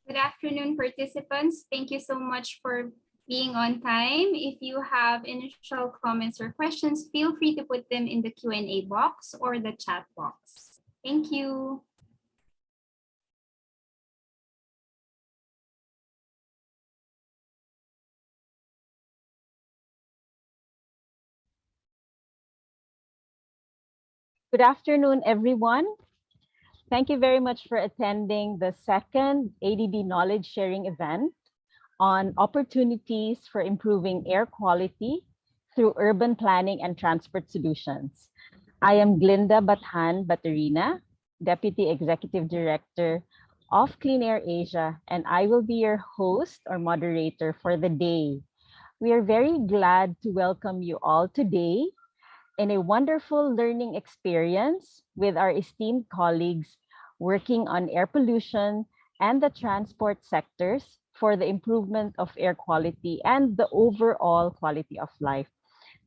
Good afternoon, participants. Thank you so much for being on time. If you have initial comments or questions, feel free to put them in the Q&A box or the chat box. Thank you. Good afternoon, everyone. Thank you very much for attending the second ADB knowledge sharing event on opportunities for improving air quality through urban planning and transport solutions. I am Glinda Bathan Baterina, Deputy Executive Director of Clean Air Asia, and I will be your host or moderator for the day. We are very glad to welcome you all today in a wonderful learning experience with our esteemed colleagues working on air pollution and the transport sectors for the improvement of air quality and the overall quality of life.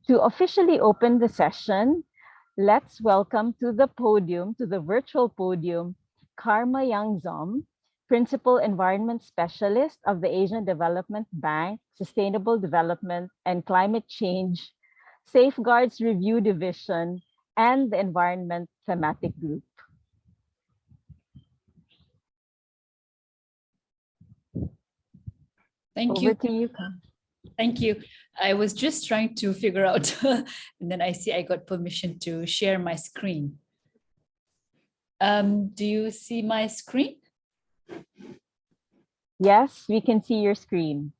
To officially open the session, let's welcome to the podium, to the virtual podium, Karma Yangzom, Principal Environment Specialist of the Asian Development Bank, Sustainable Development and Climate Change Safeguards Review Division, and the Environment Thematic Group. Thank you. Over to you. Thank you. I was just trying to figure out, and then I see I got permission to share my screen. Do you see my screen? Yes, we can see your screen.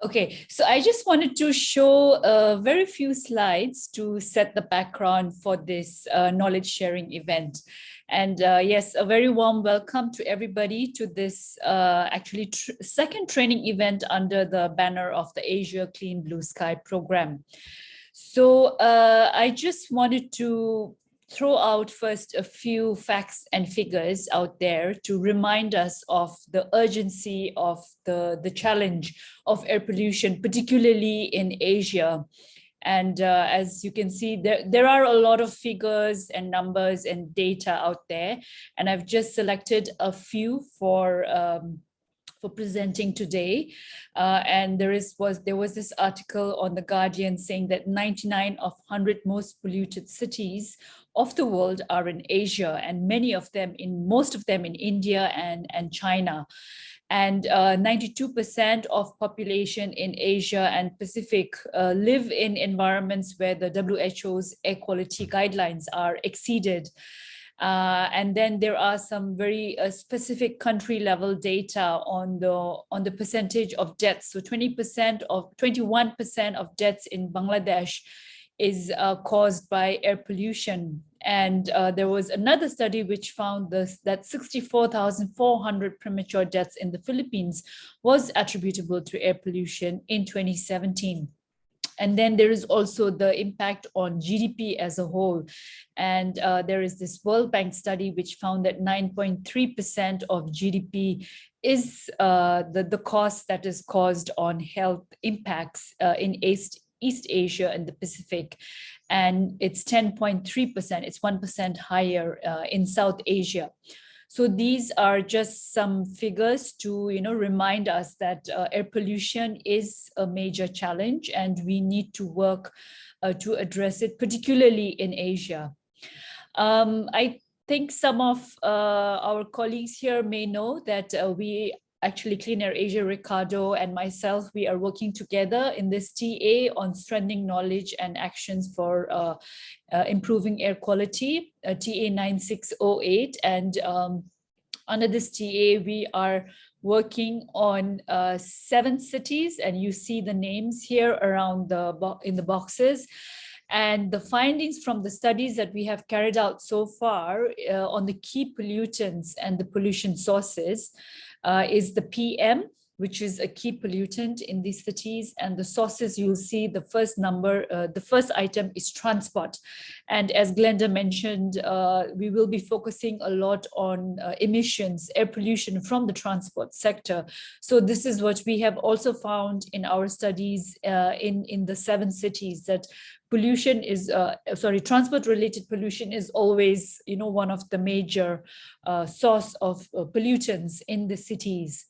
Okay, so I just wanted to show very few slides to set the background for this knowledge sharing event. And yes, a very warm welcome to everybody to this actually second training event under the banner of the Asia Clean Blue Sky program. So I just wanted to throw out first a few facts and figures out there to remind us of the urgency of the challenge of air pollution, particularly in Asia. And as you can see, there are a lot of figures and numbers and data out there. And I've just selected a few for presenting today. And there was this article on The Guardian saying that 99 of 100 most polluted cities of the world are in Asia, and most of them in India and China. And 92% of population in Asia and Pacific live in environments where the WHO's air quality guidelines are exceeded. And then there are some very specific country level data on the percentage of deaths. So 21% of deaths in Bangladesh is caused by air pollution. And there was another study which found that 64,400 premature deaths in the Philippines was attributable to air pollution in 2017. And then there is also the impact on GDP as a whole. And there is this World Bank study which found that 9.3% of GDP is the cost that is caused on health impacts in East Asia and the Pacific. And it's 10.3%, it's 1% higher in South Asia. So these are just some figures to remind us that air pollution is a major challenge and we need to work to address it, particularly in Asia. I think some of our colleagues here may know that we actually Clean Air Asia, Ricardo and myself, we are working together in this TA on strengthening knowledge and actions for improving air quality, TA 9608. And under this TA, we are working on 7 cities, and you see the names here around in the boxes. And the findings from the studies that we have carried out so far on the key pollutants and the pollution sources is the PM, which is a key pollutant in these cities. And the sources, you'll see the first number, the first item is transport. And as Glenda mentioned, we will be focusing a lot on emissions, air pollution from the transport sector. So this is what we have also found in our studies in the 7 cities, that pollution is, transport-related pollution is always, one of the major source of pollutants in the cities.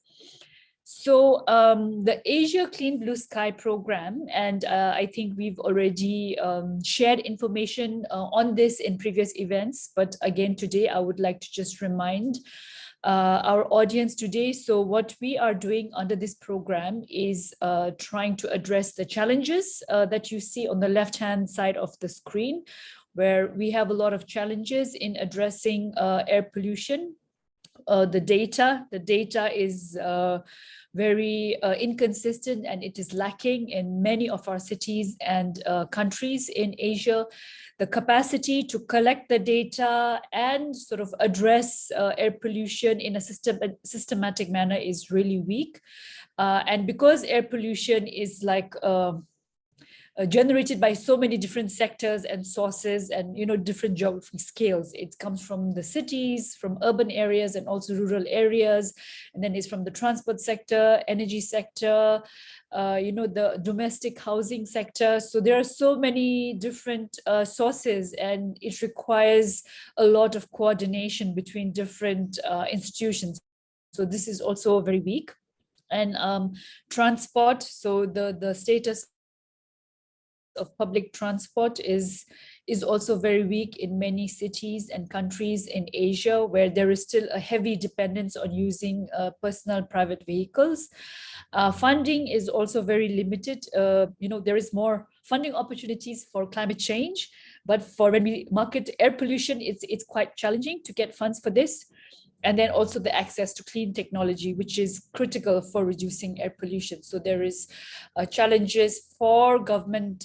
So the Asia Clean Blue Sky program, and I think we've already shared information on this in previous events, but again today I would like to just remind our audience today. So what we are doing under this program is trying to address the challenges that you see on the left-hand side of the screen, where we have a lot of challenges in addressing air pollution. The data is very inconsistent, and it is lacking in many of our cities and countries in Asia. The capacity to collect the data and sort of address air pollution in a systematic manner is really weak. And because air pollution is like generated by so many different sectors and sources and different geographic scales. It comes from the cities, from urban areas and also rural areas, and then it's from the transport sector, energy sector, the domestic housing sector. So there are so many different sources, and it requires a lot of coordination between different institutions. So this is also very weak. And transport, so the status of public transport is also very weak in many cities and countries in Asia, where there is still a heavy dependence on using personal private vehicles. Funding is also very limited. There is more funding opportunities for climate change, but for when we market air pollution, it's quite challenging to get funds for this. And then also the access to clean technology, which is critical for reducing air pollution. So there is challenges for government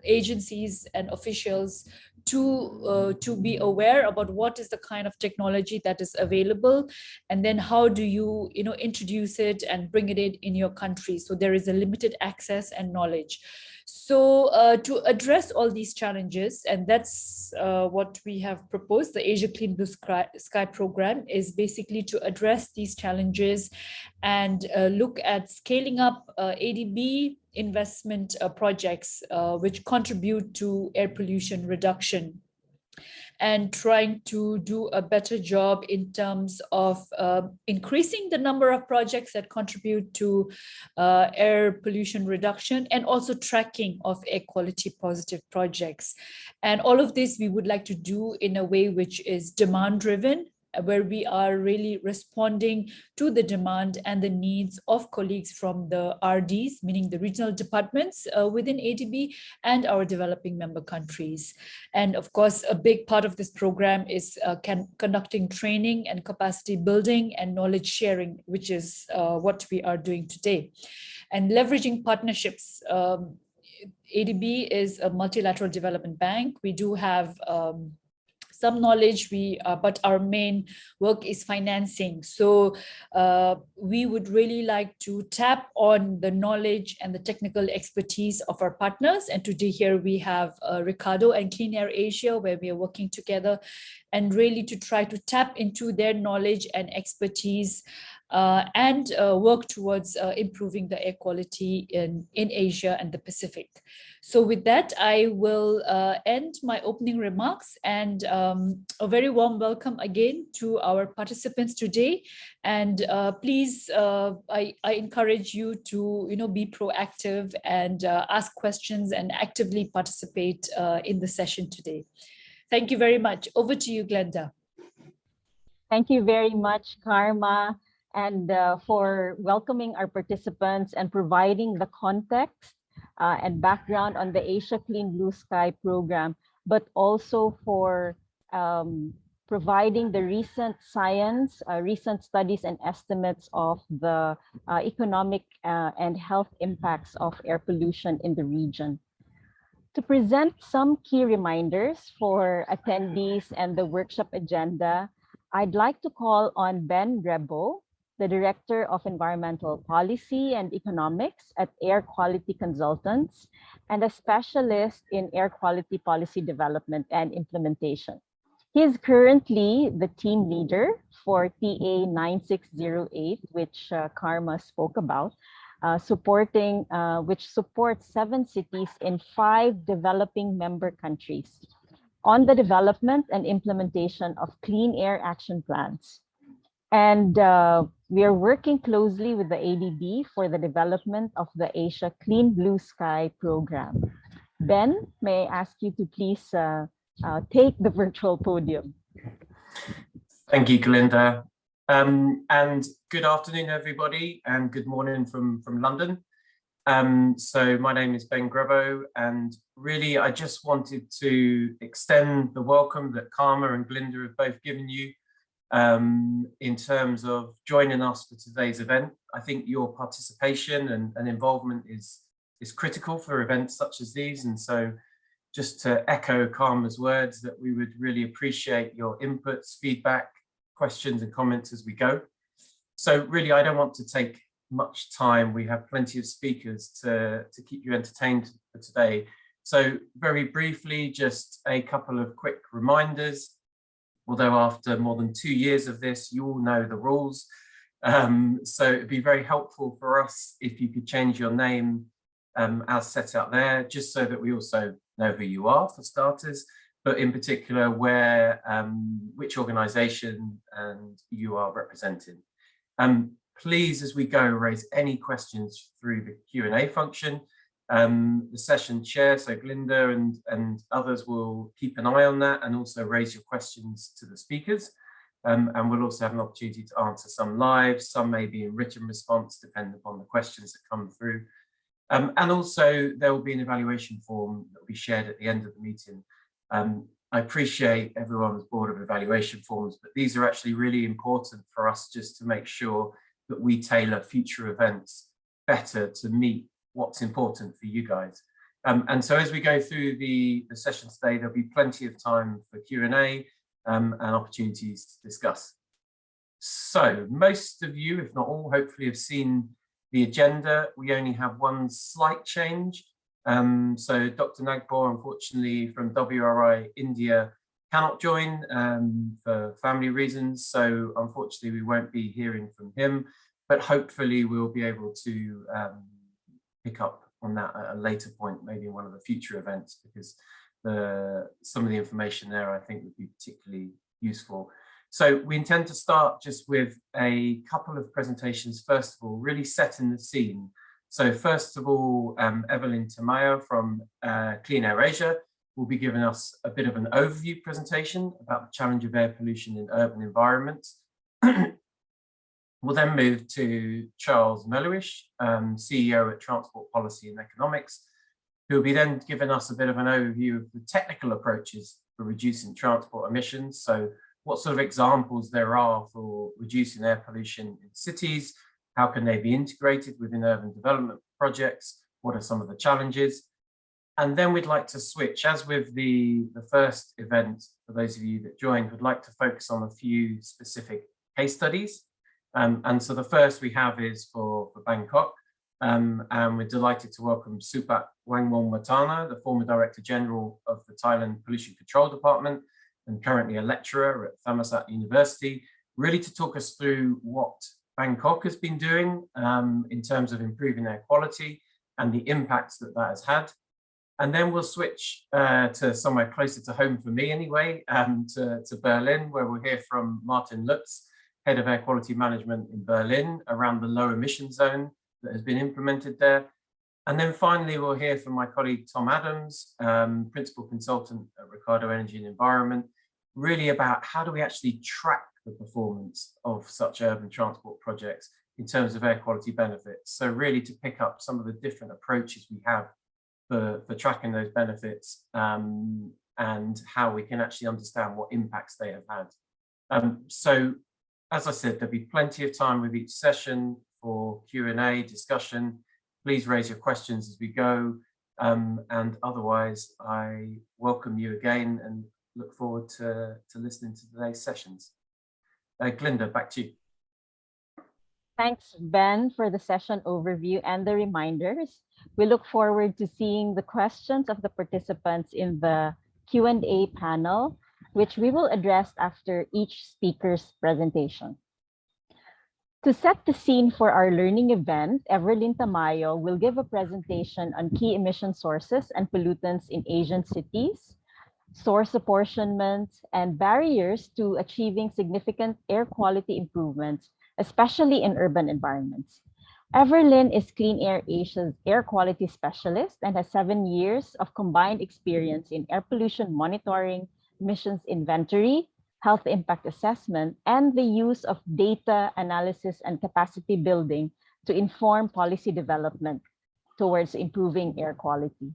agencies and officials to be aware about what is the kind of technology that is available, and then how do you introduce it and bring it in your country. So there is a limited access and knowledge. So to address all these challenges, and that's what we have proposed, the Asia Clean Blue Sky program is basically to address these challenges and look at scaling up ADB investment projects which contribute to air pollution reduction, and trying to do a better job in terms of increasing the number of projects that contribute to air pollution reduction, and also tracking of air quality positive projects. And all of this we would like to do in a way which is demand driven, where we are really responding to the demand and the needs of colleagues from the RDs, meaning the regional departments within ADB and our developing member countries. And of course, a big part of this program is conducting training and capacity building and knowledge sharing, which is what we are doing today. And leveraging partnerships. ADB is a multilateral development bank. We do have some knowledge, but our main work is financing. So we would really like to tap on the knowledge and the technical expertise of our partners. And today here we have Ricardo and Clean Air Asia, where we are working together and really to try to tap into their knowledge and expertise and work towards improving the air quality in Asia and the Pacific. So with that, I will end my opening remarks, and a very warm welcome again to our participants today. And please, I encourage you to be proactive and ask questions and actively participate in the session today. Thank you very much. Over to you, Glenda. Thank you very much, Karma, and for welcoming our participants and providing the context and background on the Asia Clean Blue Sky program, but also for providing the recent science, recent studies and estimates of the economic and health impacts of air pollution in the region. To present some key reminders for attendees and the workshop agenda, I'd like to call on Ben Grebo, the Director of Environmental Policy and Economics at Air Quality Consultants, and a specialist in air quality policy development and implementation. He is currently the team leader for TA 9608, which Karma spoke about, which supports 7 cities in 5 developing member countries on the development and implementation of clean air action plans. And we are working closely with the ADB for the development of the Asia Clean Blue Sky program. Ben, may I ask you to please take the virtual podium. Thank you, Galinda. And good afternoon, everybody, and good morning from London. So my name is Ben Grebo, and really I just wanted to extend the welcome that Karma and Glinda have both given you in terms of joining us for today's event. I think your participation and involvement is critical for events such as these, and so just to echo Karma's words, that we would really appreciate your inputs, feedback, questions and comments as we go. So really, I don't want to take much time. We have plenty of speakers to keep you entertained for today. So very briefly, just a couple of quick reminders. Although after more than 2 years of this, you all know the rules. So it'd be very helpful for us if you could change your name as set out there, just so that we also know who you are for starters, but in particular which organization and you are representing. Please, as we go, raise any questions through the Q&A function. The session chair, so Glinda and others, will keep an eye on that and also raise your questions to the speakers. And we'll also have an opportunity to answer some live, some may be in written response, depending upon the questions that come through. And also there will be an evaluation form that will be shared at the end of the meeting. I appreciate everyone's board of evaluation forms, but these are actually really important for us just to make sure that we tailor future events better to meet what's important for you guys. And so as we go through the session today, there'll be plenty of time for Q&A and opportunities to discuss. So most of you, if not all, hopefully have seen the agenda. We only have one slight change. So Dr. Nagbor, unfortunately, from WRI India, cannot join for family reasons. So unfortunately, we won't be hearing from him, but hopefully we'll be able to pick up on that at a later point, maybe in one of the future events, because some of the information there I think would be particularly useful. So we intend to start just with a couple of presentations, first of all, really setting the scene. So first of all, Evelyn Tamayo from Clean Air Asia will be giving us a bit of an overview presentation about the challenge of air pollution in urban environments. We'll then move to Charles Meluish, CEO at Transport Policy and Economics, who will be then giving us a bit of an overview of the technical approaches for reducing transport emissions. So what sort of examples there are for reducing air pollution in cities, how can they be integrated within urban development projects, what are some of the challenges. And then we'd like to switch, as with the first event, for those of you that joined, we'd like to focus on a few specific case studies. And so the first we have is for Bangkok. And we're delighted to welcome Supat Wangwongwatana, the former Director General of the Thailand Pollution Control Department and currently a lecturer at Thammasat University, really to talk us through what Bangkok has been doing in terms of improving air quality and the impacts that that has had. And then we'll switch to somewhere closer to home for me anyway, to Berlin, where we'll hear from Martin Lutz, Head of Air Quality Management in Berlin, around the low emission zone that has been implemented there. And then finally, we'll hear from my colleague Tom Adams, Principal Consultant at Ricardo Energy and Environment, really about how do we actually track the performance of such urban transport projects in terms of air quality benefits. So really to pick up some of the different approaches we have for tracking those benefits and how we can actually understand what impacts they have had. So as I said, there'll be plenty of time with each session for Q&A discussion. Please raise your questions as we go. And otherwise, I welcome you again and look forward to listening to today's sessions. Glinda, back to you. Thanks, Ben, for the session overview and the reminders. We look forward to seeing the questions of the participants in the Q&A panel, which we will address after each speaker's presentation. To set the scene for our learning event, Everlyn Tamayo will give a presentation on key emission sources and pollutants in Asian cities, source apportionments, and barriers to achieving significant air quality improvements, especially in urban environments. Everlyn is Clean Air Asia's air quality specialist and has 7 years of combined experience in air pollution monitoring, emissions inventory, health impact assessment, and the use of data analysis and capacity building to inform policy development towards improving air quality.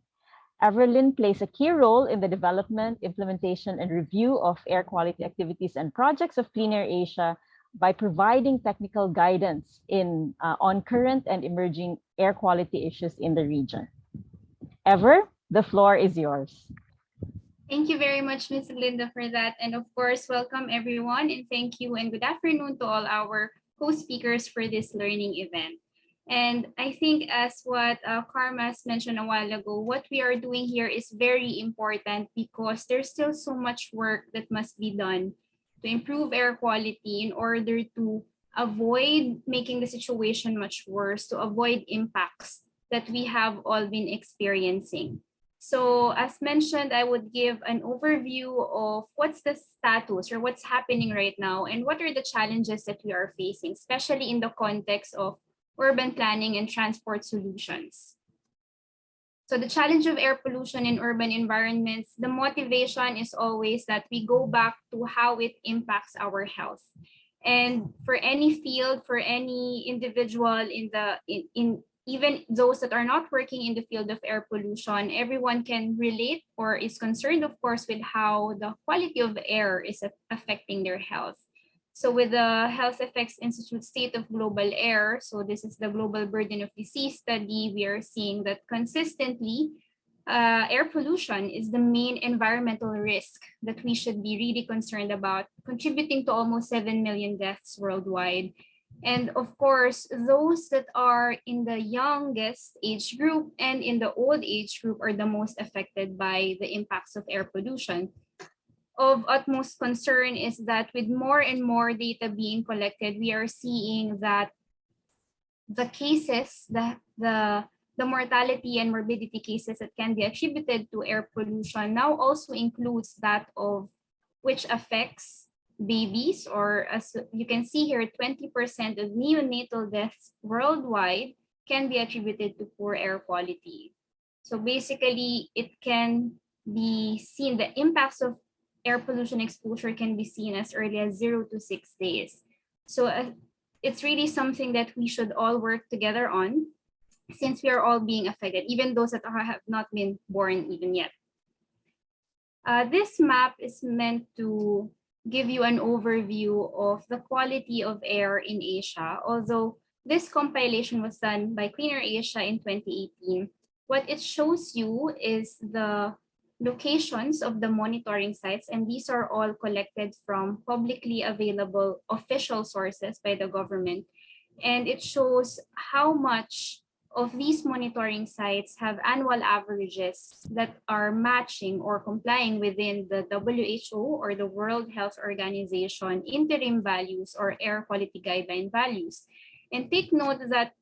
Everlyn plays a key role in the development, implementation, and review of air quality activities and projects of Clean Air Asia by providing technical guidance on current and emerging air quality issues in the region. Ever, the floor is yours. Thank you very much, Ms. Linda, for that. And of course, welcome everyone, and thank you and good afternoon to all our co-speakers for this learning event. And I think as what Karmas mentioned a while ago, what we are doing here is very important because there's still so much work that must be done to improve air quality in order to avoid making the situation much worse, to avoid impacts that we have all been experiencing. So as mentioned, I would give an overview of what's the status or what's happening right now and what are the challenges that we are facing, especially in the context of urban planning and transport solutions. So the challenge of air pollution in urban environments, the motivation is always that we go back to how it impacts our health. And for any field, for any individual in even those that are not working in the field of air pollution, everyone can relate or is concerned, of course, with how the quality of air is affecting their health. So with the Health Effects Institute State of Global Air, so this is the Global Burden of Disease study, we are seeing that consistently air pollution is the main environmental risk that we should be really concerned about, contributing to almost 7 million deaths worldwide. And of course, those that are in the youngest age group and in the old age group are the most affected by the impacts of air pollution. Of utmost concern is that with more and more data being collected, we are seeing that the cases, the mortality and morbidity cases that can be attributed to air pollution now also includes that of which affects babies, or as you can see here, 20% of neonatal deaths worldwide can be attributed to poor air quality. So basically, it can be seen, the impacts of air pollution exposure can be seen as early as 0 to 6 days. So it's really something that we should all work together on, since we are all being affected, even those that have not been born even yet. This map is meant to give you an overview of the quality of air in Asia, although this compilation was done by Clean Air Asia in 2018. What it shows you is the locations of the monitoring sites, and these are all collected from publicly available official sources by the government. And it shows how much of these monitoring sites have annual averages that are matching or complying within the WHO or the World Health Organization interim values or air quality guideline values. And take note that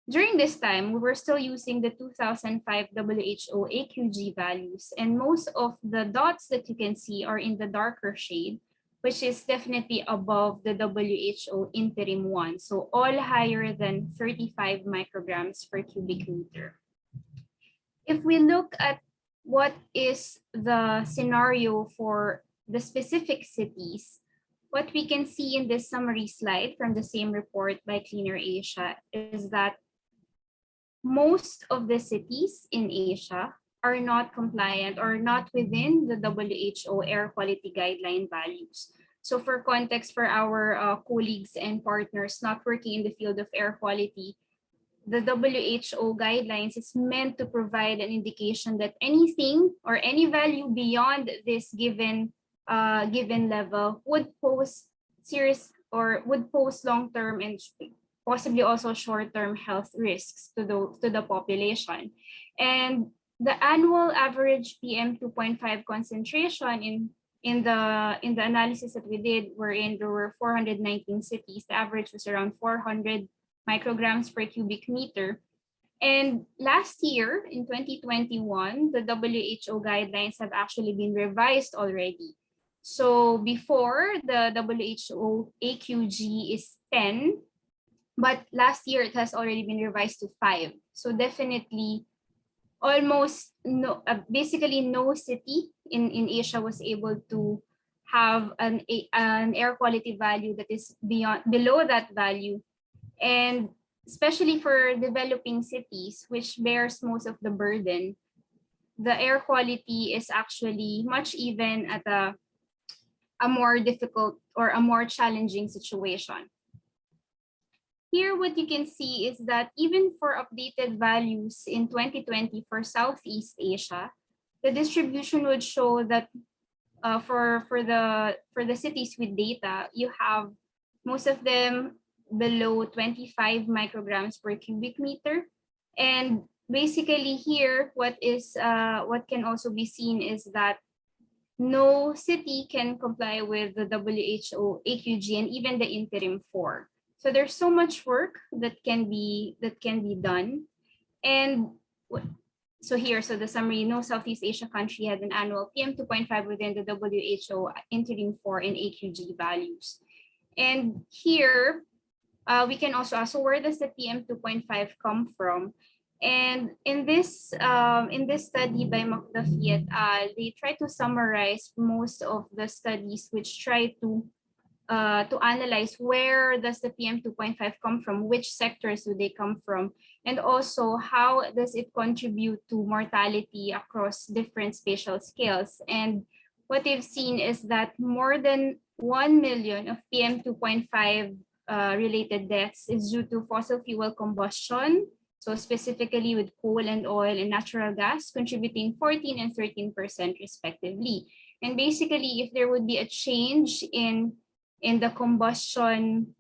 during this time, we were still using the 2005 WHO AQG values, and most of the dots that you can see are in the darker shade, which is definitely above the WHO interim one. So all higher than 35 micrograms per cubic meter. If we look at what is the scenario for the specific cities, what we can see in this summary slide from the same report by Cleaner Asia is that most of the cities in Asia are not compliant or not within the WHO air quality guideline values. So for context, for our colleagues and partners not working in the field of air quality, the WHO guidelines is meant to provide an indication that anything or any value beyond this given level would pose serious or would pose long-term and possibly also short-term health risks to the population. And the annual average PM 2.5 concentration in the analysis that we did, wherein there were 419 cities, the average was around 400 micrograms per cubic meter. And last year, in 2021, the WHO guidelines have actually been revised already. So before, the WHO AQG is 10, but last year it has already been revised to 5. So definitely almost no, basically no city in Asia was able to have an air quality value that is below that value. And especially for developing cities, which bears most of the burden, the air quality is actually much even at a more difficult or a more challenging situation. Here, what you can see is that even for updated values in 2020 for Southeast Asia, the distribution would show that for the cities with data, you have most of them below 25 micrograms per cubic meter. And basically here, what can also be seen is that no city can comply with the WHO AQG and even the interim 4. So there's so much work that can be done. And so the summary: no Southeast Asia country had an annual PM 2.5 within the WHO interim 4 and AQG values. And here we can also ask, so where does the PM 2.5 come from? And in this study by McDuffie et al., they try to summarize most of the studies which try to analyze where does the PM 2.5 come from, which sectors do they come from, and also how does it contribute to mortality across different spatial scales. And what they've seen is that more than 1 million of PM 2.5 related deaths is due to fossil fuel combustion, so specifically with coal and oil and natural gas, contributing 14 and 13% respectively. And basically, if there would be a change in the combustion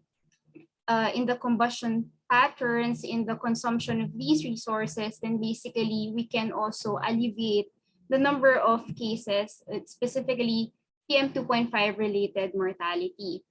patterns, in the consumption of these resources, then basically we can also alleviate the number of cases, specifically PM 2.5 related mortality.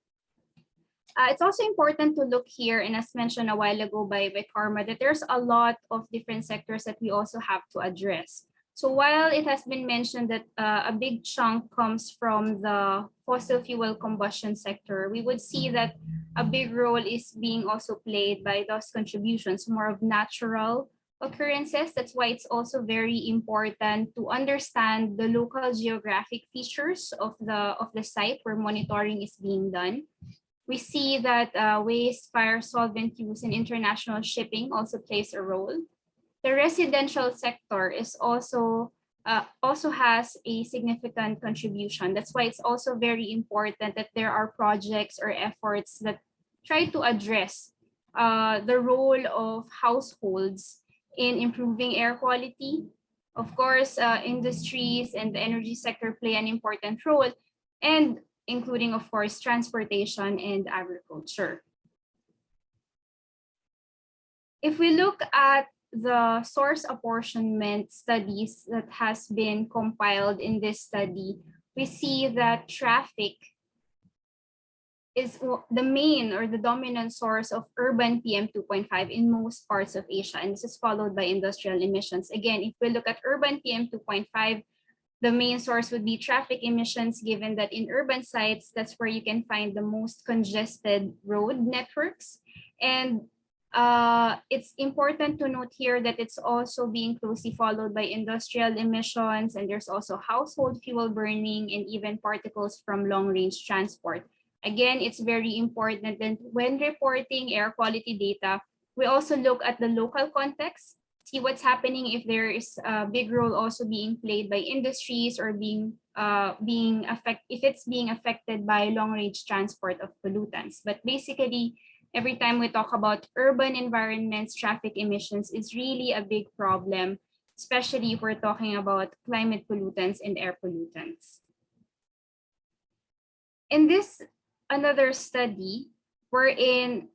It's also important to look here, and as mentioned a while ago by Karma, that there's a lot of different sectors that we also have to address. So while it has been mentioned that a big chunk comes from the fossil fuel combustion sector, we would see that a big role is being also played by those contributions, more of natural occurrences. That's why it's also very important to understand the local geographic features of the site where monitoring is being done. We see that waste, fire, solvent use, and international shipping also plays a role. The residential sector is also has a significant contribution. That's why it's also very important that there are projects or efforts that try to address the role of households in improving air quality. Of course, industries and the energy sector play an important role, and including, of course, transportation and agriculture. If we look at the source apportionment studies that has been compiled in this study, we see that traffic is the main or the dominant source of urban PM 2.5 in most parts of Asia, and this is followed by industrial emissions. Again, if we look at urban PM 2.5, the main source would be traffic emissions, given that in urban sites, that's where you can find the most congested road networks. And it's important to note here that it's also being closely followed by industrial emissions, and there's also household fuel burning and even particles from long-range transport. Again, it's very important that when reporting air quality data, we also look at the local context, see what's happening if there is a big role also being played by industries or if it's being affected by long-range transport of pollutants. But basically, every time we talk about urban environments, traffic emissions is really a big problem, especially if we're talking about climate pollutants and air pollutants. In this another study, wherein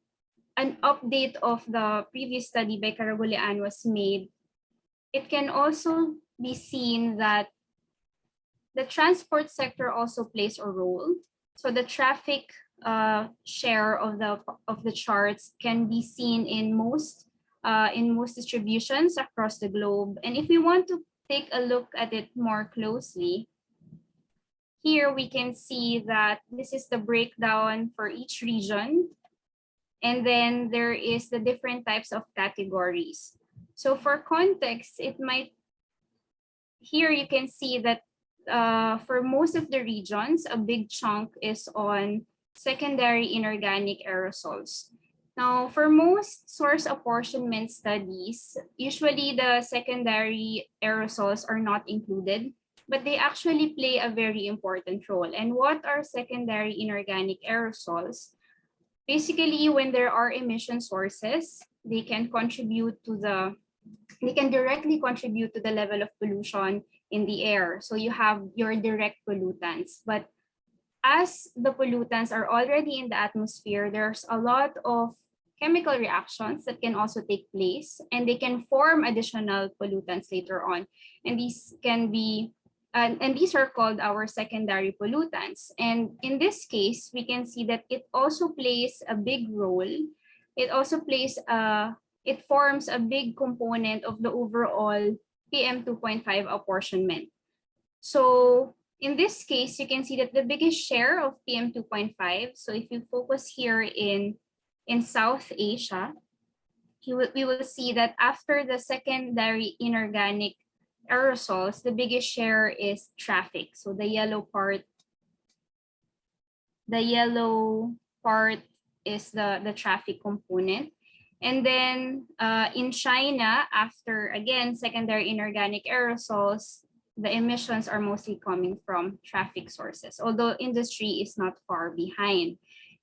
an update of the previous study by Caragulian was made, it can also be seen that the transport sector also plays a role. So the traffic share of the charts can be seen in most distributions across the globe. And if we want to take a look at it more closely, here we can see that this is the breakdown for each region. And then there is the different types of categories. So for context, here you can see that for most of the regions, a big chunk is on secondary inorganic aerosols. Now, for most source apportionment studies, usually the secondary aerosols are not included, but they actually play a very important role. And what are secondary inorganic aerosols? Basically, when there are emission sources, they can directly contribute to the level of pollution in the air. So you have your direct pollutants. But as the pollutants are already in the atmosphere, there's a lot of chemical reactions that can also take place, and they can form additional pollutants later on. And these can be and these are called our secondary pollutants. And in this case, we can see that it also plays a big role. It also it forms a big component of the overall PM 2.5 apportionment. So in this case, you can see that the biggest share of PM 2.5, so if you focus here in South Asia, we will see that after the secondary inorganic aerosols, the biggest share is traffic. So the yellow part is the traffic component. And then in China, after, again, secondary inorganic aerosols, the emissions are mostly coming from traffic sources, although industry is not far behind.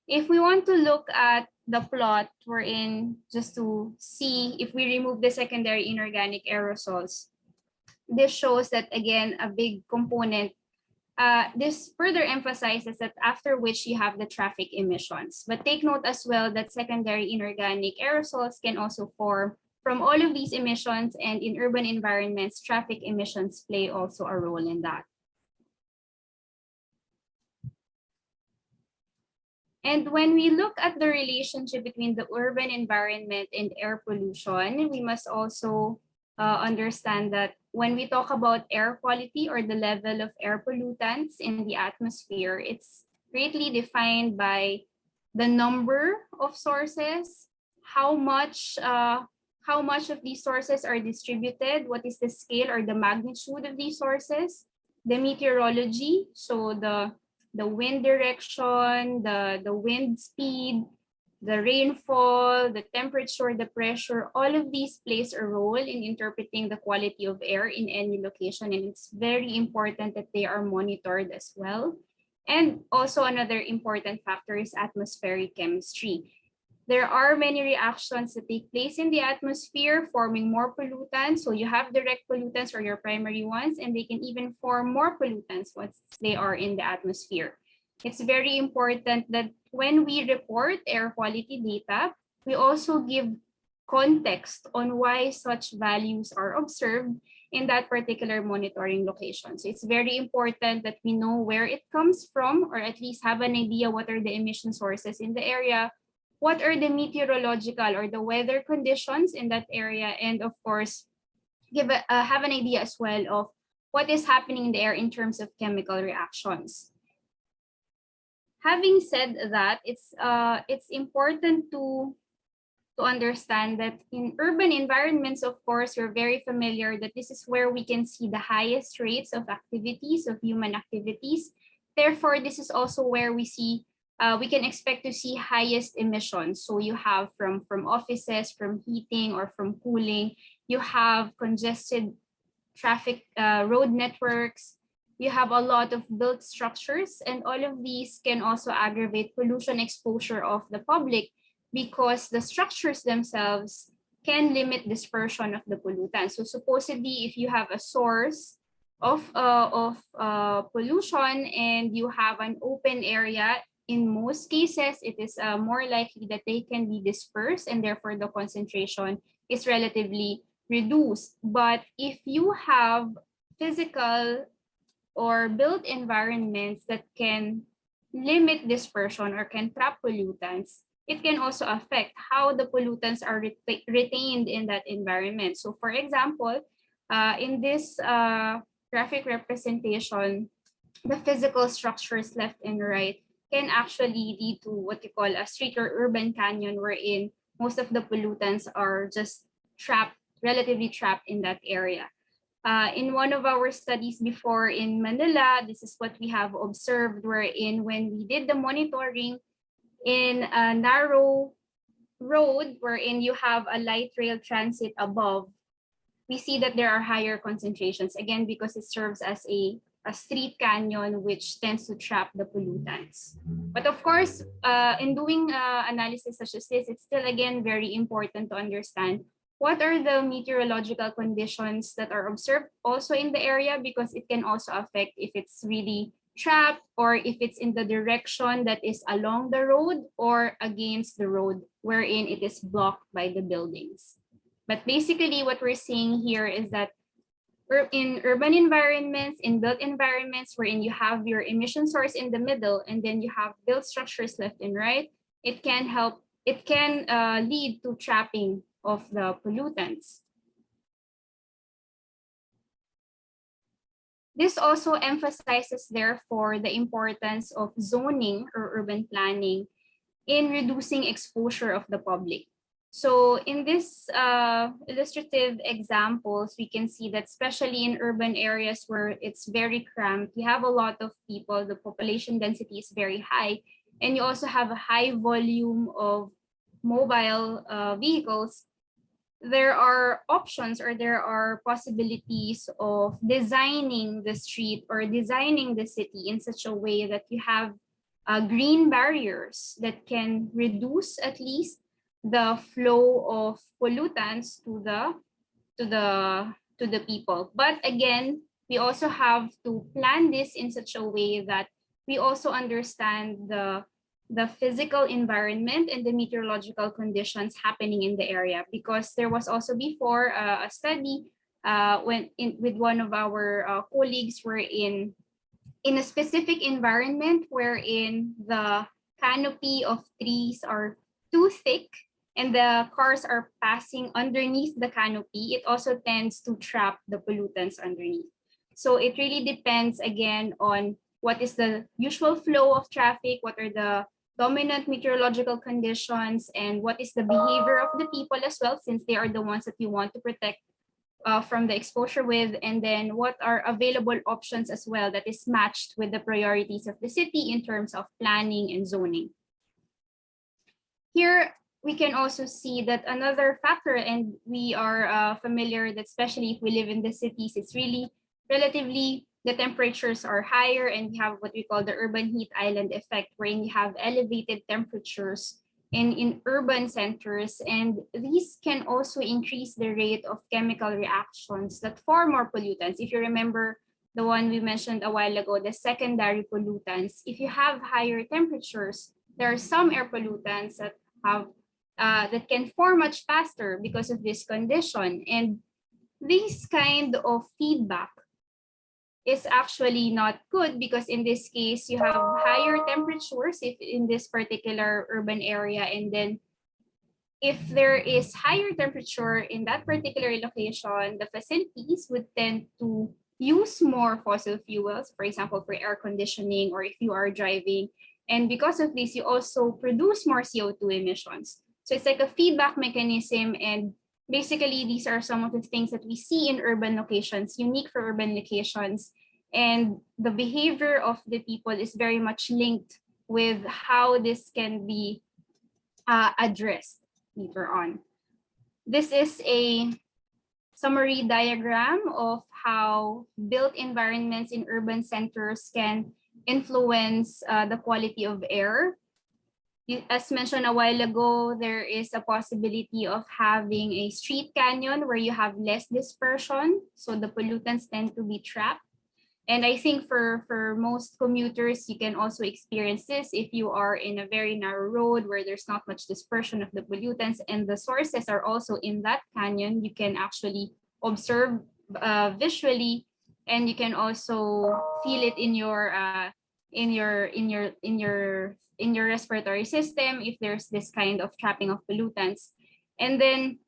If we want to look at the plot we're in, just to see if we remove the secondary inorganic aerosols, this shows that, again, a big component. This further emphasizes that after which you have the traffic emissions. But take note as well that secondary inorganic aerosols can also form from all of these emissions, and in urban environments, traffic emissions play also a role in that. And when we look at the relationship between the urban environment and air pollution, we must also understand that when we talk about air quality or the level of air pollutants in the atmosphere, it's greatly defined by the number of sources, how much of these sources are distributed, what is the scale or the magnitude of these sources, the meteorology, so the wind direction, the wind speed, the rainfall, the temperature, the pressure, all of these plays a role in interpreting the quality of air in any location. And it's very important that they are monitored as well. And also another important factor is atmospheric chemistry. There are many reactions that take place in the atmosphere, forming more pollutants. So you have direct pollutants or your primary ones, and they can even form more pollutants once they are in the atmosphere. It's very important that when we report air quality data, we also give context on why such values are observed in that particular monitoring location. So it's very important that we know where it comes from, or at least have an idea what are the emission sources in the area, what are the meteorological or the weather conditions in that area, and of course, have an idea as well of what is happening in the air in terms of chemical reactions. Having said that, it's important to understand that in urban environments, of course, we're very familiar that this is where we can see the highest rates of activities, of human activities. Therefore, this is also where we can expect to see highest emissions. So you have from offices, from heating or from cooling, you have congested traffic road networks, you have a lot of built structures, and all of these can also aggravate pollution exposure of the public because the structures themselves can limit dispersion of the pollutants. So supposedly, if you have a source of pollution and you have an open area, in most cases, it is more likely that they can be dispersed and therefore the concentration is relatively reduced. But if you have physical or built environments that can limit dispersion or can trap pollutants, it can also affect how the pollutants are retained in that environment. So for example, in this graphic representation, the physical structures left and right can actually lead to what you call a street or urban canyon, wherein most of the pollutants are just relatively trapped in that area. In one of our studies before in Manila, this is what we have observed, wherein when we did the monitoring in a narrow road wherein you have a light rail transit above, we see that there are higher concentrations, again, because it serves as a street canyon, which tends to trap the pollutants. But of course, in doing analysis such as this, it's still, again, very important to understand what are the meteorological conditions that are observed also in the area, because it can also affect if it's really trapped or if it's in the direction that is along the road or against the road, wherein it is blocked by the buildings. But basically what we're seeing here is that in urban environments, in built environments wherein you have your emission source in the middle and then you have built structures left and right, it can lead to trapping of the pollutants. This also emphasizes, therefore, the importance of zoning or urban planning in reducing exposure of the public. So in this illustrative examples, we can see that especially in urban areas where it's very cramped, you have a lot of people, the population density is very high, and you also have a high volume of mobile vehicles. There are options or there are possibilities of designing the street or designing the city in such a way that you have green barriers that can reduce at least the flow of pollutants to the people. But again, we also have to plan this in such a way that we also understand the physical environment and the meteorological conditions happening in the area, because there was also before a study with one of our colleagues were in a specific environment wherein the canopy of trees are too thick and the cars are passing underneath the canopy. It also tends to trap the pollutants underneath. So it really depends, again, on what is the usual flow of traffic, what are the dominant meteorological conditions, and what is the behavior of the people as well, since they are the ones that you want to protect from the exposure with, and then what are available options as well that is matched with the priorities of the city in terms of planning and zoning. Here, we can also see that another factor, and we are familiar that especially if we live in the cities, it's really relatively, the temperatures are higher and we have what we call the urban heat island effect, wherein you have elevated temperatures in urban centers, and these can also increase the rate of chemical reactions that form more pollutants. If you remember the one we mentioned a while ago, the secondary pollutants, if you have higher temperatures, there are some air pollutants that have that can form much faster because of this condition. And this kind of feedback is actually not good, because in this case you have higher temperatures if in this particular urban area, and then if there is higher temperature in that particular location, the facilities would tend to use more fossil fuels, for example, for air conditioning or if you are driving. And because of this, you also produce more CO2 emissions. So it's like a feedback mechanism. And basically, these are some of the things that we see in urban locations, unique for urban locations. And the behavior of the people is very much linked with how this can be addressed later on. This is a summary diagram of how built environments in urban centers can influence the quality of air. As mentioned a while ago, there is a possibility of having a street canyon where you have less dispersion, so the pollutants tend to be trapped. And I think for most commuters, you can also experience this if you are in a very narrow road where there's not much dispersion of the pollutants and the sources are also in that canyon. You can actually observe visually, and you can also feel it in your respiratory system if there's this kind of trapping of pollutants. And then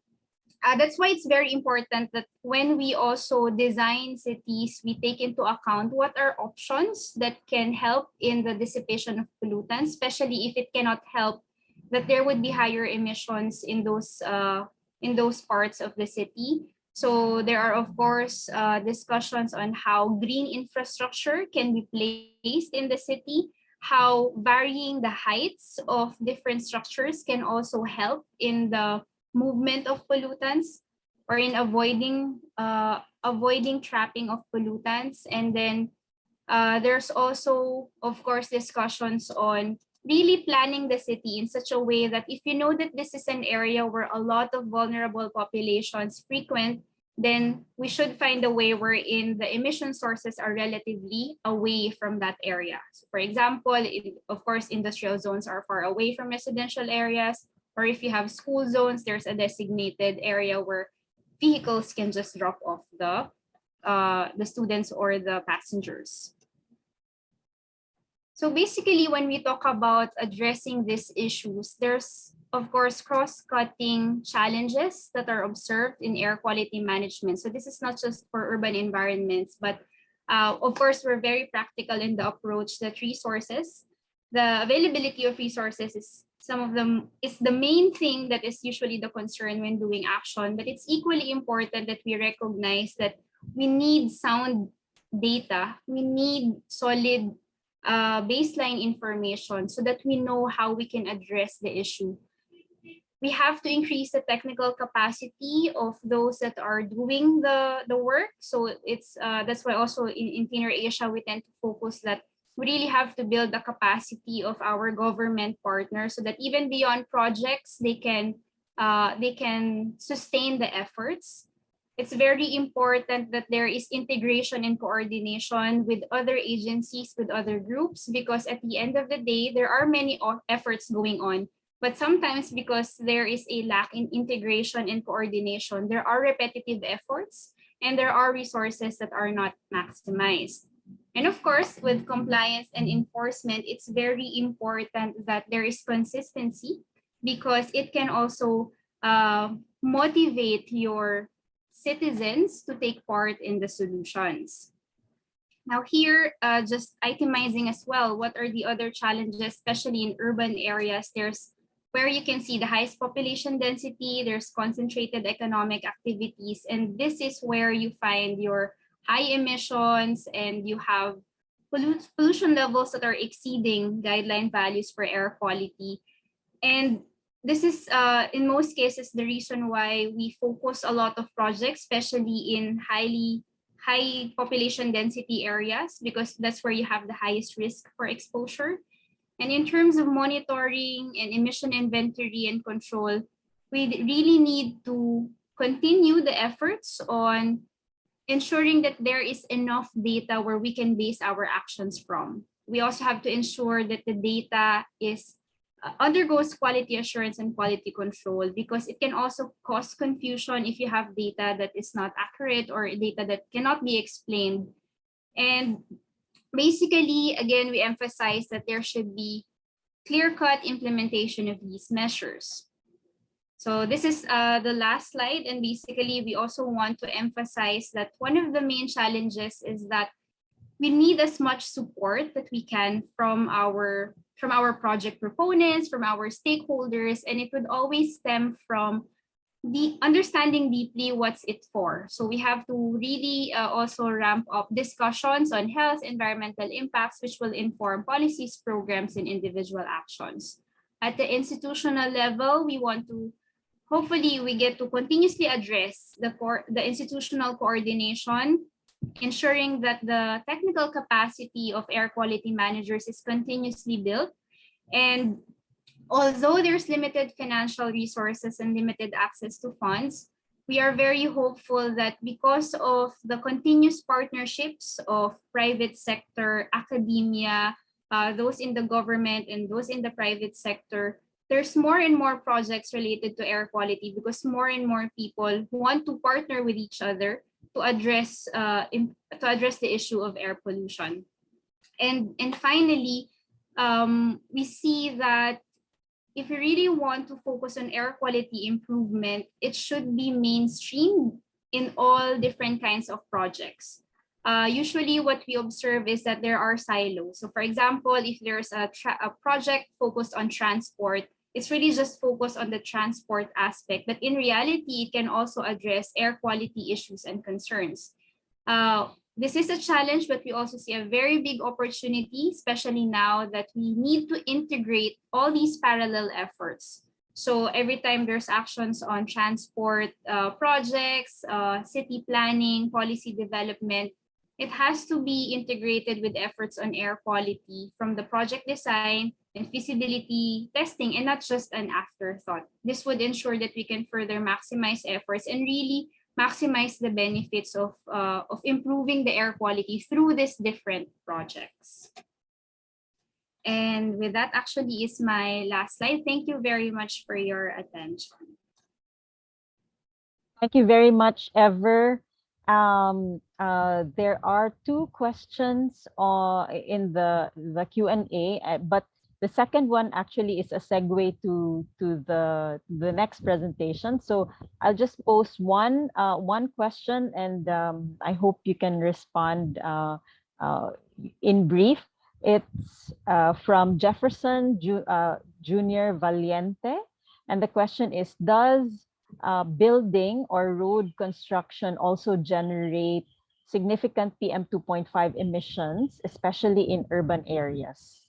that's why it's very important that when we also design cities, we take into account what are options that can help in the dissipation of pollutants, especially if it cannot help that there would be higher emissions in those parts of the city. So there are, of course, discussions on how green infrastructure can be placed in the city, how varying the heights of different structures can also help in the movement of pollutants or in avoiding trapping of pollutants. And then there's also, of course, discussions on really planning the city in such a way that if you know that this is an area where a lot of vulnerable populations frequent, then we should find a way wherein the emission sources are relatively away from that area. So for example, of course, industrial zones are far away from residential areas, or if you have school zones, there's a designated area where vehicles can just drop off the students or the passengers. So basically, when we talk about addressing these issues, there's, of course, cross-cutting challenges that are observed in air quality management. So this is not just for urban environments, but of course, we're very practical in the approach that resources, the availability of resources is the main thing that is usually the concern when doing action. But it's equally important that we recognize that we need sound data, we need solid baseline information so that we know how we can address the issue. We have to increase the technical capacity of those that are doing the work. So it's that's why also in Cleaner Asia, we tend to focus that we really have to build the capacity of our government partners so that even beyond projects, they can sustain the efforts. It's very important that there is integration and coordination with other agencies, with other groups, because at the end of the day, there are many efforts going on. But sometimes because there is a lack in integration and coordination, there are repetitive efforts and there are resources that are not maximized. And of course, with compliance and enforcement, it's very important that there is consistency because it can also motivate your citizens to take part in the solutions. Now here, just itemizing as well, what are the other challenges, especially in urban areas? There's where you can see the highest population density, there's concentrated economic activities, and this is where you find your high emissions and you have pollution levels that are exceeding guideline values for air quality. And this is, in most cases, the reason why we focus a lot of projects, especially in high population density areas, because that's where you have the highest risk for exposure. And in terms of monitoring and emission inventory and control, we really need to continue the efforts on ensuring that there is enough data where we can base our actions from. We also have to ensure that the data is undergoes quality assurance and quality control, because it can also cause confusion if you have data that is not accurate or data that cannot be explained. And basically, again, we emphasize that there should be clear-cut implementation of these measures. So this is the last slide, and basically we also want to emphasize that one of the main challenges is that we need as much support that we can from our project proponents, from our stakeholders, and it would always stem from the understanding deeply what's it for. So we have to really also ramp up discussions on health, environmental impacts, which will inform policies, programs, and individual actions. At the institutional level, we want to hopefully we get to continuously address the institutional coordination, ensuring that the technical capacity of air quality managers is continuously built. And although there's limited financial resources and limited access to funds, we are very hopeful that because of the continuous partnerships of private sector, academia, those in the government and those in the private sector, there's more and more projects related to air quality, because more and more people want to partner with each other to address the issue of air pollution. And finally, we see that if we really want to focus on air quality improvement, it should be mainstreamed in all different kinds of projects. Usually what we observe is that there are silos. So for example, if there's a project focused on transport, it's really just focused on the transport aspect, but in reality, it can also address air quality issues and concerns. This is a challenge, but we also see a very big opportunity, especially now that we need to integrate all these parallel efforts. So every time there's actions on transport projects, city planning, policy development, it has to be integrated with efforts on air quality from the project design and feasibility testing, and not just an afterthought. This would ensure that we can further maximize efforts and really maximize the benefits of improving the air quality through these different projects. And with that actually is my last slide. Thank you very much for your attention. Thank you very much, Ever. There are two questions in the Q&A, but the second one actually is a segue to the next presentation. So I'll just post one question, and I hope you can respond in brief. It's from Jefferson Junior Valiente, and the question is: does building or road construction also generate significant PM 2.5 emissions, especially in urban areas?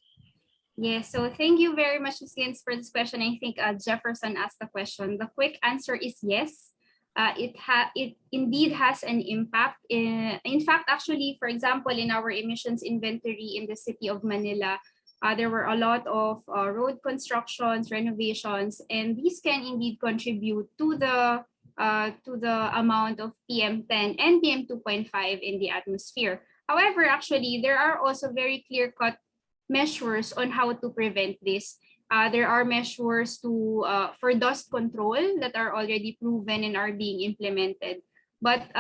Yes, so thank you very much, Ms. Gins, for this question. I think Jefferson asked the question. The quick answer is yes. It indeed has an impact. In fact, actually, for example, in our emissions inventory in the city of Manila, there were a lot of road constructions, renovations, and these can indeed contribute to the amount of PM10 and PM 2.5 in the atmosphere. However, actually, there are also very clear-cut measures on how to prevent this. There are measures for dust control that are already proven and are being implemented. But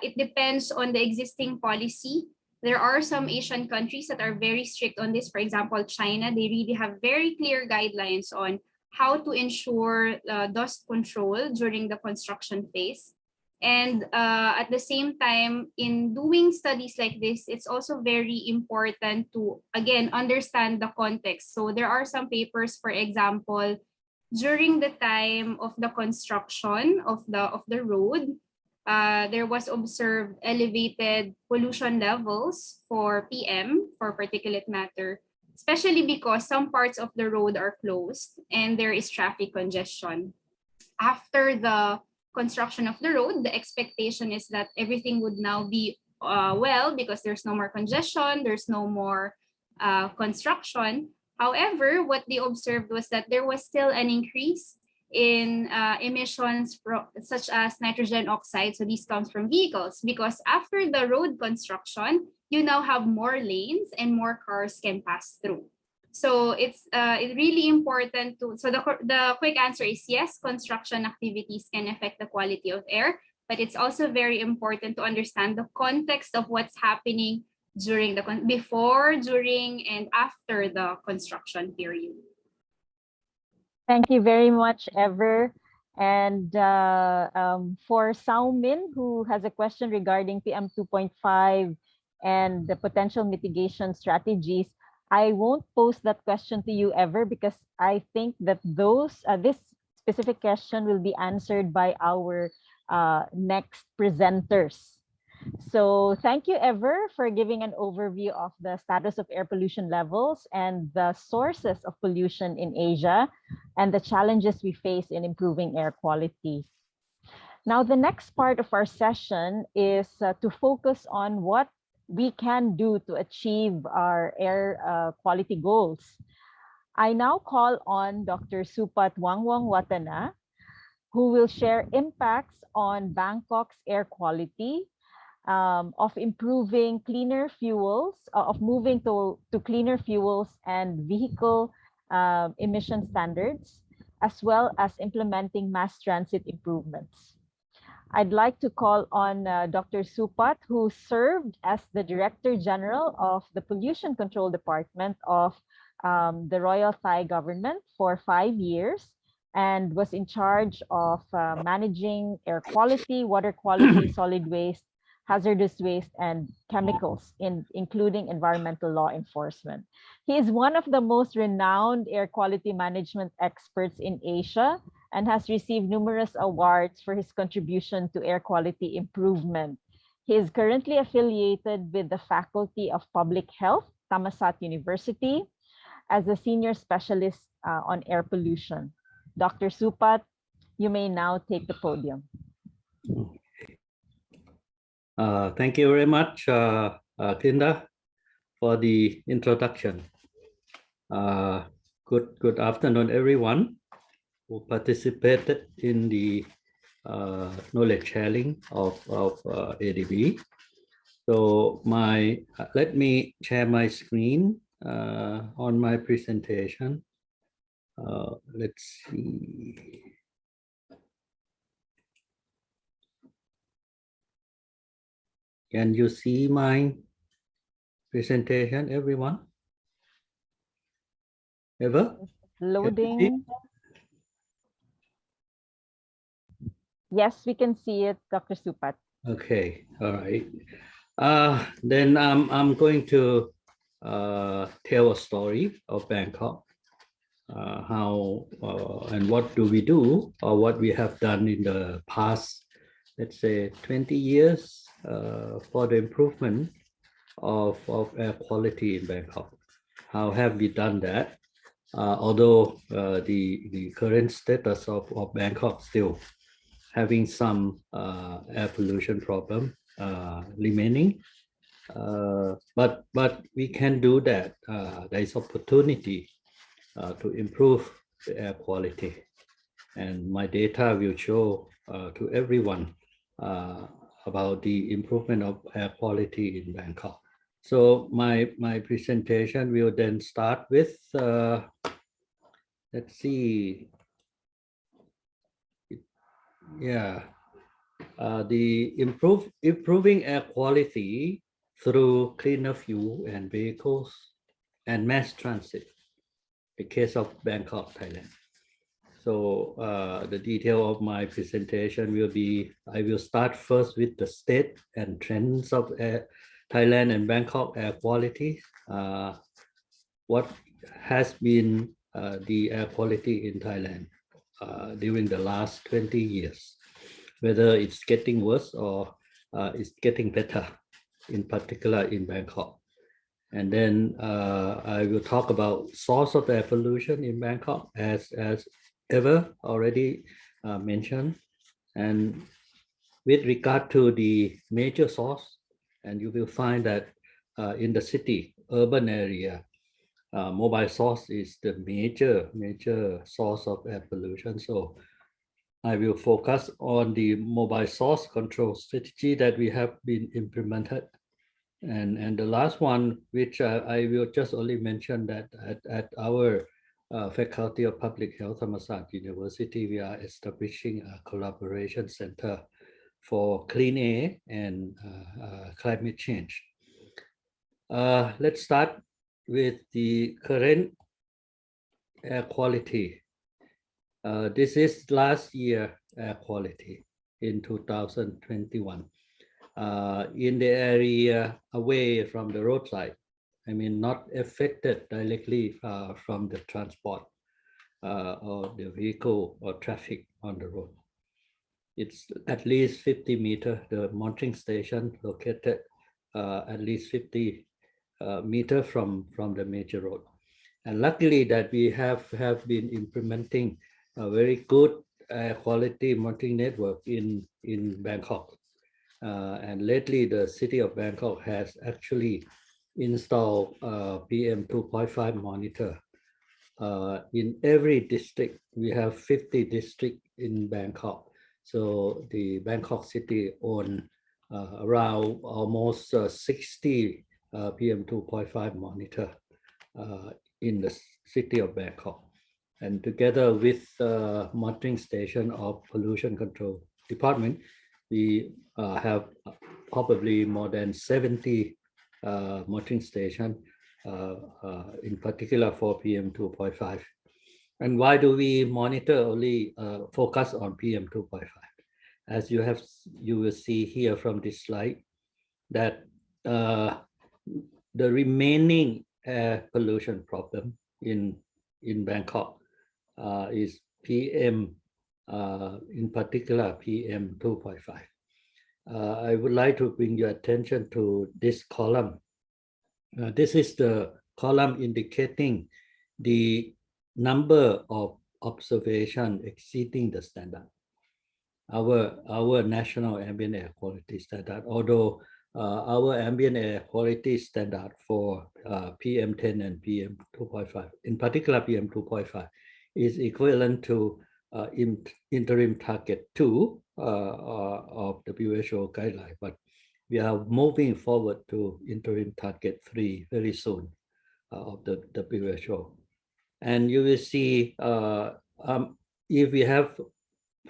it depends on the existing policy. There are some Asian countries that are very strict on this. For example, China, they really have very clear guidelines on how to ensure dust control during the construction phase. And at the same time, in doing studies like this, it's also very important to, again, understand the context. So there are some papers, for example, during the time of the construction of the road, there was observed elevated pollution levels for PM, for particulate matter, especially because some parts of the road are closed and there is traffic congestion. After the construction of the road, the expectation is that everything would now be well, because there's no more congestion, there's no more construction. However, what they observed was that there was still an increase in emissions such as nitrogen oxide. So these comes from vehicles, because after the road construction, you now have more lanes and more cars can pass through. So it's really important to, so the quick answer is yes, construction activities can affect the quality of air, but it's also very important to understand the context of what's happening during the before, during, and after the construction period. Thank you very much, Ever. And for Sao Min, who has a question regarding PM 2.5 and the potential mitigation strategies, I won't pose that question to you, Ever, because I think that this specific question will be answered by our next presenters. So thank you, Ever, for giving an overview of the status of air pollution levels and the sources of pollution in Asia and the challenges we face in improving air quality. Now, the next part of our session is to focus on what we can do to achieve our air quality goals. I now call on Dr. Supat Wangwangwatana, who will share impacts on Bangkok's air quality, of improving cleaner fuels, of moving to cleaner fuels and vehicle emission standards, as well as implementing mass transit improvements. I'd like to call on Dr. Supat, who served as the Director General of the Pollution Control Department of the Royal Thai government for 5 years and was in charge of managing air quality, water quality, solid waste, hazardous waste, and chemicals, including environmental law enforcement. He is one of the most renowned air quality management experts in Asia and has received numerous awards for his contribution to air quality improvement. He is currently affiliated with the Faculty of Public Health, Thammasat University, as a senior specialist on air pollution. Dr. Supat, you may now take the podium. Thank you very much, Kinda, for the introduction. Good afternoon, everyone who participated in the knowledge sharing of ADB. So let me share my screen on my presentation. Let's see. Can you see my presentation, everyone? Ever? Loading. Yes, we can see it, Dr. Supat. Okay, all right. Then I'm going to tell a story of Bangkok, how and what do we do, or what we have done in the past, let's say 20 years for the improvement of air quality in Bangkok. How have we done that? Although the current status of Bangkok still having some air pollution problem remaining, but we can do that. There is opportunity to improve the air quality, and my data will show to everyone about the improvement of air quality in Bangkok. So my presentation will then start with, let's see, yeah, the improving air quality through cleaner fuel and vehicles and mass transit, the case of Bangkok, Thailand. So the detail of my presentation will be, I will start first with the state and trends of Thailand and Bangkok air quality. What has been the air quality in Thailand during the last 20 years, whether it's getting worse or it's getting better, in particular in Bangkok. And then I will talk about source of air pollution in Bangkok, as Ever already mentioned. And with regard to the major source, and you will find that in the city, urban area, mobile source is the major source of air pollution. So I will focus on the mobile source control strategy that we have been implemented. And the last one, which I will just only mention that at our Faculty of Public Health, Thammasat University, we are establishing a collaboration center for clean air and climate change. Let's start with the current air quality. This is last year air quality in 2021. In the area away from the roadside, I mean, not affected directly from the transport or the vehicle or traffic on the road. It's at least 50 meters, the monitoring station located at least 50 meters from the major road. And luckily that we have been implementing a very good quality monitoring network in Bangkok. And lately, the city of Bangkok has actually installed PM 2.5 monitor. In every district, we have 50 districts in Bangkok. So the Bangkok city own around almost 60 PM 2.5 monitor in the city of Bangkok. And together with monitoring station of pollution control department, we have probably more than 70 monitoring stations, in particular for PM 2.5. And why do we monitor only focus on PM 2.5? As you will see here from this slide, that the remaining air pollution problem in Bangkok is PM, in particular PM 2.5. I would like to bring your attention to this column. This is the column indicating the number of observation exceeding the standard. Our national ambient air quality standard, although our ambient air quality standard for PM10 and PM 2.5, in particular PM 2.5, is equivalent to interim target 2 of WHO guideline, but we are moving forward to interim target 3 very soon of the WHO. And you will see if we have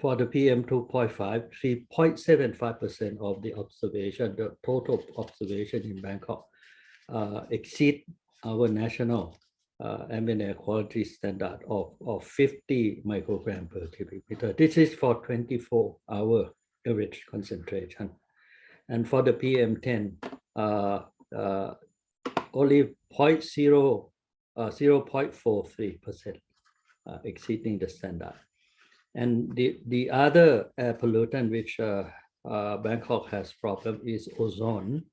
for the PM 2.5, 3.75% of the observation, the total observation in Bangkok exceed our national ambient air quality standard of 50 microgram per cubic meter. This is for 24-hour average concentration. And for the PM10, only 0.43% exceeding the standard. And the other air pollutant which Bangkok has problem is ozone.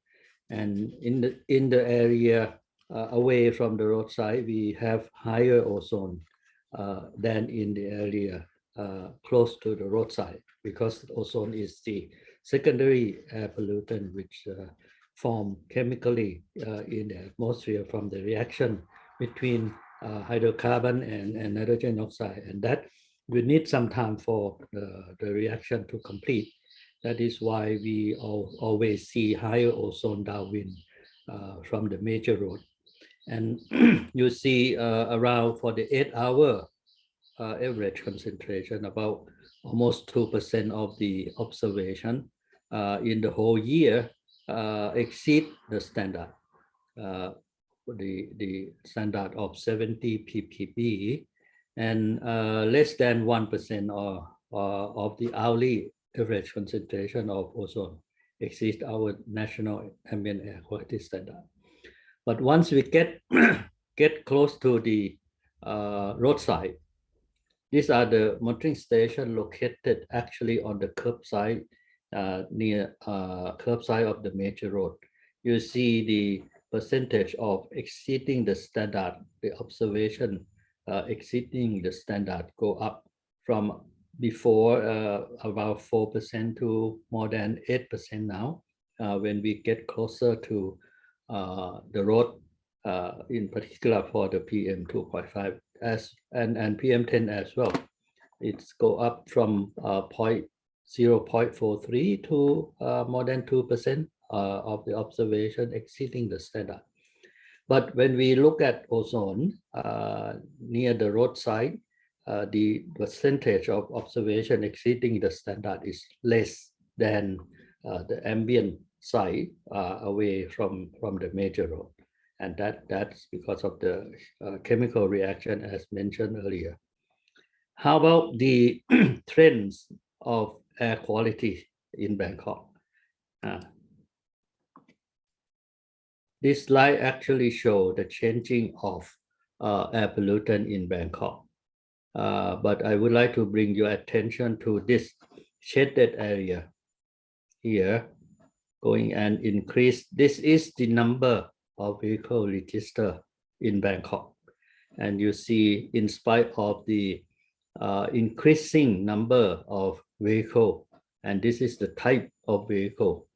And in the area away from the roadside, we have higher ozone than in the area close to the roadside, because ozone is the secondary air pollutant which form chemically in the atmosphere from the reaction between hydrocarbon and nitrogen oxide, and that we need some time for the reaction to complete. That is why we always see higher ozone downwind from the major road. And you see around for the 8-hour average concentration, about almost 2% of the observation in the whole year exceed the standard, the standard of 70 ppb, and less than 1% of the hourly average concentration of ozone exceeds our national ambient air quality standard. But once we get close to the roadside, these are the monitoring stations located actually on the curbside, near curbside of the major road. You see the percentage of exceeding the standard, the observation exceeding the standard go up from before about 4% to more than 8% now when we get closer to the road in particular for the PM 2.5 and PM10 as well. It's go up from 0.43 to more than 2% of the observation exceeding the standard. But when we look at ozone near the roadside, the percentage of observation exceeding the standard is less than the ambient side away from the major road. And that's because of the chemical reaction as mentioned earlier. How about the trends of air quality in Bangkok? This slide actually shows the changing of air pollutant in Bangkok. But I would like to bring your attention to this shaded area here, going and increase. This is the number of vehicle registered in Bangkok. And you see, in spite of the increasing number of vehicle, and this is the type of vehicle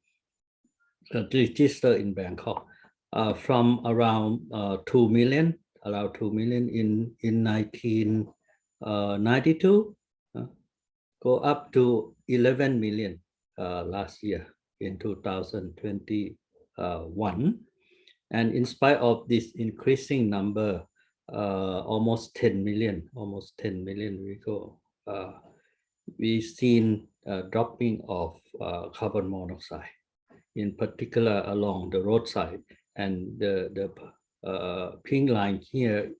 registered in Bangkok, from around 2 million, around 2 million in 1992, go up to 11 million last year in 2021. And in spite of this increasing number, almost 10 million vehicle, we've seen dropping of carbon monoxide, in particular along the roadside. And the pink line here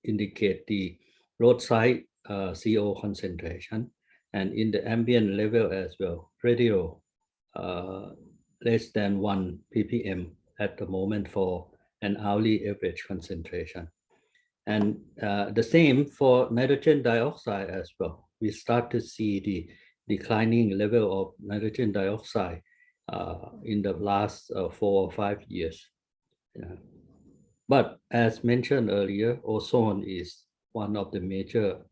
indicate the roadside CO concentration, and in the ambient level as well, radio less than 1 ppm at the moment for an hourly average concentration. And the same for nitrogen dioxide as well. We start to see the declining level of nitrogen dioxide in the last 4 or 5 years. But as mentioned earlier, ozone is one of the major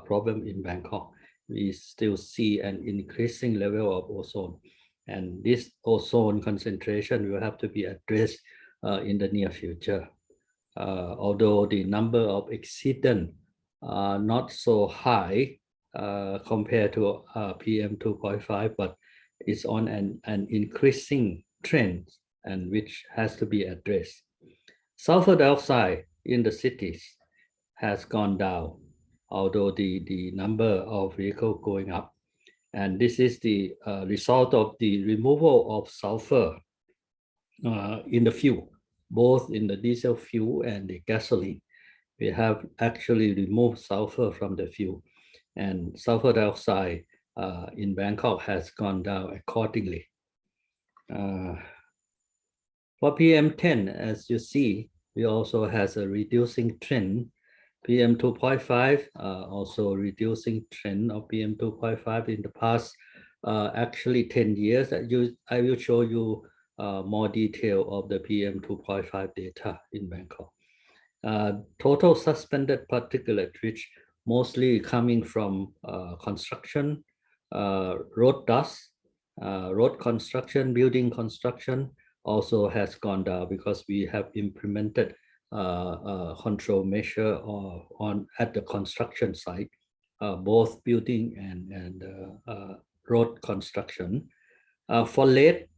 problems in Bangkok. We still see an increasing level of ozone, and this ozone concentration will have to be addressed in the near future. Although the number of accidents are not so high compared to PM 2.5, but it's on an increasing trend, and which has to be addressed. Sulfur dioxide in the cities has gone down, although the number of vehicles going up. And this is the result of the removal of sulfur in the fuel, both in the diesel fuel and the gasoline. We have actually removed sulfur from the fuel, and sulfur dioxide in Bangkok has gone down accordingly. For PM10, as you see, we also has a reducing trend. PM 2.5 also reducing trend of PM 2.5 in the past actually 10 years. I will show you more detail of the PM 2.5 data in Bangkok. Total suspended particulate, which mostly coming from construction, road dust, road construction, building construction also has gone down because we have implemented control measure at the construction site, both building and road construction. For lead,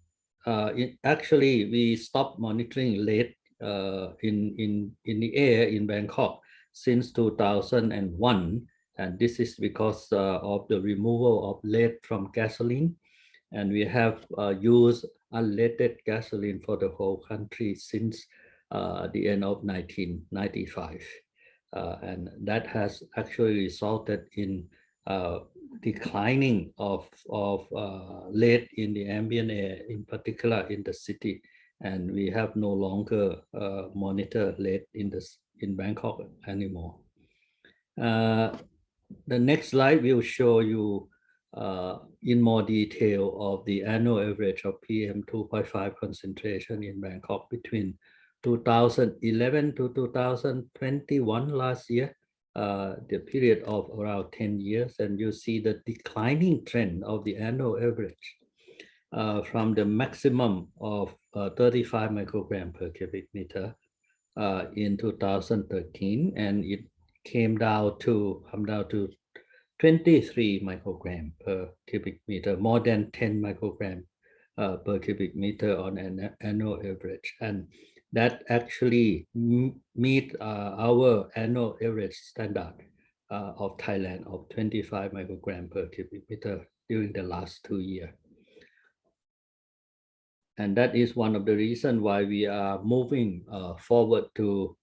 actually we stopped monitoring lead in the air in Bangkok since 2001, and this is because of the removal of lead from gasoline, and we have used unleaded gasoline for the whole country since the end of 1995, and that has actually resulted in declining of lead in the ambient air, in particular in the city, and we have no longer monitor lead in Bangkok anymore. The next slide will show you in more detail of the annual average of PM 2.5 concentration in Bangkok between 2011 to 2021 last year, the period of around 10 years, and you see the declining trend of the annual average from the maximum of 35 microgram per cubic meter in 2013, and it came down to 23 microgram per cubic meter, more than 10 microgram per cubic meter on an annual average. And that actually meet our annual average standard of Thailand of 25 microgram per cubic meter during the last 2 years. And that is one of the reasons why we are moving forward to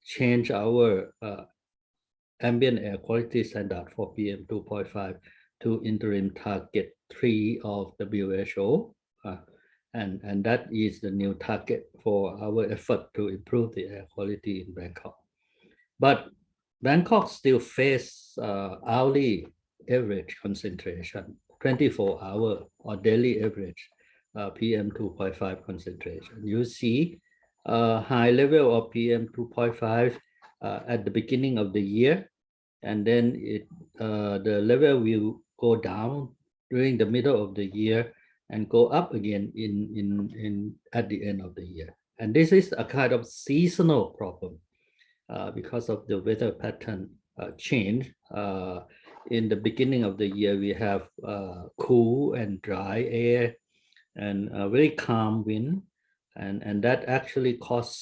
change our ambient air quality standard for PM 2.5 to interim target 3 of WHO. And that is the new target for our effort to improve the air quality in Bangkok. But Bangkok still face hourly average concentration, 24-hour or daily average PM 2.5 concentration. You see a high level of PM 2.5 at the beginning of the year, and then the level will go down during the middle of the year and go up again at the end of the year. And this is a kind of seasonal problem because of the weather pattern change. In the beginning of the year, we have cool and dry air and a very calm wind, and that actually caused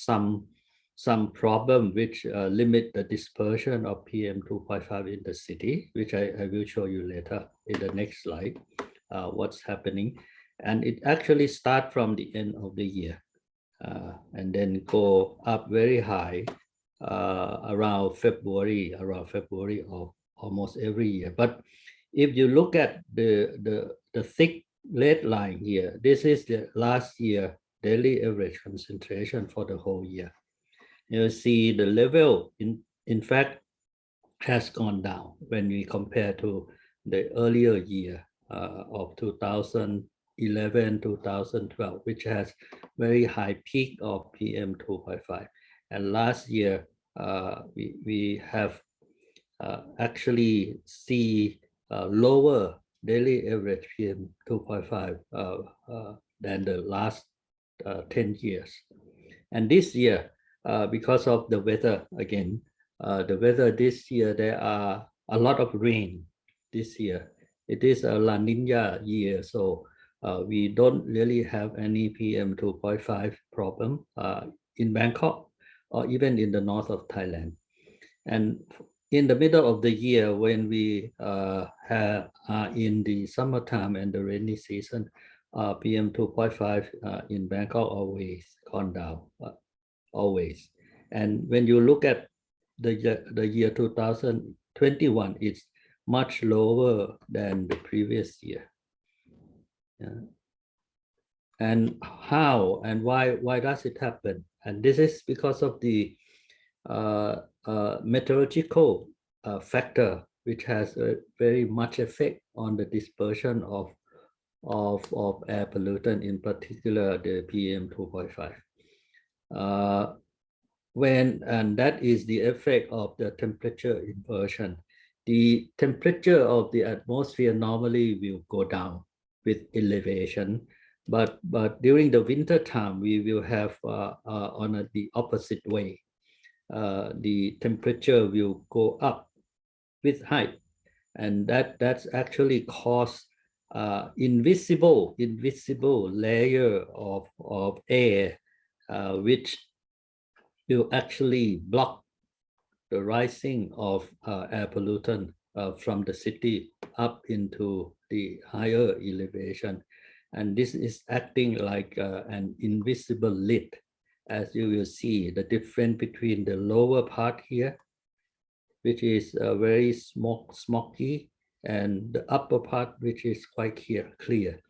some problem which limit the dispersion of PM 2.5 in the city, which I will show you later in the next slide, what's happening. And it actually start from the end of the year and then go up very high around February of almost every year. But if you look at the thick red line here, this is the last year daily average concentration for the whole year. You see the level in fact has gone down when we compare to the earlier year of 2011, 2012, which has very high peak of PM 2.5. And last year, we have actually see lower daily average PM 2.5 than the last 10 years. And this year, because of the weather again, the weather this year, there are a lot of rain this year. It is a La Nina year, so we don't really have any PM 2.5 problem in Bangkok or even in the north of Thailand. And in the middle of the year, when we are in the summertime and the rainy season, PM 2.5 in Bangkok always gone down, always. And when you look at the year 2021, it's much lower than the previous year. Yeah. And how and why does it happen? And this is because of the meteorological factor, which has a very much effect on the dispersion of air pollutant, in particular the PM 2.5. And that is the effect of the temperature inversion. The temperature of the atmosphere normally will go down with elevation, but during the winter time we will have on the opposite way. The temperature will go up with height, and that's actually cause invisible layer of air which will actually block the rising of air pollutant from the city up into the higher elevation. And this is acting like an invisible lid. As you will see, the difference between the lower part here, which is very smoky, and the upper part, which is quite clear.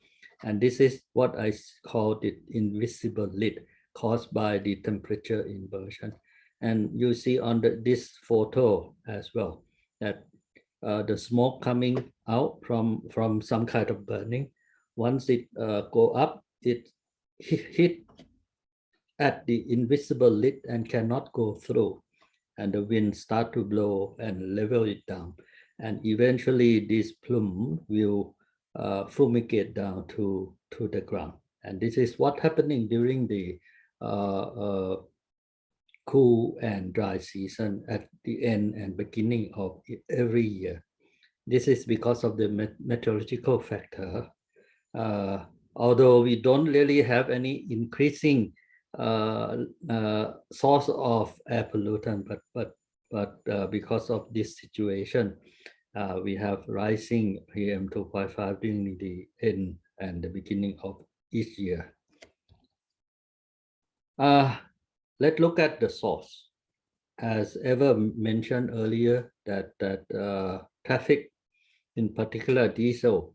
And this is what I call the invisible lid caused by the temperature inversion. And you see on this photo as well, that the smoke coming out from some kind of burning, once it go up, it hit at the invisible lid and cannot go through, and the wind start to blow and level it down, and eventually this plume will fumigate down to the ground. And this is what happening during the cool and dry season at the end and beginning of every year. This is because of the meteorological factor. Although we don't really have any increasing source of air pollutant, but because of this situation, we have rising PM2.5 during the end and the beginning of each year. Let's look at the source. As Eva mentioned earlier, that traffic, in particular diesel,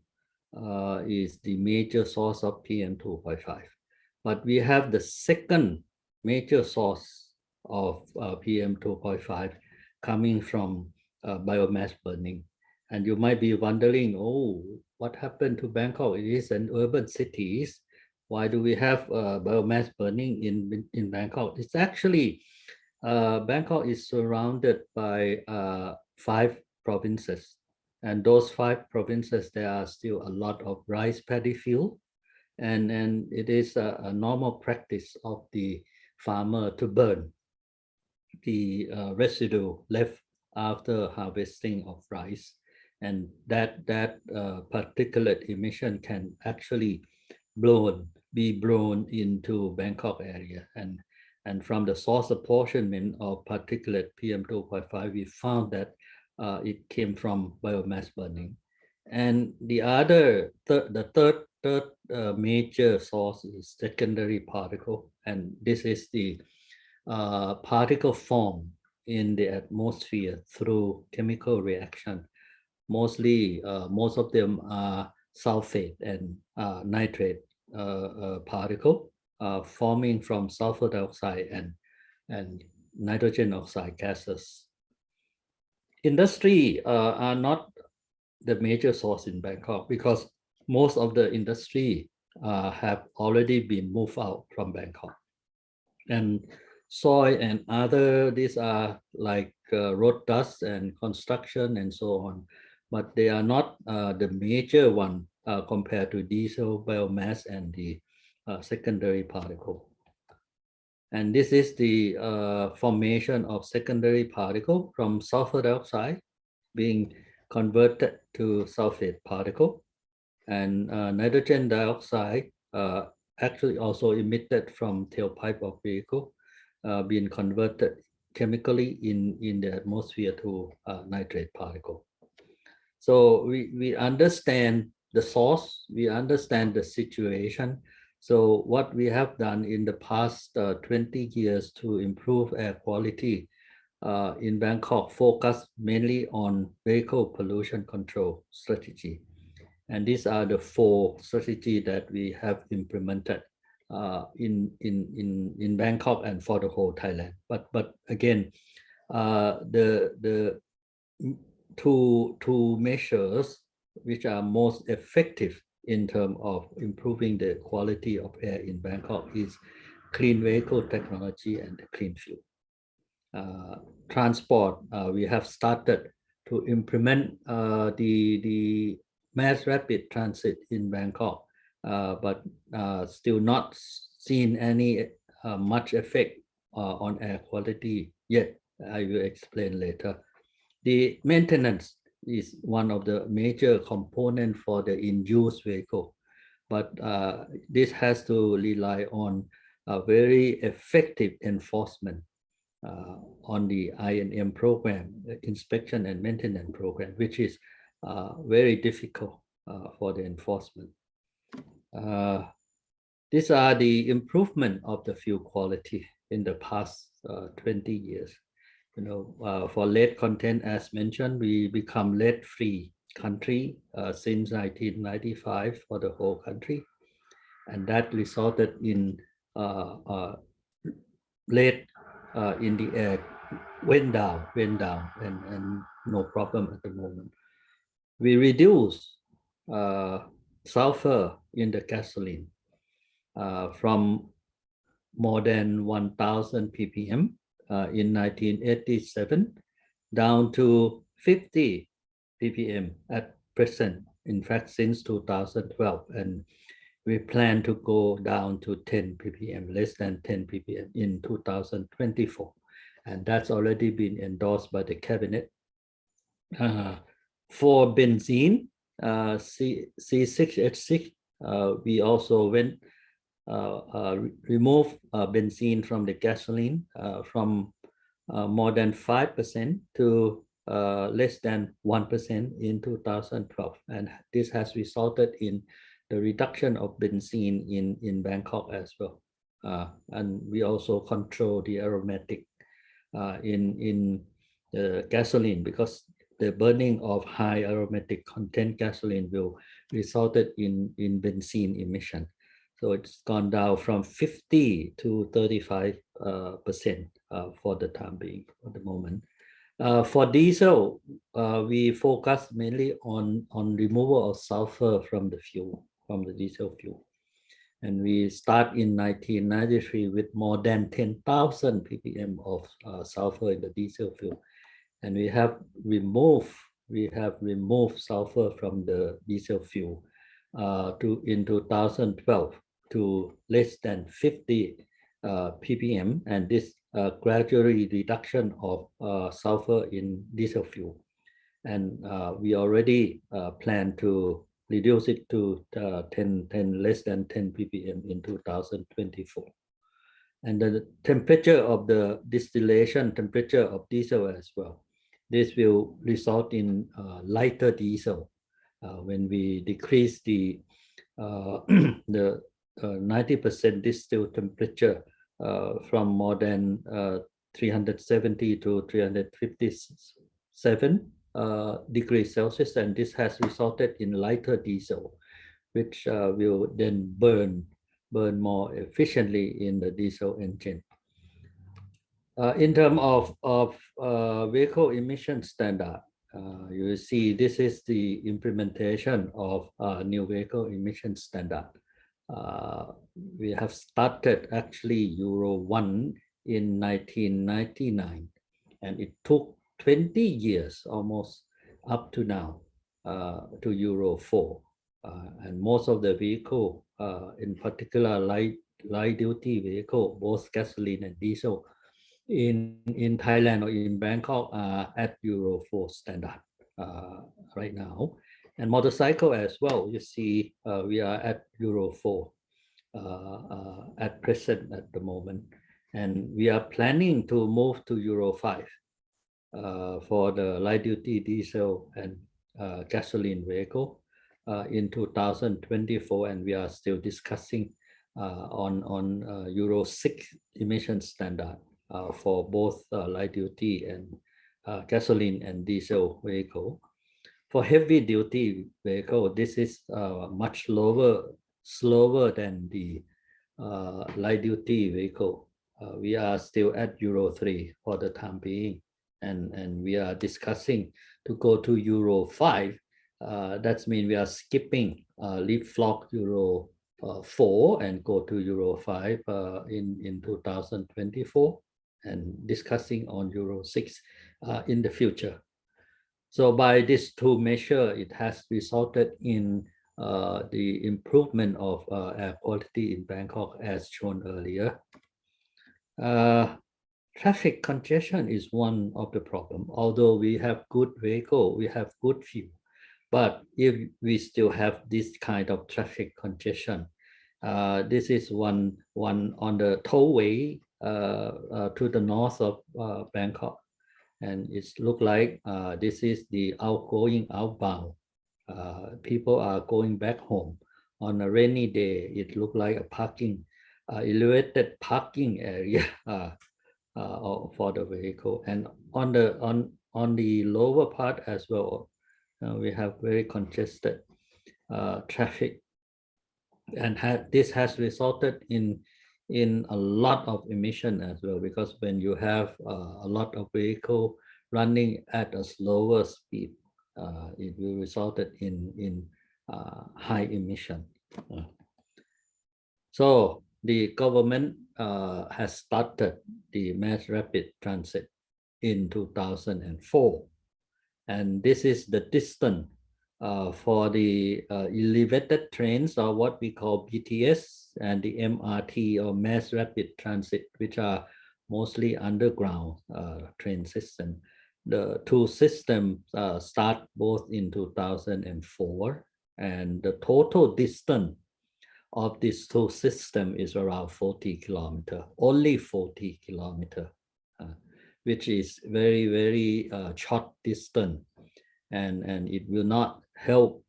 is the major source of PM2.5. But we have the second major source of PM2.5 coming from biomass burning. And you might be wondering, oh, what happened to Bangkok? It is an urban city. Why do we have biomass burning in Bangkok? It's actually, Bangkok is surrounded by 5 provinces. And those 5 provinces, there are still a lot of rice paddy field. And it is a normal practice of the farmer to burn the residue left after harvesting of rice. And that particulate emission can actually be blown into Bangkok area. And from the source apportionment of particulate PM2.5, we found that it came from biomass burning. And the third major source is secondary particle. And this is the particle formed in the atmosphere through chemical reaction. Mostly, most of them are sulfate and nitrate particle forming from sulfur dioxide and nitrogen oxide gases. Industry are not the major source in Bangkok because most of the industry have already been moved out from Bangkok. And soil and other, these are like road dust and construction and so on, but they are not the major one compared to diesel, biomass, and the secondary particle. And this is the formation of secondary particle from sulfur dioxide being converted to sulfate particle, and nitrogen dioxide actually also emitted from tailpipe of vehicle being converted chemically in the atmosphere to nitrate particle. So we understand the source, we understand the situation. So what we have done in the past 20 years to improve air quality in Bangkok focus mainly on vehicle pollution control strategy. And these are the 4 strategies that we have implemented in Bangkok and for the whole Thailand. But again, the two measures which are most effective in terms of improving the quality of air in Bangkok is clean vehicle technology and clean fuel. Transport, we have started to implement the mass rapid transit in Bangkok, but still not seen any much effect on air quality yet. I will explain later. The maintenance is one of the major components for the in-use vehicle, but this has to rely on a very effective enforcement on the I&M program, the inspection and maintenance program, which is very difficult for the enforcement. These are the improvement of the fuel quality in the past 20 years. You know, for lead content, as mentioned, we become lead-free country since 1995 for the whole country, and that resulted in lead in the air went down, and no problem at the moment. We reduce sulfur in the gasoline from more than 1,000 ppm in 1987 down to 50 ppm at present, in fact, since 2012. And we plan to go down to 10 ppm, less than 10 ppm in 2024. and that's already been endorsed by the cabinet. For benzene, C6H6, we also remove benzene from the gasoline from more than 5% to less than 1% in 2012. And this has resulted in the reduction of benzene in Bangkok as well. And we also control the aromatic in the gasoline, because the burning of high aromatic content gasoline will result in benzene emission. So it's gone down from 50 to 35% for the time being, for the moment. For diesel, we focus mainly on removal of sulfur from the fuel, from the diesel fuel. And we start in 1993 with more than 10,000 ppm of sulfur in the diesel fuel. And we have removed sulfur from the diesel fuel in 2012 to less than 50 ppm, and this gradually reduction of sulfur in diesel fuel. And we already plan to reduce it to less than 10 ppm in 2024. And the temperature of the distillation temperature of diesel as well. This will result in lighter diesel when we decrease the 90% distilled temperature from more than 370 to 357 degrees Celsius, and this has resulted in lighter diesel, which will then burn more efficiently in the diesel engine. In terms of vehicle emission standard, you see this is the implementation of new vehicle emission standard. We have started actually Euro 1 in 1999, and it took 20 years almost up to now to Euro 4. And most of the vehicle, in particular light duty vehicle, both gasoline and diesel, in Thailand or in Bangkok are at Euro 4 standard right now. And motorcycle as well, you see we are at Euro 4 at present at the moment. And we are planning to move to Euro 5 for the light duty diesel and gasoline vehicle in 2024, and we are still discussing on Euro 6 emission standard for both light duty and gasoline and diesel vehicle. For heavy duty vehicle, this is much slower than the light duty vehicle. We are still at Euro 3 for the time being, and we are discussing to go to Euro 5. That means we are skipping leapfrog Euro 4 and go to Euro 5 in 2024, and discussing on Euro 6 in the future. So by these two measures, it has resulted in the improvement of air quality in Bangkok as shown earlier. Traffic congestion is one of the problems. Although we have good vehicle, we have good fuel, but if we still have this kind of traffic congestion, this is one on the tollway to the north of Bangkok, and it's look like this is the outbound. People are going back home on a rainy day. It looked like a elevated parking area for the vehicle, and on the lower part as well, we have very congested traffic, and this has resulted in a lot of emission as well, because when you have a lot of vehicle running at a slower speed, it will result in high emission. So the government has started the mass rapid transit in 2004, and this is the distance for the elevated trains, or what we call BTS, and the MRT or mass rapid transit, which are mostly underground train system. The two systems start both in 2004, and the total distance of these two systems is around 40 kilometers, only 40 kilometers, which is very, very short distance, and it will not help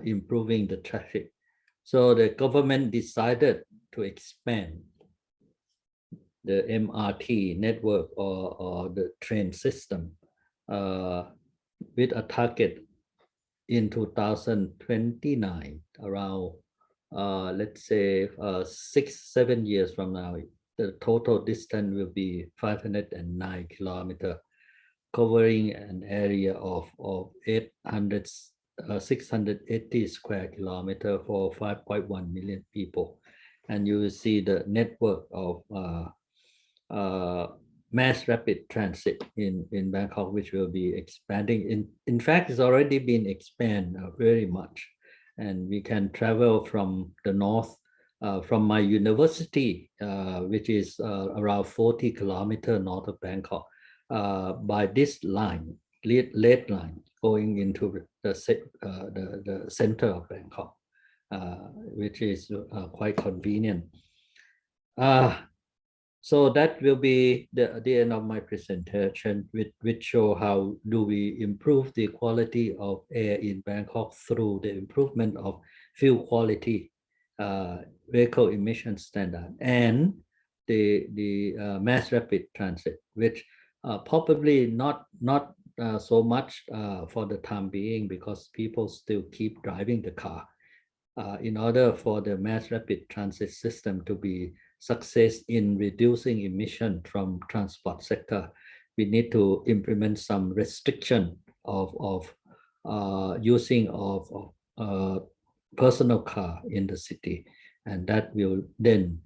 improving the traffic. So the government decided to expand the MRT network or the train system with a target in 2029, around let's say 6-7 years from now. The total distance will be 509 kilometers, covering an area of 680 square kilometers for 5.1 million people. And you will see the network of mass rapid transit in Bangkok, which will be expanding. In fact, it's already been expanded very much. And we can travel from the north, from my university, which is around 40 kilometers north of Bangkok, by this line, late line, going into the center of Bangkok, which is quite convenient. So that will be the end of my presentation, which show how do we improve the quality of air in Bangkok through the improvement of fuel quality, vehicle emission standard, and the mass rapid transit, which probably not so much for the time being, because people still keep driving the car. In order for the mass rapid transit system to be success in reducing emission from transport sector, we need to implement some restriction of using of personal car in the city, and that will then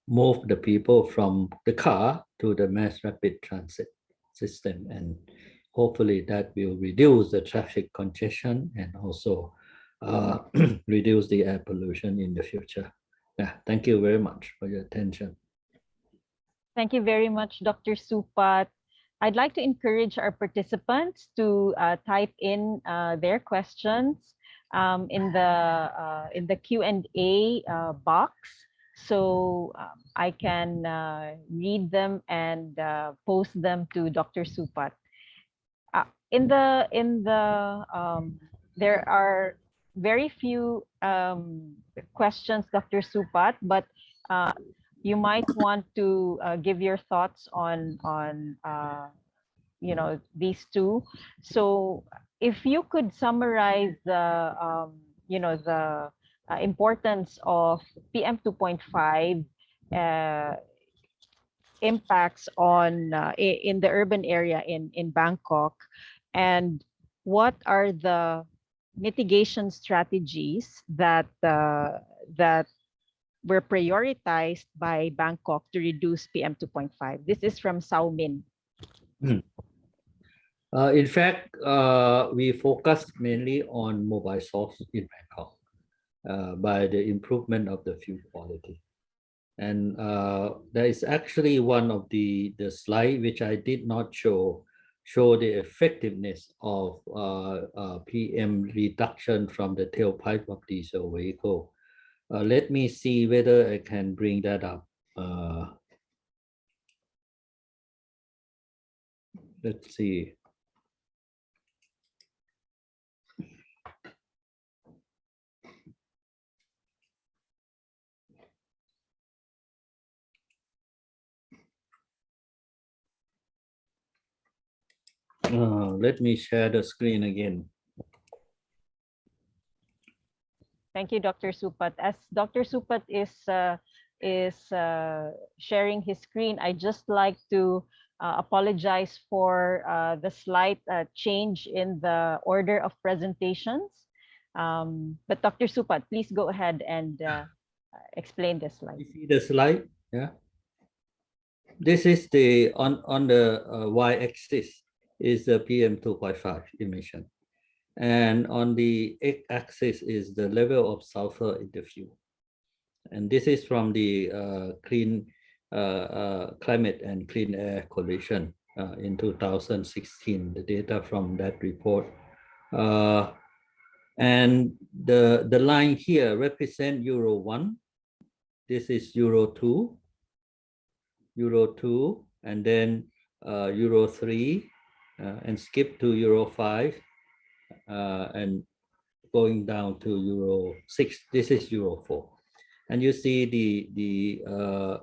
move the people from the car to the mass rapid transit system, and hopefully that will reduce the traffic congestion and also reduce the air pollution in the future. Yeah, thank you very much for your attention. Thank you very much, Dr. Supat. I'd like to encourage our participants to type in their questions in the Q&A box, so I can read them and post them to Dr. Supat. There are very few questions, Dr. Supat, but you might want to give your thoughts on these two. So if you could summarize the importance of PM 2.5 impacts on in the urban area in Bangkok, and what are the mitigation strategies that were prioritized by Bangkok to reduce PM 2.5? This is from Sao Min. In fact, we focused mainly on mobile source in Bangkok by the improvement of the fuel quality. And there is actually one of the slide which I did not show the effectiveness of PM reduction from the tailpipe of diesel vehicle. Let me see whether I can bring that up. Let's see. Let me share the screen again. Thank you, Dr. Supat. As Dr. Supat is sharing his screen, I just like to apologize for the slight change in the order of presentations. But Dr. Supat, please go ahead and explain this slide. You see the slide? Yeah. This is the on the y-axis is the PM 2.5 emission, and on the x-axis is the level of sulfur in the fuel. And this is from the clean Climate and Clean Air Coalition in 2016, the data from that report. And the line here represent Euro 1. This is Euro 2, and then Euro 3, and skip to Euro 5, and going down to Euro 6. This is Euro 4. And you see the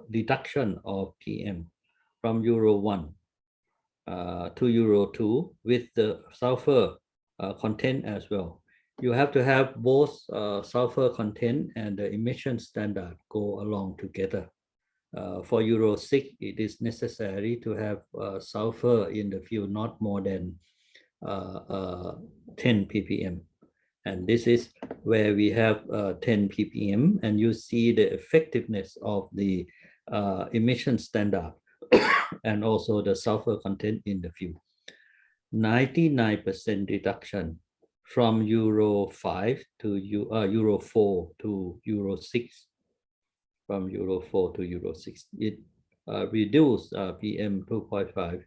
reduction of PM from Euro 1 to Euro 2 with the sulfur content as well. You have to have both sulfur content and the emission standard go along together. For Euro 6, it is necessary to have sulfur in the fuel not more than 10 ppm. And this is where we have 10 ppm, and you see the effectiveness of the emission standard and also the sulfur content in the fuel. 99% reduction from Euro 5 to Euro 4 to Euro 6. From Euro 4 to Euro 6, it reduced PM 2.5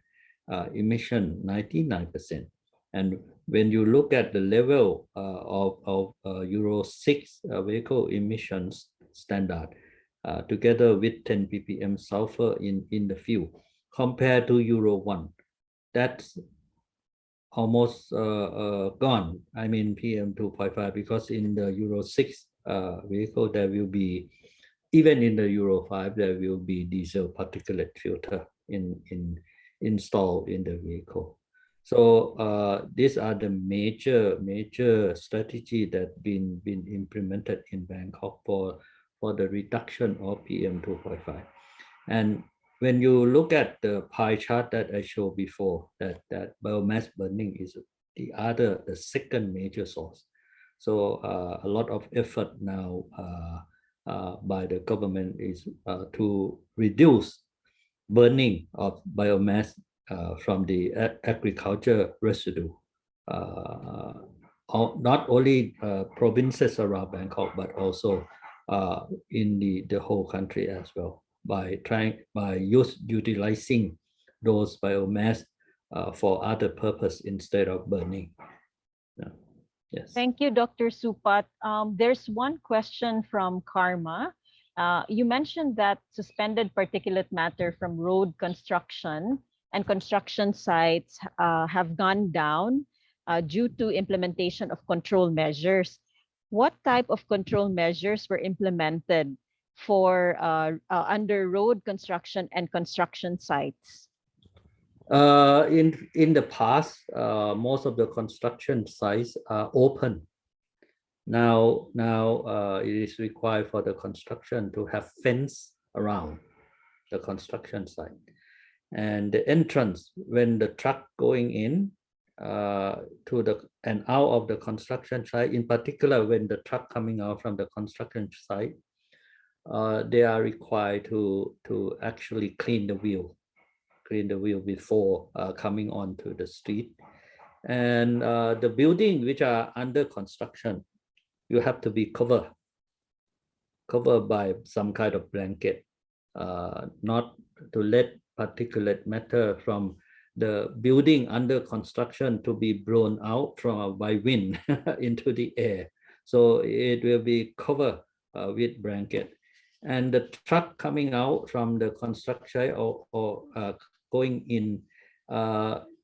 emission 99%. And when you look at the level of Euro 6 vehicle emissions standard, together with 10 ppm sulfur in the fuel, compared to Euro 1, that's almost gone. I mean PM 2.5, because in the Euro 6 vehicle, there will be, even in the Euro 5, there will be diesel particulate filter installed in the vehicle. So these are the major strategy that been implemented in Bangkok for the reduction of PM 2.5. And when you look at the pie chart that I showed before, that biomass burning is the second major source. So a lot of effort now by the government is to reduce burning of biomass from the agriculture residue, not only provinces around Bangkok, but also in the whole country as well, by utilizing those biomass for other purpose instead of burning. Yes. Thank you, Dr. Supat. There's one question from Karma. You mentioned that suspended particulate matter from road construction and construction sites have gone down due to implementation of control measures. What type of control measures were implemented for under road construction and construction sites? In the past, most of the construction sites are open. Now it is required for the construction to have fence around the construction site, and the entrance, when the truck going in to the and out of the construction site, in particular when the truck coming out from the construction site, they are required to actually clean the wheel before coming onto the street. And the building which are under construction, you have to be covered by some kind of blanket, not to let particulate matter from the building under construction to be blown out by wind into the air. So it will be covered with blanket. And the truck coming out from the construction or going in,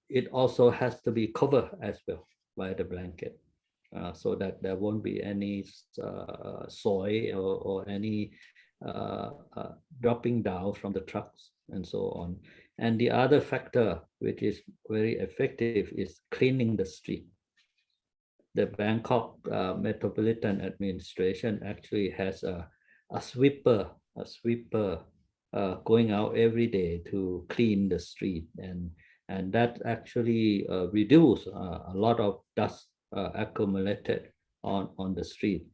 it also has to be covered as well by the blanket, so that there won't be any soil or any dropping down from the trucks and so on. And the other factor which is very effective is cleaning the street. The Bangkok Metropolitan Administration actually has a sweeper going out every day to clean the street, and that actually reduce a lot of dust accumulated on the street.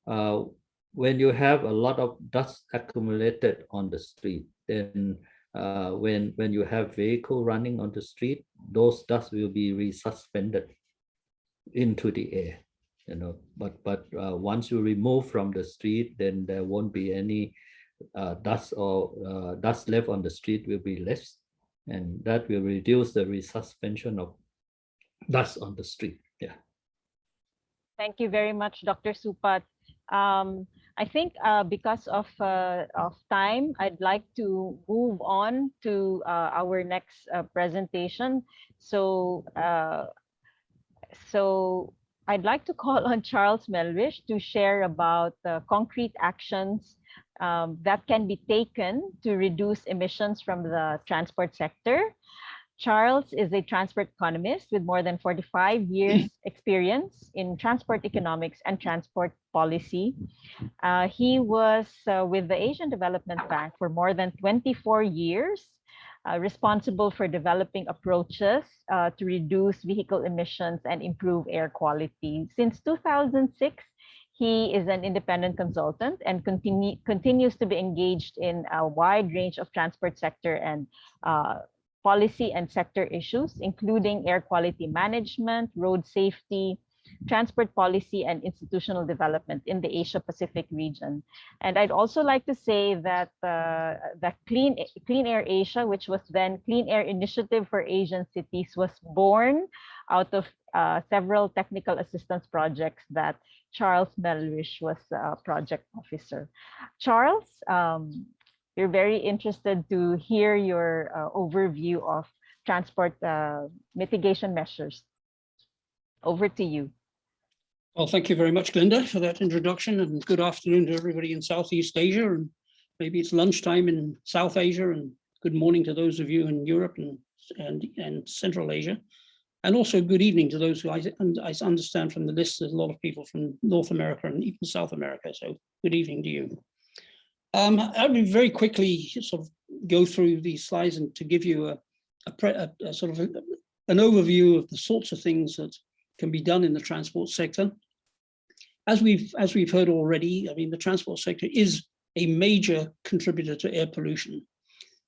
When you have a lot of dust accumulated on the street, then when you have vehicle running on the street, those dust will be resuspended into the air, but once you remove from the street, then there won't be any dust left on the street will be less, and that will reduce the resuspension of dust on the street. Yeah. Thank you very much, Dr. Supat. I think because of time, I'd like to move on to our next presentation. So I'd like to call on Charles Melwish to share about the concrete actions that can be taken to reduce emissions from the transport sector. Charles is a transport economist with more than 45 years experience in transport economics and transport policy. He was with the Asian Development Bank for more than 24 years, responsible for developing approaches to reduce vehicle emissions and improve air quality. Since 2006, he is an independent consultant and continues to be engaged in a wide range of transport sector and policy and sector issues, including air quality management, road safety, transport policy, and institutional development in the Asia-Pacific region. And I'd also like to say that the Clean Air Asia, which was then Clean Air Initiative for Asian Cities, was born out of several technical assistance projects that Charles Melwish was a project officer. Charles, we're very interested to hear your overview of transport mitigation measures. Over to you. Well, thank you very much, Glinda, for that introduction, and good afternoon to everybody in Southeast Asia, and maybe it's lunchtime in South Asia, and good morning to those of you in Europe and Central Asia, and also good evening to those who I understand from the list, there's a lot of people from North America and even South America, so good evening to you. I'll be very quickly sort of go through these slides and to give you a sort of an overview of the sorts of things that can be done in the transport sector. As we've heard already, I mean, the transport sector is a major contributor to air pollution.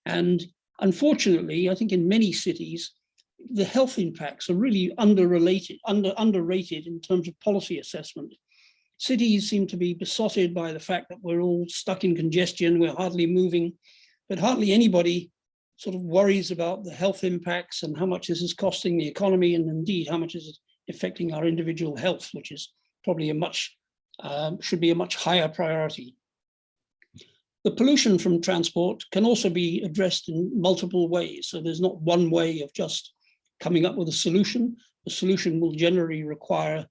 And unfortunately, I think in many cities, the health impacts are really underrated in terms of policy assessment. Cities seem to be besotted by the fact that we're all stuck in congestion, we're hardly moving, but hardly anybody sort of worries about the health impacts and how much this is costing the economy, and indeed how much is it affecting our individual health, which is probably should be a much higher priority. The pollution from transport can also be addressed in multiple ways. So there's not one way of just coming up with a solution. The solution will generally require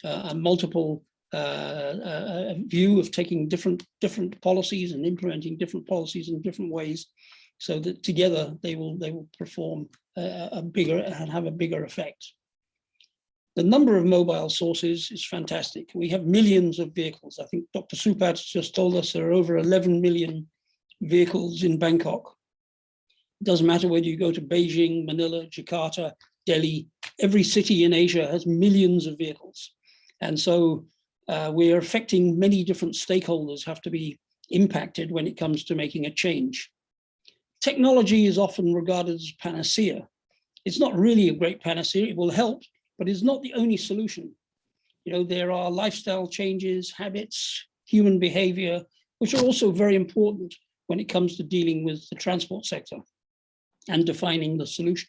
a multiple view of taking different policies and implementing different policies in different ways, so that together they will perform a bigger and have a bigger effect. The number of mobile sources is fantastic. We have millions of vehicles. I think Dr. Supat just told us there are over 11 million vehicles in Bangkok. It doesn't matter whether you go to Beijing, Manila, Jakarta, Delhi, every city in Asia has millions of vehicles. And so we are affecting many different stakeholders have to be impacted when it comes to making a change. Technology is often regarded as panacea. It's not really a great panacea. It will help, but it's not the only solution. You know, there are lifestyle changes, habits, human behavior, which are also very important when it comes to dealing with the transport sector and defining the solution.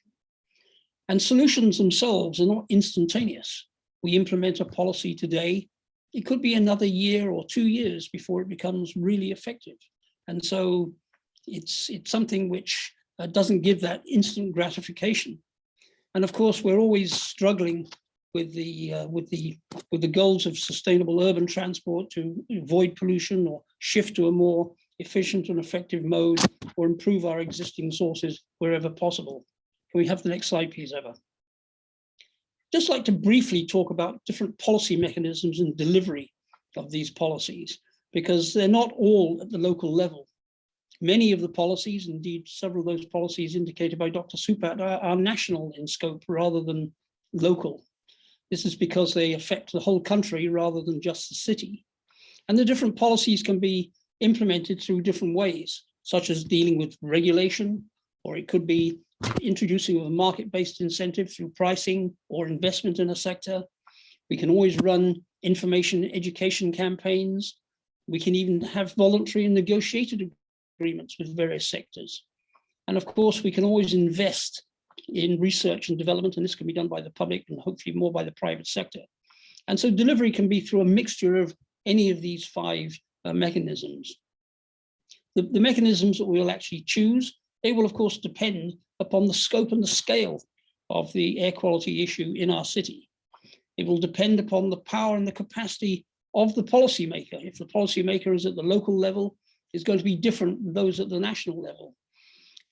And solutions themselves are not instantaneous. We implement a policy today, it could be another year or 2 years before it becomes really effective. And so it's something which doesn't give that instant gratification. And of course, we're always struggling with the goals of sustainable urban transport to avoid pollution or shift to a more efficient and effective mode, or improve our existing sources wherever possible. Can we have the next slide, please, Eva? Just like to briefly talk about different policy mechanisms and delivery of these policies, because they're not all at the local level. Many of the policies, indeed several of those policies indicated by Dr. Supat, are national in scope rather than local. This is because they affect the whole country rather than just the city. And the different policies can be implemented through different ways, such as dealing with regulation, or it could be introducing a market-based incentive through pricing or investment in a sector. We can always run information education campaigns. We can even have voluntary and negotiated agreements with various sectors. And of course, we can always invest in research and development, and this can be done by the public and hopefully more by the private sector. And so delivery can be through a mixture of any of these five mechanisms. The mechanisms that we'll actually choose, they will of course depend upon the scope and the scale of the air quality issue in our city. It will depend upon the power and the capacity of the policymaker. If the policymaker is at the local level, it's going to be different than those at the national level.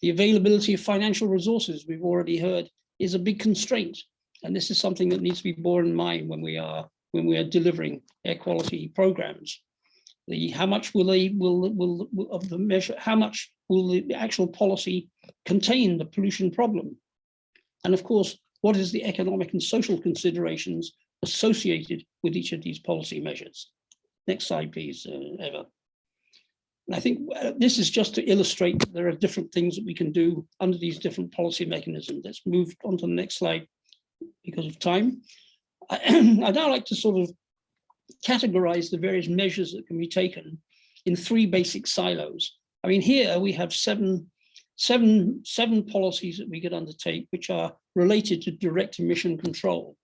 The availability of financial resources, we've already heard, is a big constraint. And this is something that needs to be borne in mind when we are delivering air quality programs. How much will the actual policy contain the pollution problem? And of course, what is the economic and social considerations associated with each of these policy measures? Next slide, please, Eva. And I think this is just to illustrate that there are different things that we can do under these different policy mechanisms. Let's move on to the next slide because of time. I'd now like to sort of categorize the various measures that can be taken in three basic silos. I mean, here we have seven policies that we could undertake, which are related to direct emission control.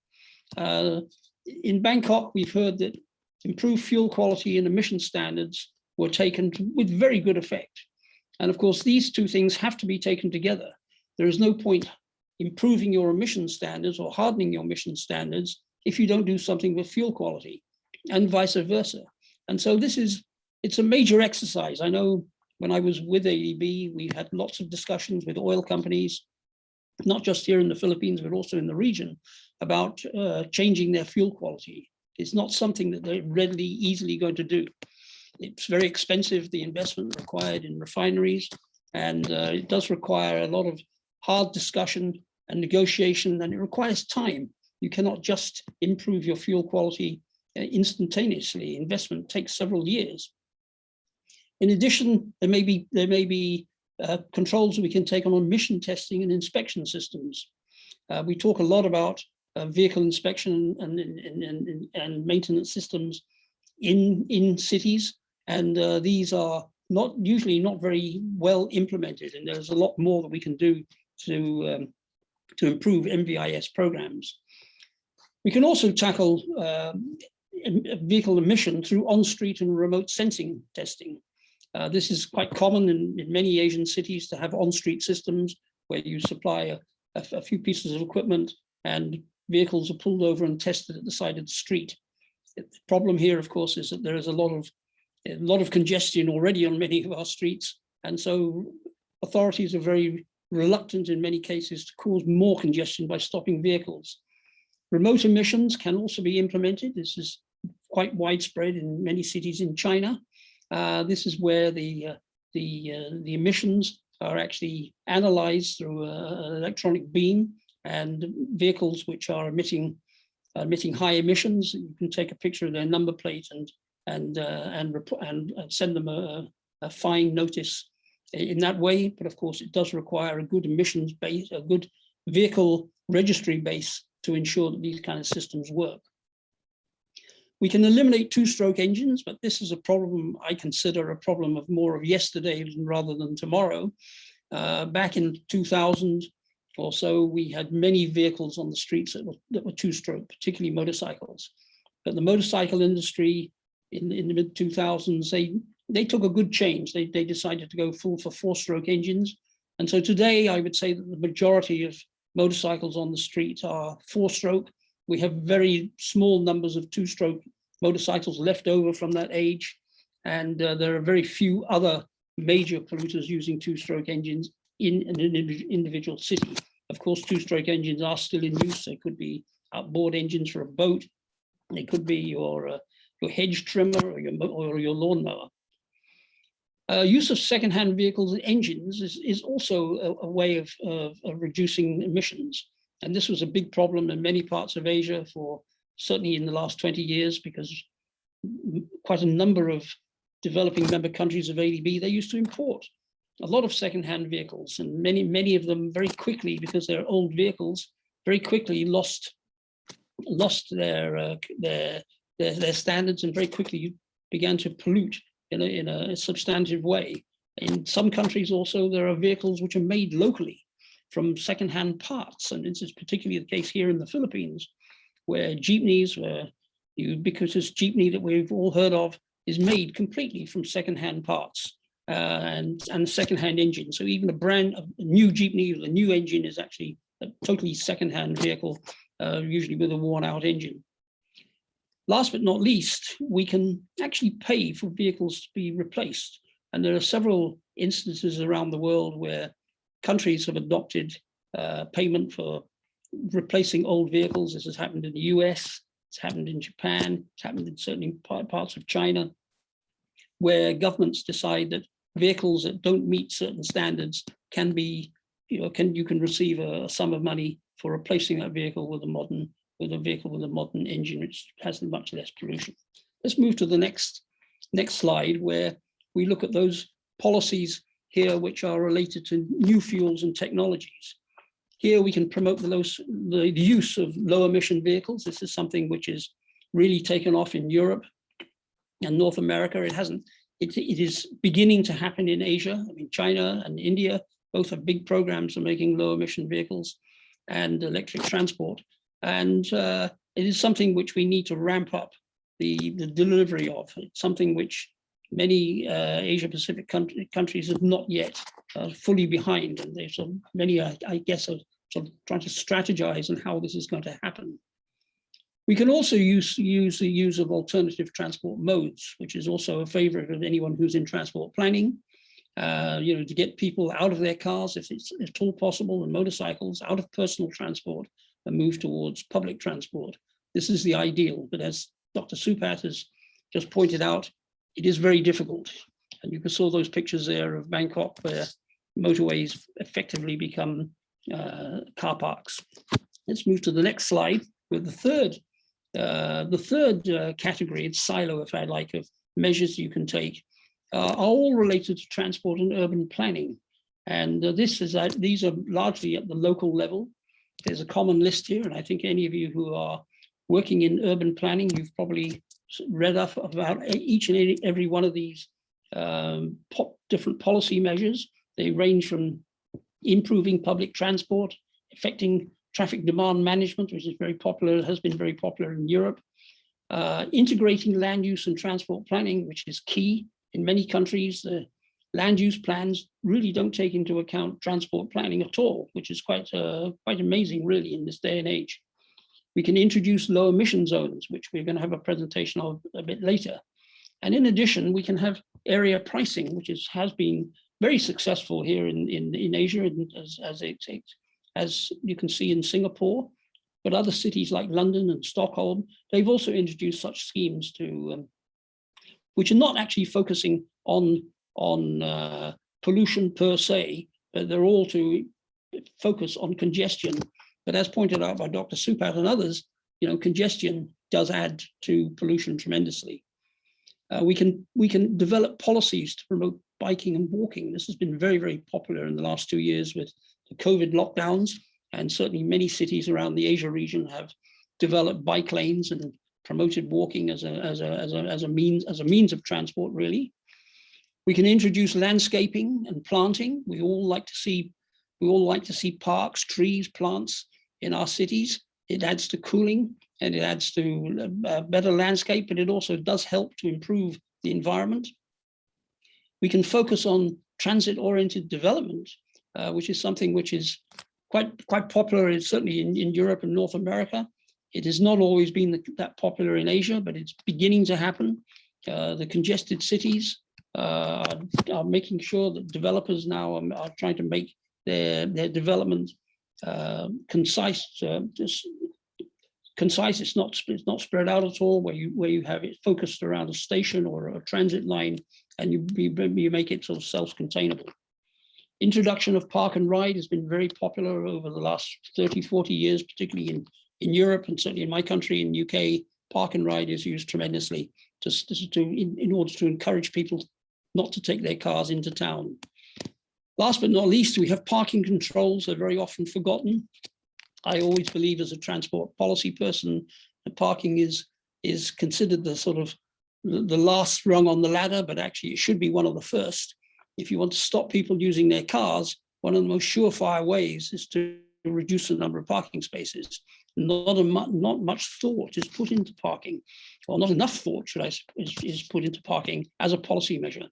In Bangkok, we've heard that improved fuel quality and emission standards were taken with very good effect. And of course, these two things have to be taken together. There is no point improving your emission standards or hardening your emission standards if you don't do something with fuel quality, and vice versa. And so it's a major exercise. I know when I was with ADB, we had lots of discussions with oil companies, not just here in the Philippines, but also in the region, about changing their fuel quality. It's not something that they're readily, easily going to do. It's very expensive, the investment required in refineries, and it does require a lot of hard discussion and negotiation, and it requires time. You cannot just improve your fuel quality instantaneously. Investment takes several years. In addition, there may be controls that we can take on emission testing and inspection systems. We talk a lot about vehicle inspection and maintenance systems in cities, and these are usually not very well implemented, and there's a lot more that we can do to improve MVIS programs. We can also tackle vehicle emission through on-street and remote sensing testing. This is quite common in many Asian cities to have on-street systems where you supply a few pieces of equipment and vehicles are pulled over and tested at the side of the street. The problem here, of course, is that there is a lot of congestion already on many of our streets, and so authorities are very reluctant in many cases to cause more congestion by stopping vehicles. Remote emissions can also be implemented. This is quite widespread in many cities in China. This is where the emissions are actually analyzed through an electronic beam, and vehicles which are emitting high emissions, you can take a picture of their number plate and send them a fine notice in that way. But of course, it does require a good emissions base, a good vehicle registry base to ensure that these kind of systems work. We can eliminate two-stroke engines, but this is a problem I consider a problem of more of yesterday rather than tomorrow. Back in 2000 or so, we had many vehicles on the streets that were two-stroke, particularly motorcycles. But the motorcycle industry in the mid-2000s, they took a good change. They decided to go full for four-stroke engines. And so today, I would say that the majority of motorcycles on the street are four-stroke. We have very small numbers of two-stroke motorcycles left over from that age. And there are very few other major polluters using two-stroke engines in an individual city. Of course, two-stroke engines are still in use. They could be outboard engines for a boat. They could be your hedge trimmer or your lawnmower. Use of second-hand vehicles and engines is also a way of reducing emissions. And this was a big problem in many parts of Asia for certainly in the last 20 years, because quite a number of developing member countries of ADB, they used to import a lot of second-hand vehicles, and many of them very quickly, because they're old vehicles, very quickly lost their standards and very quickly began to pollute in a substantive way. In some countries also, there are vehicles which are made locally from secondhand parts. And this is particularly the case here in the Philippines, where jeepneys, where the ubiquitous jeepney that we've all heard of, is made completely from secondhand parts and secondhand engine. So even a new jeepney with a new engine is actually a totally secondhand vehicle, usually with a worn out engine. Last but not least, we can actually pay for vehicles to be replaced. And there are several instances around the world where countries have adopted payment for replacing old vehicles. This has happened in the US, it's happened in Japan, it's happened in certain parts of China, where governments decide that vehicles that don't meet certain standards can be, you can receive a sum of money for replacing that vehicle with a vehicle with a modern engine, which has much less pollution. Let's move to the next slide, where we look at those policies here which are related to new fuels and technologies. Here we can promote the use of low emission vehicles. This is something which is really taken off in Europe and North America. It is beginning to happen in Asia. I mean, China and India both have big programs for making low emission vehicles and electric transport. And it is something which we need to ramp up the delivery of. It's something which many Asia Pacific countries have not yet fully behind, and there's many, I guess, are sort of trying to strategize on how this is going to happen. We can also use the use of alternative transport modes, which is also a favorite of anyone who's in transport planning. To get people out of their cars, if it's at all possible, and motorcycles out of personal transport and move towards public transport. This is the ideal, but as Dr. Supat has just pointed out, it is very difficult. And you saw those pictures there of Bangkok, where motorways effectively become car parks. Let's move to the next slide with the third category, it's silo, if I like, of measures you can take, are all related to transport and urban planning. And these are largely at the local level. There's a common list here, and I think any of you who are working in urban planning, you've probably read up about each and every one of these different policy measures. They range from improving public transport, affecting traffic demand management, which is very popular, has been very popular in Europe, integrating land use and transport planning, which is key. In many countries, the land use plans really don't take into account transport planning at all, which is quite amazing, really, in this day and age. We can introduce low emission zones, which we're going to have a presentation of a bit later. And in addition, we can have area pricing, which has been very successful here in Asia, and as you can see in Singapore, but other cities like London and Stockholm, they've also introduced such schemes which are not actually focusing on pollution per se, but they're all to focus on congestion. But as pointed out by Dr. Supat and others, congestion does add to pollution tremendously. We can develop policies to promote biking and walking. This has been very, very popular in the last 2 years with the COVID lockdowns, and certainly many cities around the Asia region have developed bike lanes and promoted walking as a means of transport, really. We can introduce landscaping and planting. We all like to see parks, trees, plants in our cities. It adds to cooling and it adds to a better landscape, but it also does help to improve the environment. We can focus on transit-oriented development, which is something which is quite popular, certainly in Europe and North America. It has not always been that popular in Asia, but it's beginning to happen. The congested cities are making sure that developers now are trying to make their development concise. Concise. It's not spread out at all, where you have it focused around a station or a transit line, and you make it sort of self-containable. Introduction of park and ride has been very popular over the last 30, 40 years, particularly in Europe, and certainly in my country, in UK, park and ride is used tremendously in order to encourage people not to take their cars into town. Last but not least, we have parking controls. They're very often forgotten. I always believe, as a transport policy person, that parking is considered the sort of the last rung on the ladder, but actually it should be one of the first. if you want to stop people using their cars, one of the most surefire ways is to reduce the number of parking spaces. Not much thought is put into parking, or not enough thought, is put into parking as a policy measure.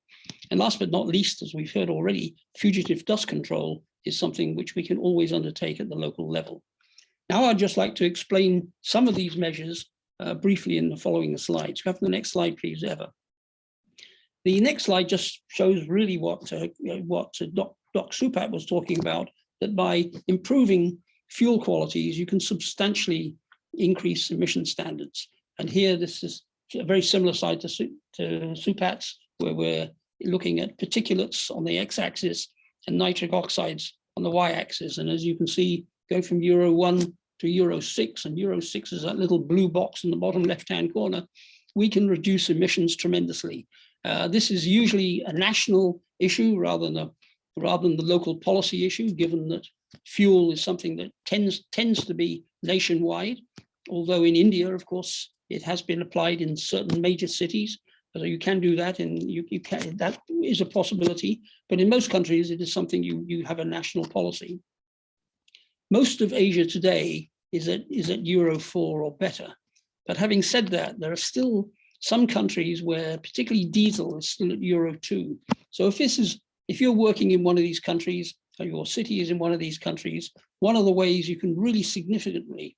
And last but not least, as we've heard already, fugitive dust control is something which we can always undertake at the local level. Now, I'd just like to explain some of these measures briefly in the following slides. Go for the next slide, please, Eva. The next slide just shows really what Doc Supat was talking about, that by improving fuel qualities, you can substantially increase emission standards. And here, this is a very similar slide to Supat's, where we're looking at particulates on the x-axis and nitric oxides on the y-axis. And as you can see, go from Euro 1 to Euro 6, and Euro 6 is that little blue box in the bottom left-hand corner, we can reduce emissions tremendously. This is usually a national issue rather than the local policy issue, given that fuel is something that tends to be nationwide, although in India, of course, it has been applied in certain major cities. So you can do that, and that is a possibility. But in most countries, it is something you have a national policy. Most of Asia today is at Euro 4 or better. But having said that, there are still some countries where particularly diesel is still at Euro 2. So if you're working in one of these countries, or your city is in one of these countries, one of the ways you can really significantly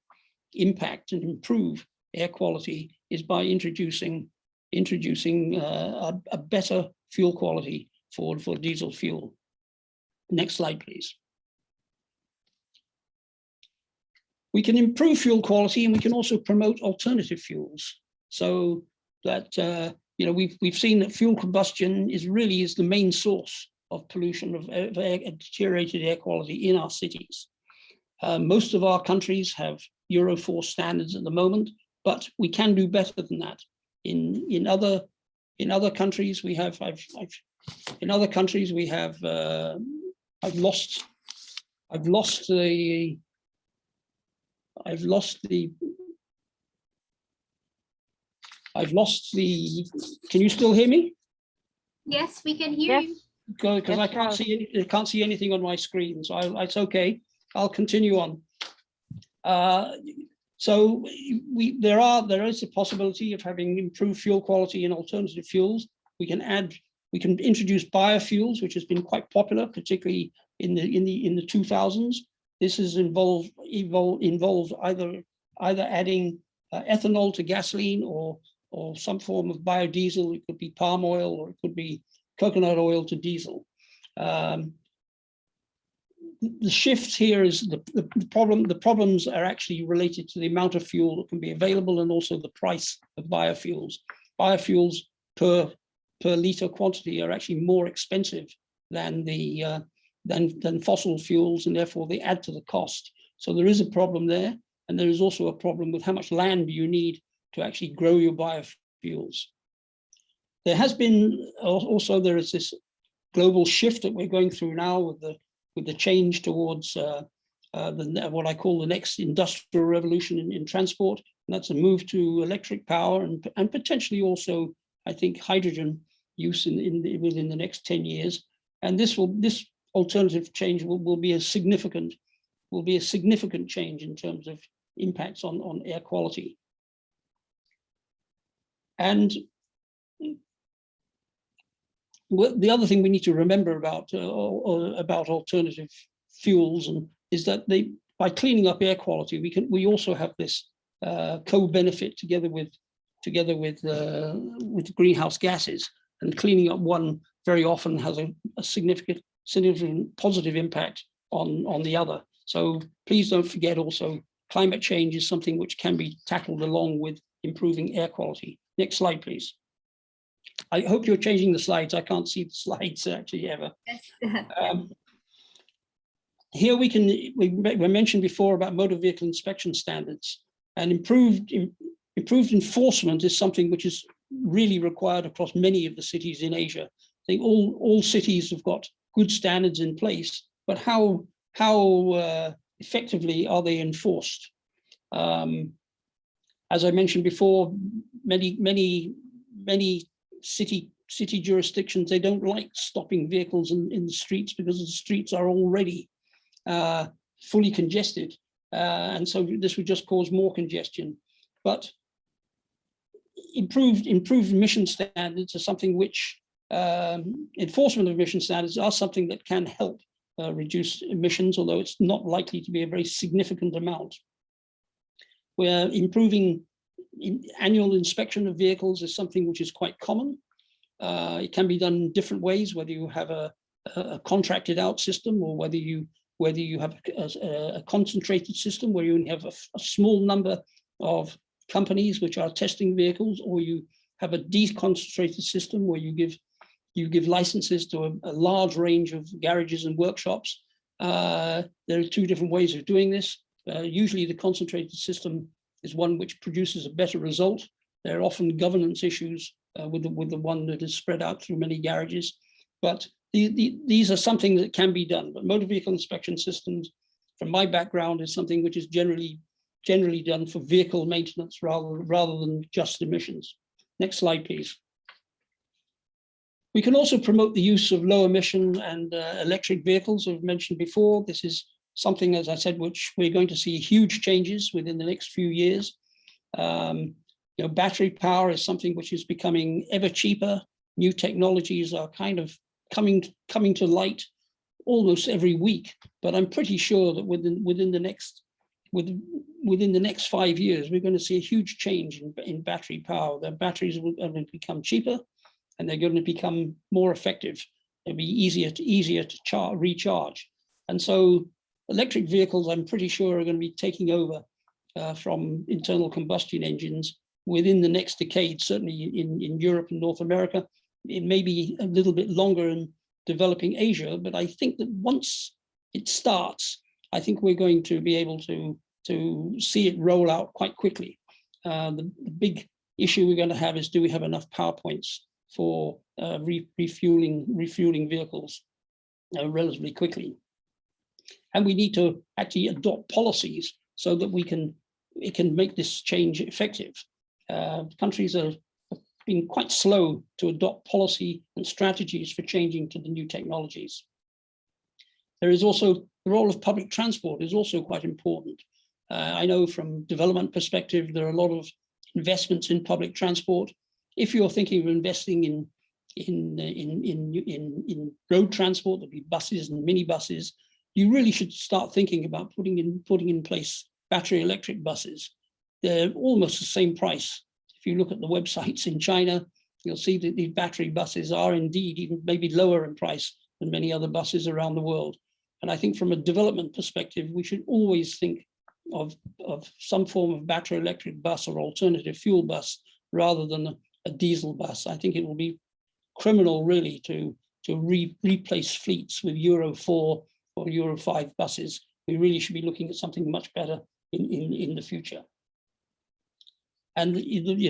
impact and improve air quality is by introducing a better fuel quality for diesel fuel. Next slide, please. We can improve fuel quality, and we can also promote alternative fuels. So that we've seen that fuel combustion is the main source of pollution, of deteriorated air quality in our cities. Most of our countries have Euro 4 standards at the moment, but we can do better than that. In other countries we have I've lost the can you still hear me? Yes, we can hear you. Because I can't see anything on my screen, so it's okay. I'll continue on. So there is a possibility of having improved fuel quality in alternative fuels. We can introduce biofuels, which has been quite popular, particularly in the 2000s. This has involved either adding ethanol to gasoline or some form of biodiesel. It could be palm oil, or it could be coconut oil to diesel. The shift here is the problems are actually related to the amount of fuel that can be available, and also the price of biofuels. Biofuels per liter quantity are actually more expensive than fossil fuels, and therefore they add to the cost. So there is a problem there, and there is also a problem with how much land you need to actually grow your biofuels. There has been there is this global shift that we're going through now with the change towards what I call the next industrial revolution in transport, and that's a move to electric power and potentially also, I think, hydrogen use within the next 10 years. And this alternative change will be a significant change in terms of impacts on air quality. And the other thing we need to remember about alternative fuels is that by cleaning up air quality, we also have this co-benefit together with greenhouse gases, and cleaning up one very often has a significant positive impact on the other. So please don't forget also, climate change is something which can be tackled along with improving air quality. Next slide, please. I hope you're changing the slides. I can't see the slides actually ever. Yes. Here we mentioned before about motor vehicle inspection standards, and improved enforcement is something which is really required across many of the cities in Asia. I think all cities have got good standards in place, but how effectively are they enforced? As I mentioned before, many city city jurisdictions, they don't like stopping vehicles in the streets because the streets are already fully congested. And so this would just cause more congestion. But improved emission standards are something which, enforcement of emission standards are something that can help reduce emissions, although it's not likely to be a very significant amount. Where improving annual inspection of vehicles is something which is quite common. It can be done in different ways, whether you have a contracted out system or whether you have a concentrated system where you only have a small number of companies which are testing vehicles, or you have a deconcentrated system where you give licenses to a large range of garages and workshops. There are two different ways of doing this. Usually the concentrated system is one which produces a better result. There are often governance issues with the one that is spread out through many garages, but these are something that can be done. But motor vehicle inspection systems, from my background, is something which is generally done for vehicle maintenance rather than just emissions. Next slide, please. We can also promote the use of low emission and electric vehicles, as mentioned before. This is something, as I said, which we're going to see huge changes within the next few years. Battery power is something which is becoming ever cheaper. New technologies are kind of coming to light almost every week, but I'm pretty sure that within the next 5 years, we're going to see a huge change in battery power. The batteries are going to become cheaper, and they're going to become more effective. It'll be easier to recharge. And so electric vehicles, I'm pretty sure, are going to be taking over from internal combustion engines within the next decade, certainly in Europe and North America. It may be a little bit longer in developing Asia, but I think that once it starts, I think we're going to be able to see it roll out quite quickly. The big issue we're going to have is, do we have enough power points for refueling vehicles relatively quickly? And we need to actually adopt policies so that it can make this change effective. Countries have been quite slow to adopt policy and strategies for changing to the new technologies. There is also the role of public transport is also quite important. I know from development perspective, there are a lot of investments in public transport. If you're thinking of investing in road transport, there'll be buses and minibuses, you really should start thinking about putting in place battery electric buses. They're almost the same price. If you look at the websites in China, you'll see that these battery buses are indeed even maybe lower in price than many other buses around the world. And I think from a development perspective, we should always think of some form of battery electric bus or alternative fuel bus rather than a diesel bus. I think it will be criminal really to replace fleets with Euro 4 or Euro 5 buses. We really should be looking at something much better in the future. And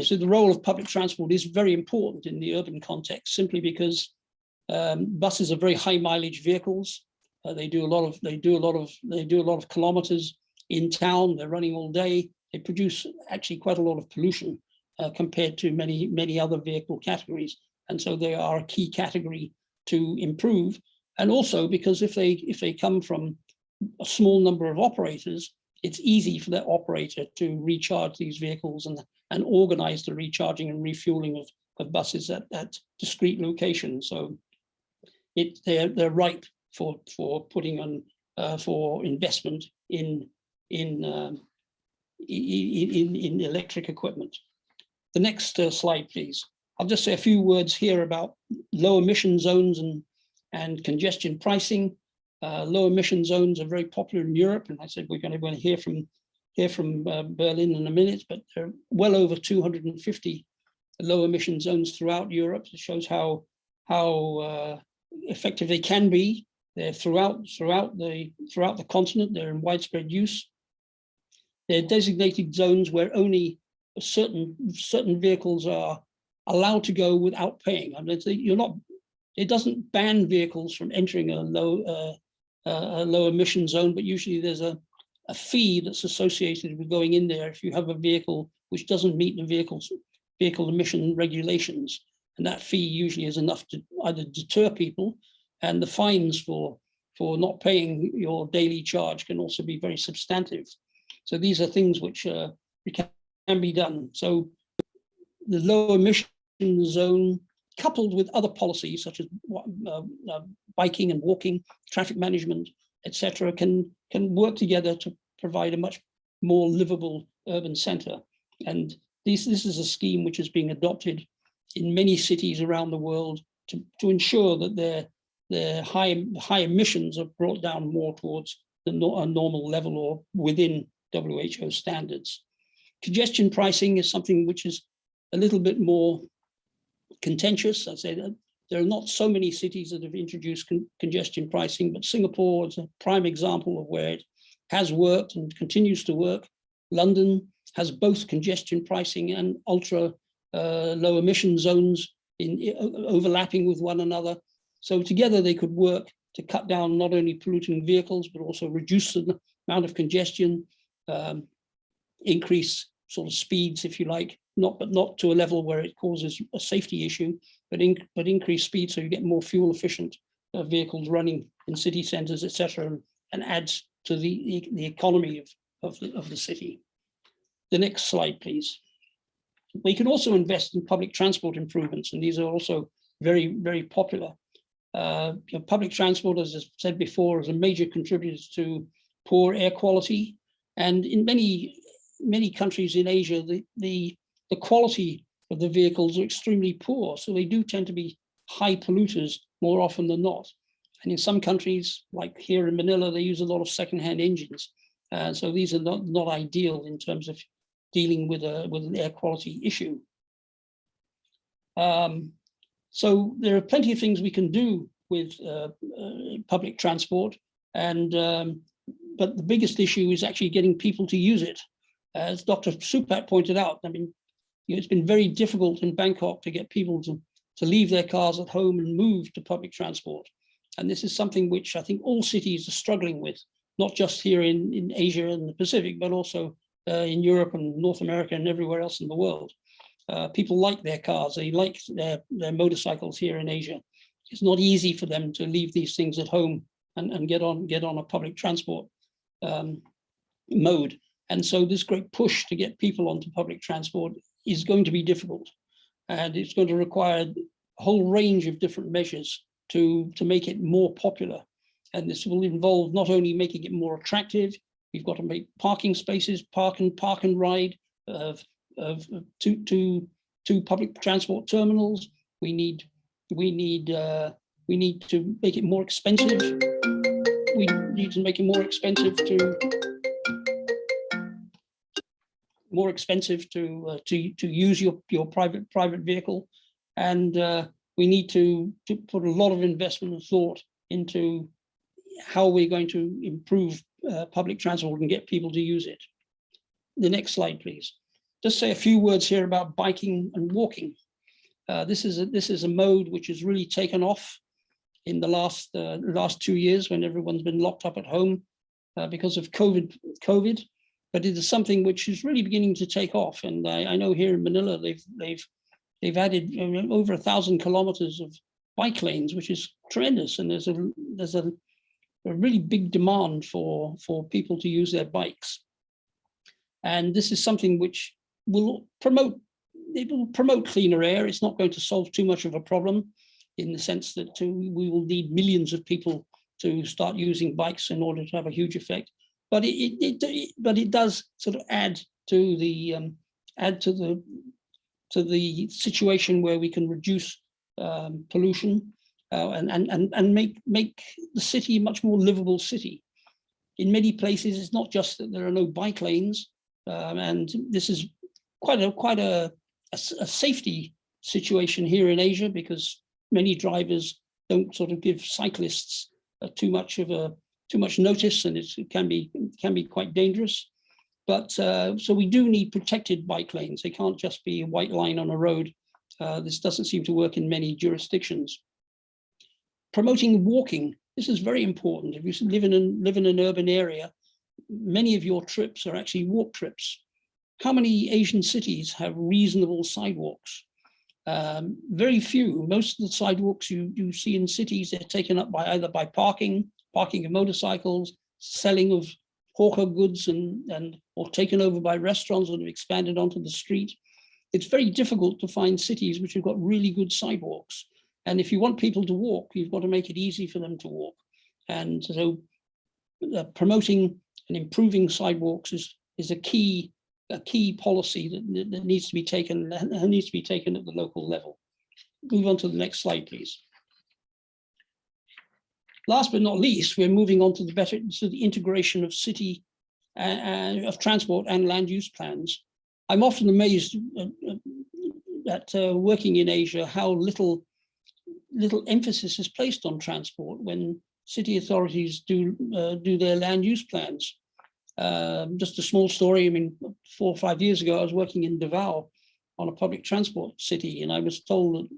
so the role of public transport is very important in the urban context, simply because buses are very high mileage vehicles. They do a lot of kilometers in town. They're running all day. They produce actually quite a lot of pollution compared to many other vehicle categories. And so they are a key category to improve. And also because if they come from a small number of operators, it's easy for that operator to recharge these vehicles and organize the recharging and refueling of buses at discrete locations. So they're ripe for putting on for investment in electric equipment. The next slide, please. I'll just say a few words here about low emission zones and congestion pricing. Low emission zones are very popular in Europe, and I said we're going to hear from Berlin in a minute, but there are well over 250 low emission zones throughout Europe. It shows how effective they can be. They're throughout the continent. They're in widespread use. They're designated zones where only certain vehicles are allowed to go without paying. I mean, it doesn't ban vehicles from entering a low emission zone, but usually there's a fee that's associated with going in there if you have a vehicle which doesn't meet the vehicle emission regulations. and that fee usually is enough to either deter people, and the fines for not paying your daily charge can also be very substantive. So these are things which can be done. So the low emission zone, coupled with other policies such as biking and walking, traffic management, etc., can work together to provide a much more livable urban centre. And this is a scheme which is being adopted in many cities around the world to ensure that their high emissions are brought down more towards a normal level or within WHO standards. Congestion pricing is something which is a little bit more contentious. I'd say that there are not so many cities that have introduced congestion pricing, but Singapore is a prime example of where it has worked and continues to work. London has both congestion pricing and ultra low emission zones overlapping with one another. So together they could work to cut down not only polluting vehicles, but also reduce the amount of congestion, increase sort of speeds, if you like, but not to a level where it causes a safety issue, but increase speed so you get more fuel efficient vehicles running in city centers, etc., and adds to the economy of the city. The next slide, please. We can also invest in public transport improvements, and these are also very, very popular. Public transport, as I said before, is a major contributor to poor air quality, and in many countries in Asia, the quality of the vehicles are extremely poor, so they do tend to be high polluters more often than not. And in some countries, like here in Manila, they use a lot of secondhand engines, so these are not ideal in terms of dealing with an air quality issue. So there are plenty of things we can do with public transport, but the biggest issue is actually getting people to use it. As Dr. Supat pointed out, I mean, it's been very difficult in Bangkok to get people to leave their cars at home and move to public transport. And this is something which I think all cities are struggling with, not just here in Asia and the Pacific, but also in Europe and North America and everywhere else in the world. People like their cars, they like their motorcycles here in Asia. It's not easy for them to leave these things at home and get on a public transport mode. And so this great push to get people onto public transport is going to be difficult. And it's going to require a whole range of different measures to make it more popular. And this will involve not only making it more attractive, we've got to make parking spaces, park and ride to public transport terminals. We need to make it more expensive. We need to make it more expensive to use your private vehicle, and we need to put a lot of investment and thought into how we're going to improve public transport and get people to use it. The next slide, please. Just say a few words here about biking and walking. This is a mode which has really taken off in the last 2 years when everyone's been locked up at home because of COVID. But it is something which is really beginning to take off. And I know here in Manila they've added over 1,000 kilometers of bike lanes, which is tremendous. And there's a really big demand for people to use their bikes. And this is something which will promote cleaner air. It's not going to solve too much of a problem in the sense that we will need millions of people to start using bikes in order to have a huge effect. But it does sort of add to the situation where we can reduce pollution and make the city a much more livable city. In many places, it's not just that there are no bike lanes, and this is quite a safety situation here in Asia because many drivers don't sort of give cyclists too much notice, and it can be quite dangerous. But so we do need protected bike lanes. They can't just be a white line on a road. This doesn't seem to work in many jurisdictions. Promoting walking. This is very important. If you live in an urban area, many of your trips are actually walk trips. How many Asian cities have reasonable sidewalks? Very few. Most of the sidewalks you see in cities, they're taken up by either by parking of motorcycles, selling of hawker goods, or taken over by restaurants that have expanded onto the street. It's very difficult to find cities which have got really good sidewalks. And if you want people to walk, you've got to make it easy for them to walk. And so promoting and improving sidewalks is a key policy that needs to be taken and needs to be taken at the local level. Move on to the next slide, please. Last but not least, we're moving on to the integration of city of transport and land use plans. I'm often amazed at working in Asia how little emphasis is placed on transport when city authorities do their land use plans. Just a small story. I mean, 4 or 5 years ago, I was working in Davao on a public transport city, and I was told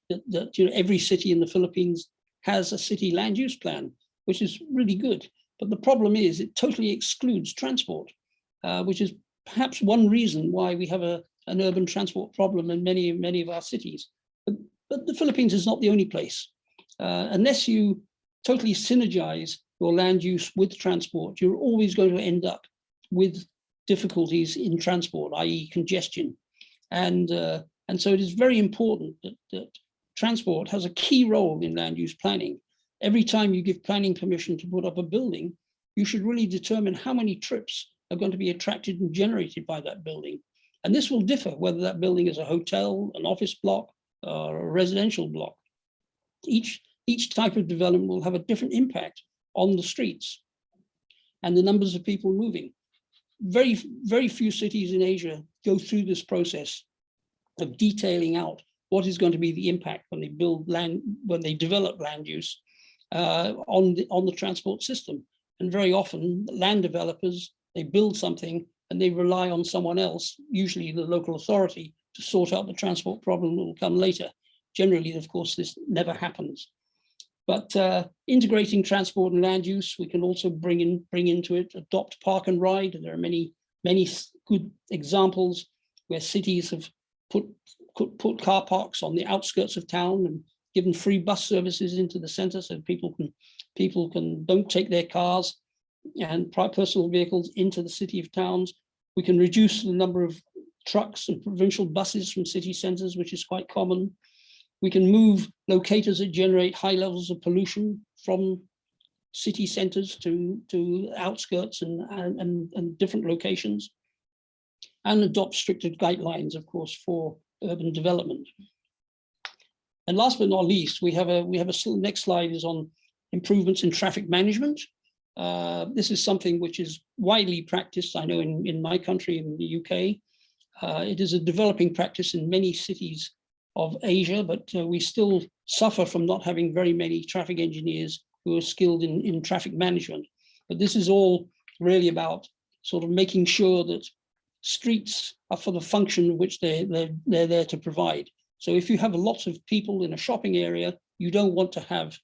that every city in the Philippines has a city land use plan, which is really good. But the problem is it totally excludes transport, which is perhaps one reason why we have an urban transport problem in many of our cities. But the Philippines is not the only place. Unless you totally synergize your land use with transport, you're always going to end up with difficulties in transport, i.e. congestion. And so it is very important that transport has a key role in land use planning. Every time you give planning permission to put up a building, you should really determine how many trips are going to be attracted and generated by that building. And this will differ whether that building is a hotel, an office block, or a residential block. Each type of development will have a different impact on the streets and the numbers of people moving. Very, very few cities in Asia go through this process of detailing out what is going to be the impact when they build land, when they develop land use on the transport system. And very often land developers, they build something and they rely on someone else, usually the local authority, to sort out the transport problem that will come later. Generally, of course, this never happens. But integrating transport and land use, we can also bring into it, adopt park and ride. There are many good examples where cities have put car parks on the outskirts of town and given free bus services into the center, so people don't take their cars and personal vehicles into the city of towns. We can reduce the number of trucks and provincial buses from city centers, which is quite common. We can move locators that generate high levels of pollution from city centers to outskirts and different locations, and adopt stricter guidelines, of course, for urban development. And last but not least, we have a next slide is on improvements in traffic management. This is something which is widely practiced, I know, in my country, in the UK. It is a developing practice in many cities of Asia, but we still suffer from not having very many traffic engineers who are skilled in traffic management. But this is all really about sort of making sure that streets are for the function which they're there to provide. So if you have lots of people in a shopping area, you don't want to have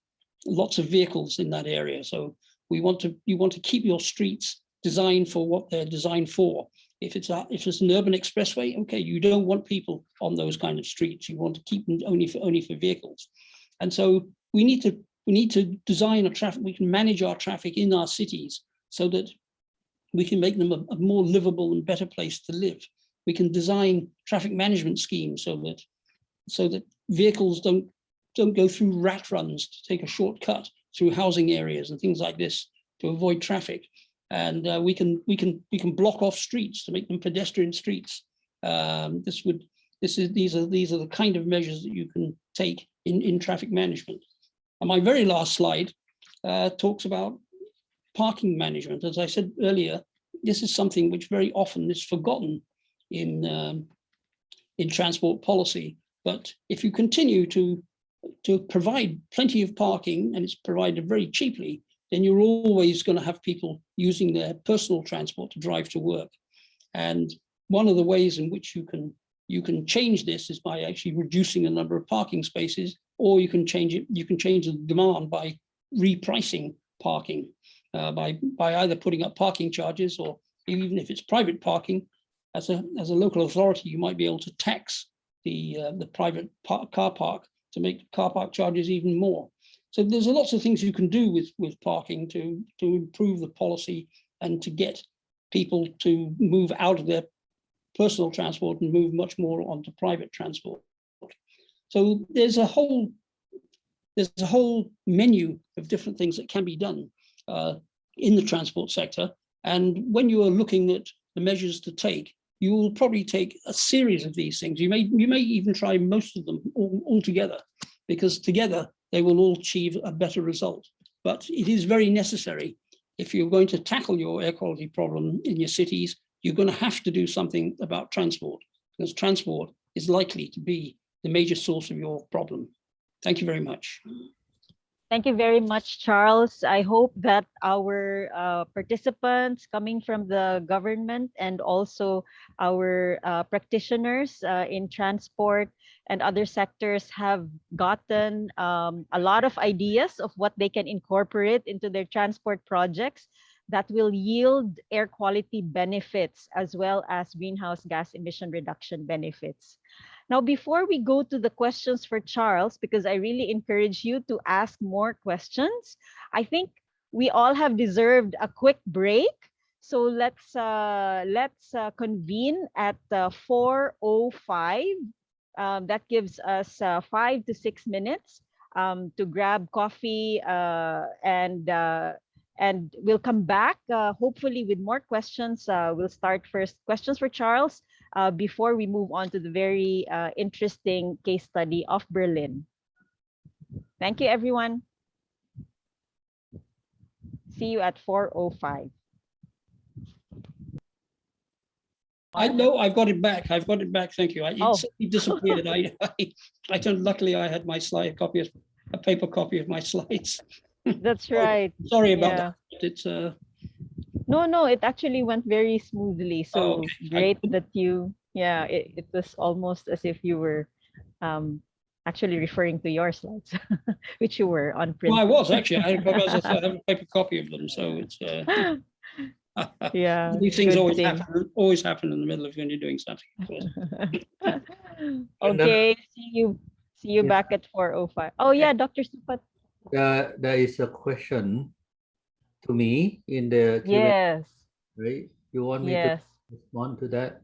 lots of vehicles in that area. So you want to keep your streets designed for what they're designed for. If it's an urban expressway, okay, you don't want people on those kind of streets. You want to keep them only for vehicles. And so we need to design we can manage our traffic in our cities so that we can make them a more livable and better place to live. We can design traffic management schemes so that vehicles don't go through rat runs to take a shortcut through housing areas and things like this to avoid traffic. And we can block off streets to make them pedestrian streets. These are the kind of measures that you can take in traffic management. And my very last slide talks about parking management. As I said earlier, this is something which very often is forgotten in transport policy. But if you continue to provide plenty of parking, and it's provided very cheaply, then you're always going to have people using their personal transport to drive to work. And one of the ways in which you can change this is by actually reducing the number of parking spaces, or you can change the demand by repricing parking, by either putting up parking charges, or even if it's private parking, as a local authority, you might be able to tax the private car park to make car park charges even more. So there's lots of things you can do with parking to improve the policy and to get people to move out of their personal transport and move much more onto private transport. So there's a whole menu of different things that can be done in the transport sector. And when you are looking at the measures to take, you will probably take a series of these things. You may even try most of them all together, because together they will all achieve a better result. But it is very necessary. If you're going to tackle your air quality problem in your cities, you're going to have to do something about transport, because transport is likely to be the major source of your problem. Thank you very much. Thank you very much, Charles. I hope that our participants coming from the government and also our practitioners in transport and other sectors have gotten a lot of ideas of what they can incorporate into their transport projects that will yield air quality benefits as well as greenhouse gas emission reduction benefits. Now, before we go to the questions for Charles, because I really encourage you to ask more questions, I think we all have deserved a quick break. So let's convene at 4:05. That gives us 5 to 6 minutes to grab coffee and we'll come back hopefully with more questions. We'll start first questions for Charles before we move on to the very interesting case study of Berlin. Thank you, everyone. See you at 4:05. I know I've got it back. I've got it back. Thank you. It disappeared. Luckily I had my slide copy, a paper copy of my slides. That's right. Sorry about that. It's No, it actually went very smoothly. So okay. great that you, it was almost as if you were actually referring to your slides, which you were on print. Well, I was actually. I have a paper copy of them, so it's yeah. these things always happen in the middle of when you're doing something. Okay, see you back at 4:05. Oh yeah, Dr. Supat. There is a question to me in the Q&A, Yes. right? You want me to respond to that?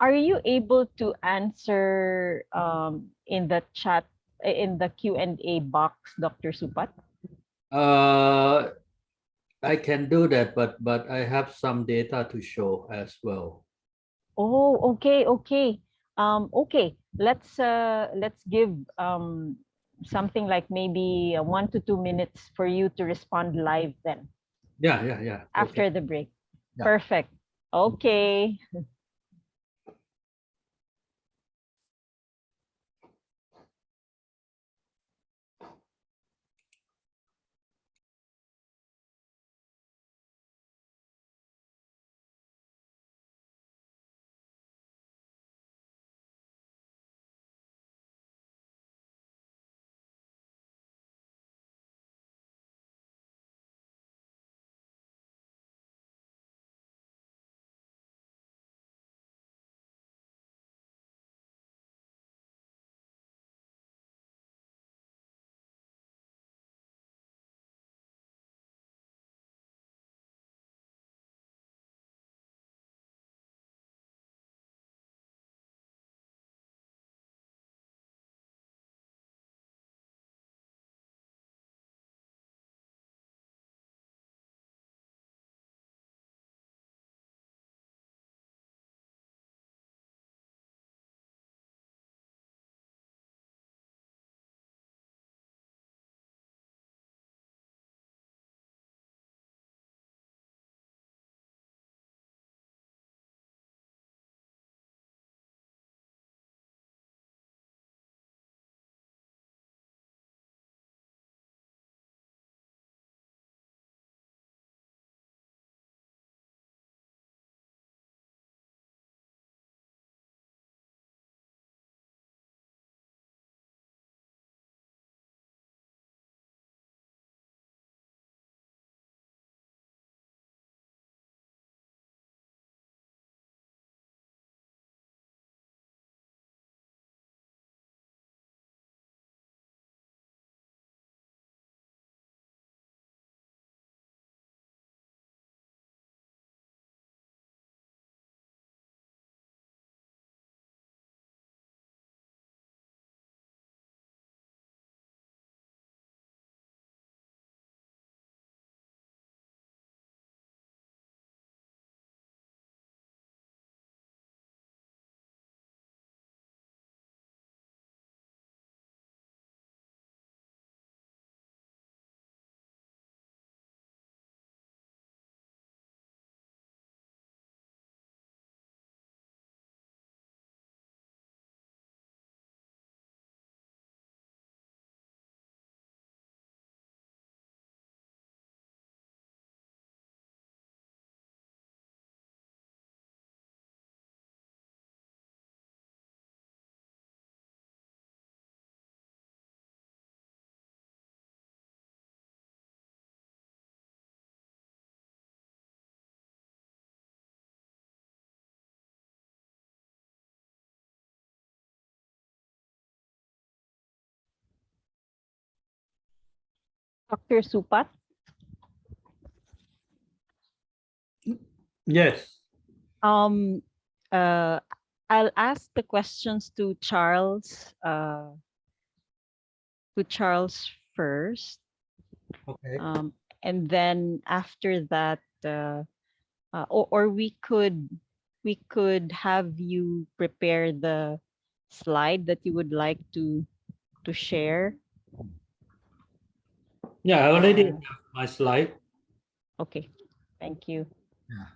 Are you able to answer in the chat, in the Q&A box, Dr. Supat? I can do that, but I have some data to show as well. Oh, okay. Okay, let's give something like maybe 1 to 2 minutes for you to respond live then. Yeah. After the break. Yeah. Perfect. Okay. Dr. Supat? Yes. Um, I'll ask the questions to Charles first. Okay. And then after that, or we could have you prepare the slide that you would like to share. Yeah, I already have my slide. Okay, thank you. Yeah.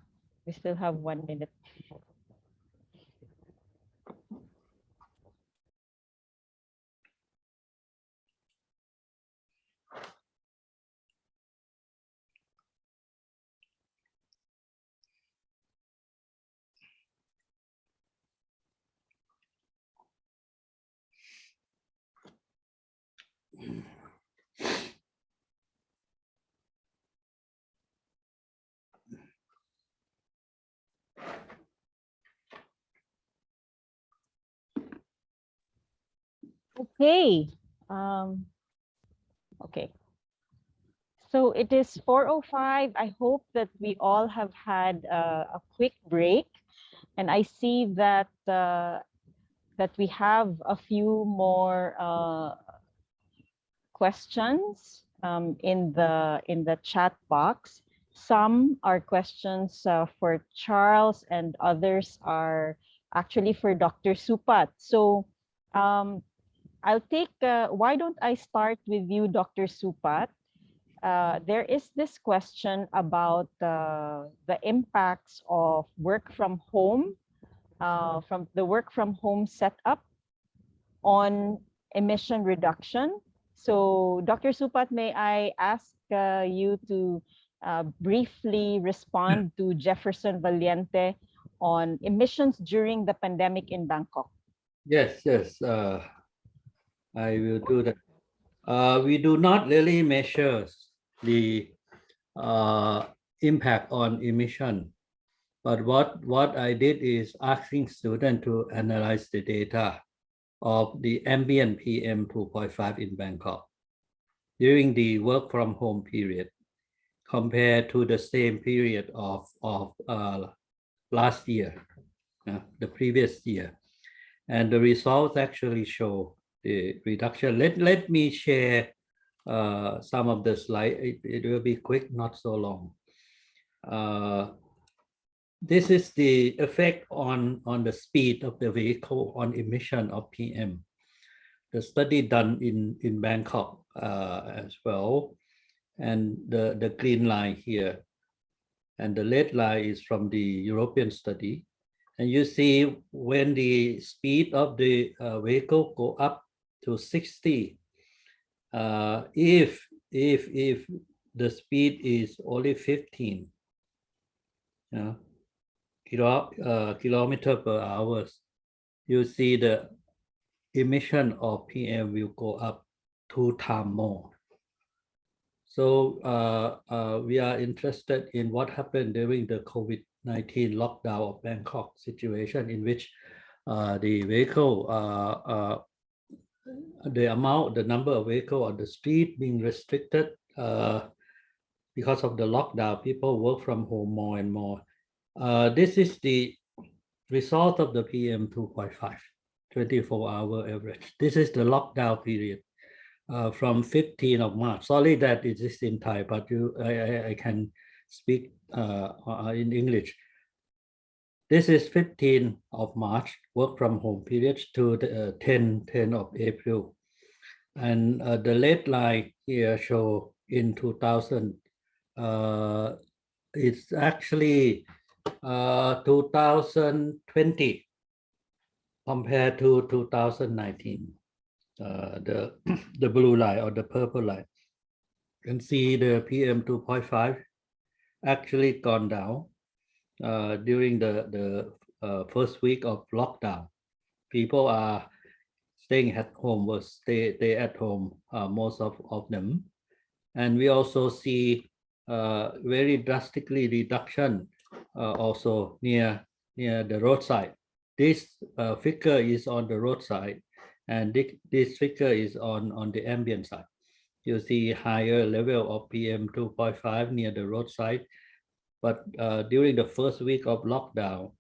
We still have 1 minute. Okay. Okay. So it is 4:05. I hope that we all have had a quick break, and I see that that we have a few more questions in the chat box. Some are questions for Charles, and others are actually for Dr. Supat. So I'll take, why don't I start with you, Dr. Supat? There is this question about the impacts of work from home, from the work from home setup on emission reduction. So Dr. Supat, may I ask you to briefly respond to Jefferson Valiente on emissions during the pandemic in Bangkok? Yes, yes. I will do that. We do not really measure the impact on emission, but what I did is asking students to analyze the data of the ambient PM 2.5 in Bangkok during the work from home period compared to the same period of last year, the previous year. And the results actually show the reduction. Let me share some of the slides. It will be quick, not so long. This is the effect on the speed of the vehicle on emission of PM. The study done in Bangkok as well. And the green line here. And the red line is from the European study. And you see when the speed of the vehicle go up to 60, if the speed is only 15 kilometer per hour, you see the emission of PM will go up 2 times more. So we are interested in what happened during the COVID-19 lockdown of Bangkok situation, in which the vehicle, the number of vehicle on the street being restricted because of the lockdown. People work from home more and more. This is the result of the PM 2.5, 24-hour average. This is the lockdown period. From 15th of March. Sorry that it is in Thai, but I can speak in English. This is 15th of March, work from home period, to the 10 of April. And the red line here show in 2000, it's actually 2020 compared to 2019. The blue line or the purple line. You can see the PM 2.5 actually gone down during the first week of lockdown. People are staying at home, will stay at home, most of them. And we also see very drastically reduction also near the roadside. This figure is on the roadside, and this figure is on the ambient side. you see higher level of PM 2.5 near the roadside. But during the first week of lockdown,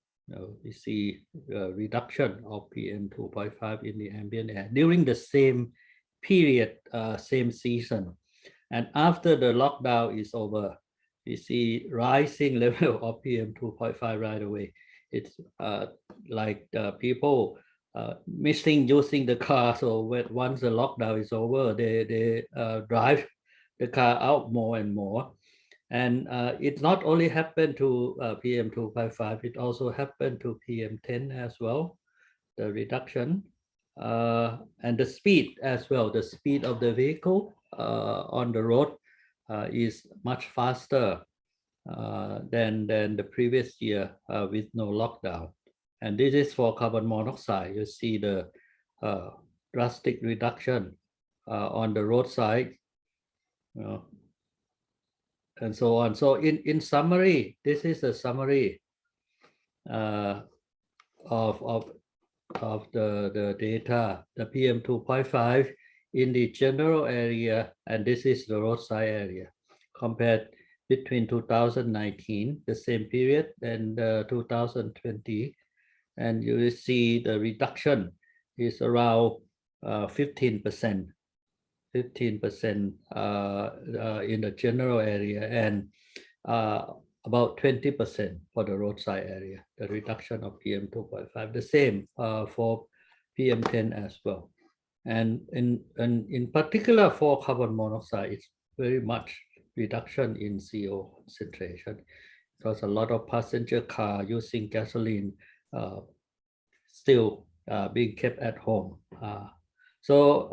we see a reduction of PM 2.5 in the ambient air during the same period, same season. And after the lockdown is over, we see rising level of PM 2.5 right away. It's like people missing using the car. So once the lockdown is over, they drive the car out more and more. And it not only happened to PM 2.5, it also happened to PM 10 as well, the reduction. And the speed as well, the speed of the vehicle on the road is much faster than the previous year with no lockdown. And this is for carbon monoxide. You see the drastic reduction on the roadside, and so on. So in summary, this is a summary of the data, the PM 2.5 in the general area, and this is the roadside area, compared between 2019, the same period, and 2020. And you will see the reduction is around 15%. 15% in the general area, and about 20% for the roadside area, the reduction of PM 2.5. The same for PM 10 as well. And in particular for carbon monoxide, it's very much reduction in CO concentration, because a lot of passenger car using gasoline still being kept at home. So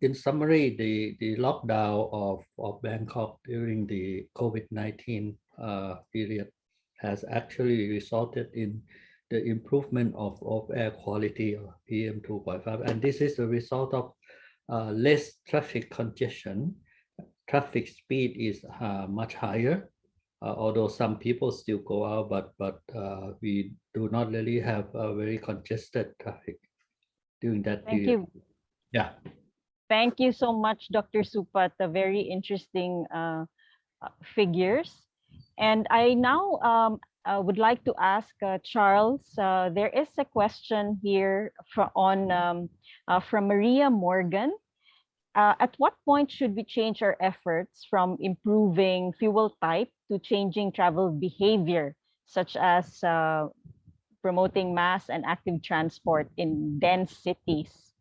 in summary, the lockdown of Bangkok during the COVID-19 period has actually resulted in the improvement of air quality of PM 2.5. And this is the result of less traffic congestion. Traffic speed is much higher, although some people still go out, but we do not really have a very congested traffic during that period. Thank you. Yeah. Thank you so much, Dr. Supat. A very interesting figures. And I now would like to ask Charles. There is a question here from Maria Morgan. At what point should we change our efforts from improving fuel type to changing travel behavior, such as promoting mass and active transport in dense cities?